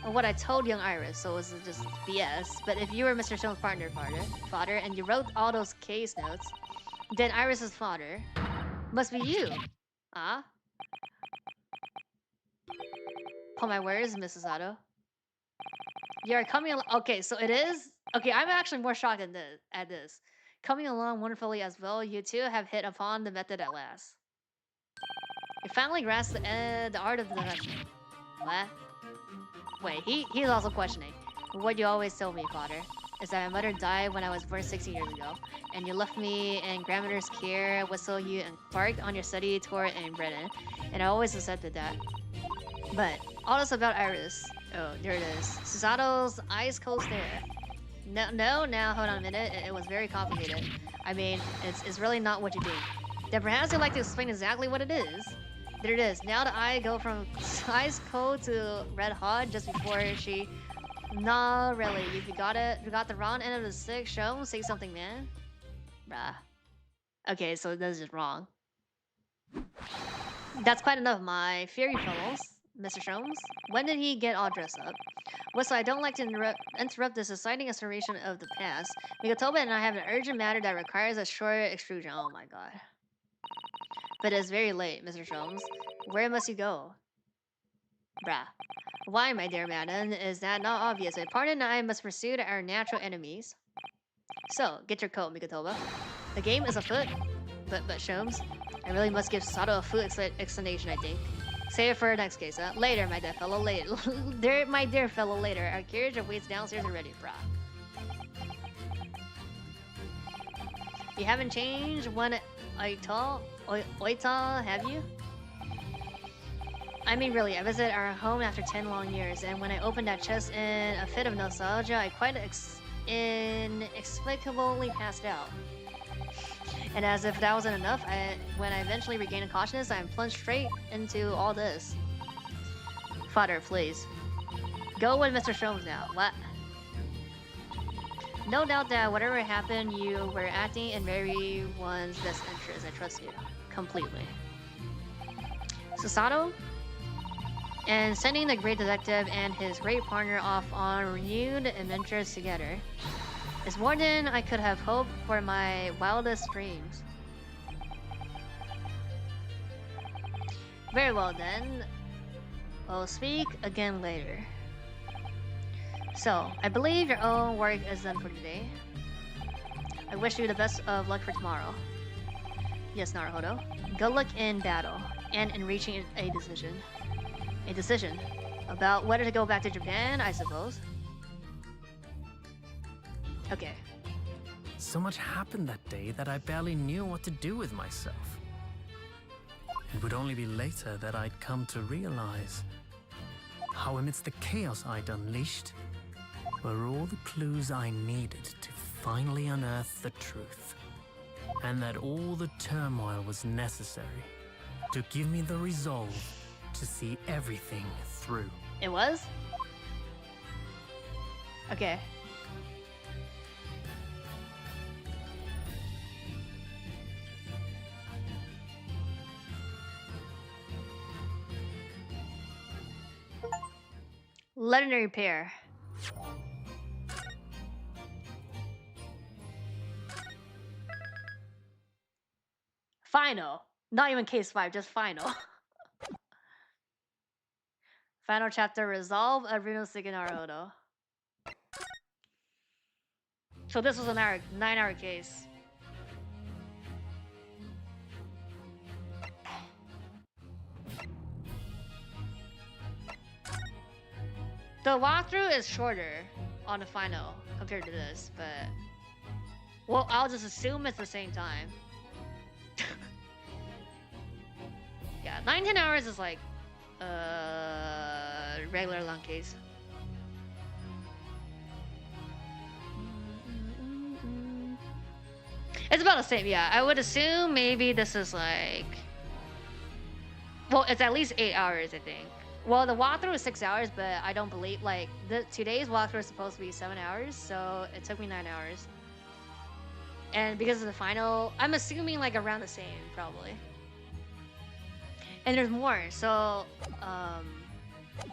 what I told young Iris, so it was just BS. But if you were Mr. Jones' partner, father, and you wrote all those case notes, then Iris's father must be you. Ah? Pull my words, Mrs. Otto. You're coming. Okay, so it is. Okay, I'm actually more shocked at this. Coming along wonderfully as well, you two have hit upon the method at last. You finally grasp the art of deduction. What? Wait, he's also questioning. What you always told me, father, is that my mother died when I was born 16 years ago, and you left me in grandmother's care while you embarked on your study tour in Britain, and I always accepted that. But all this about Iris. Oh, there it is. Susato's ice cold stare. No, now hold on a minute. It was very complicated. I mean, it's really not what you think. Then perhaps you'd like to explain exactly what it is. There it is. Now the eye go from ice cold to red hot just before she. Nah, really. You got it. You got the wrong end of the stick. Show him. Say something, man. Bruh. Okay, so this is wrong. That's quite enough, my fairy fellows. Mr. Sholmes, when did he get all dressed up? Well, so I don't like to interrupt this exciting exploration of the past. Mikotoba and I have an urgent matter that requires a short extrusion. Oh my god. But it's very late, Mr. Sholmes. Where must you go? Bruh. Why, my dear madam, is that not obvious? A partner and I must pursue our natural enemies. So, get your coat, Mikotoba. The game is afoot. But Sholmes, I really must give Sato a full explanation, I think. Save it for our next case, huh? Later, my dear fellow, later. My dear fellow, later. Our carriage awaits downstairs already, brah. You haven't changed one oita, have you? I mean, really, I visited our home after 10 long years, and when I opened that chest in a fit of nostalgia, I quite inexplicably passed out. And as if that wasn't enough, when I eventually regained consciousness, I plunged straight into all this. Father, please. Go with Mr. Sholmes now. What? No doubt that whatever happened, you were acting in everyone's best interest. I trust you. Completely. Susato? And sending the great detective and his great partner off on renewed adventures together. It's more than I could have hoped for my wildest dreams. Very well then. We'll speak again later. So, I believe your own work is done for today. I wish you the best of luck for tomorrow. Yes, Naruhodo. Good luck in battle, and in reaching a decision. A decision? About whether to go back to Japan, I suppose. Okay. So much happened that day that I barely knew what to do with myself. It would only be later that I'd come to realize how amidst the chaos I'd unleashed were all the clues I needed to finally unearth the truth. And that all the turmoil was necessary to give me the resolve to see everything through. It was? Okay. Legendary pair. Final. Not even case 5, just final. Final chapter, resolve of Runosuke Naruhodo. So this was a 9-hour case. The walkthrough is shorter on the final compared to this, but... Well, I'll just assume it's the same time. Yeah, 9-10 hours is like... regular long case. It's about the same, yeah. I would assume maybe this is like... Well, it's at least 8 hours, I think. Well, the walkthrough is 6 hours, but I don't believe, like, today's walkthrough is supposed to be 7 hours, so it took me 9 hours. And because of the final, I'm assuming, like, around the same, probably. And there's more, so,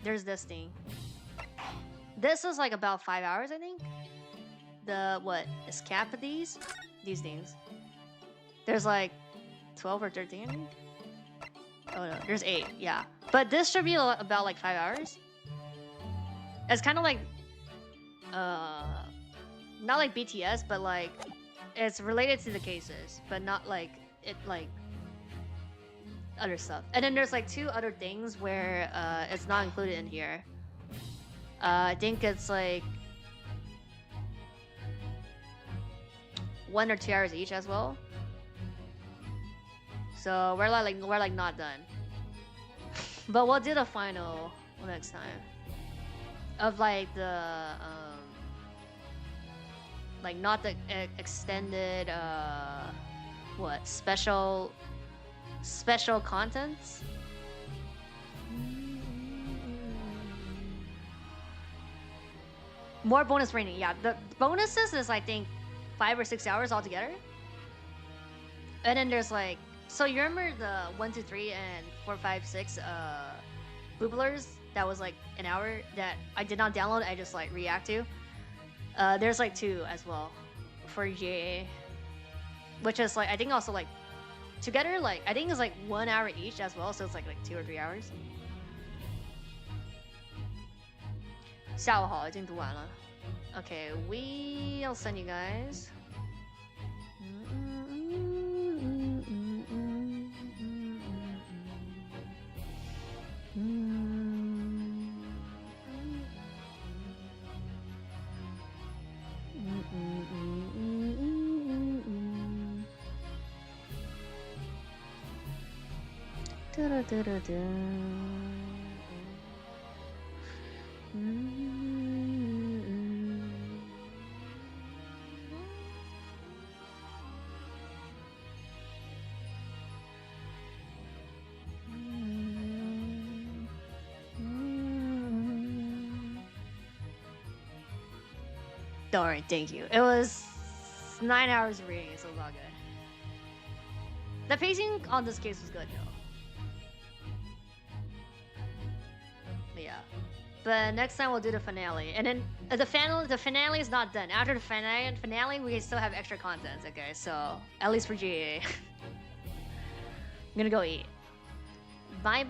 there's this thing. This is, like, about 5 hours, I think? The, what, escape of these things. There's, like, 12 or 13, I think? Oh no, there's 8, yeah. But this should be about like 5 hours. It's kind of like, not like BTS, but like it's related to the cases, but not like it like other stuff. And then there's like 2 other things where it's not included in here. I think it's like 1 or 2 hours each as well. So we're like not done. But we'll do the final next time. Of like the like not the extended what special contents. More bonus rating. Yeah, the bonuses is I think 5 or 6 hours altogether. And then there's like, so you remember the 1, 2, 3 and 4, 5, 6 booblers that was like an hour that I did not download, I just like react to. There's like 2 as well for GA, which is like I think also like together like I think it's like 1 hour each as well, so it's like 2 or 3 hours. 下午好，已经读完了。Okay, we'll send you guys. Alright, thank you. It was 9 hours of reading, so it was all good. The pacing on this case was good, though. But yeah. But next time we'll do the finale. And then the finale is not done. After the finale, we still have extra content, okay? So, at least for GA. I'm gonna go eat. Bye.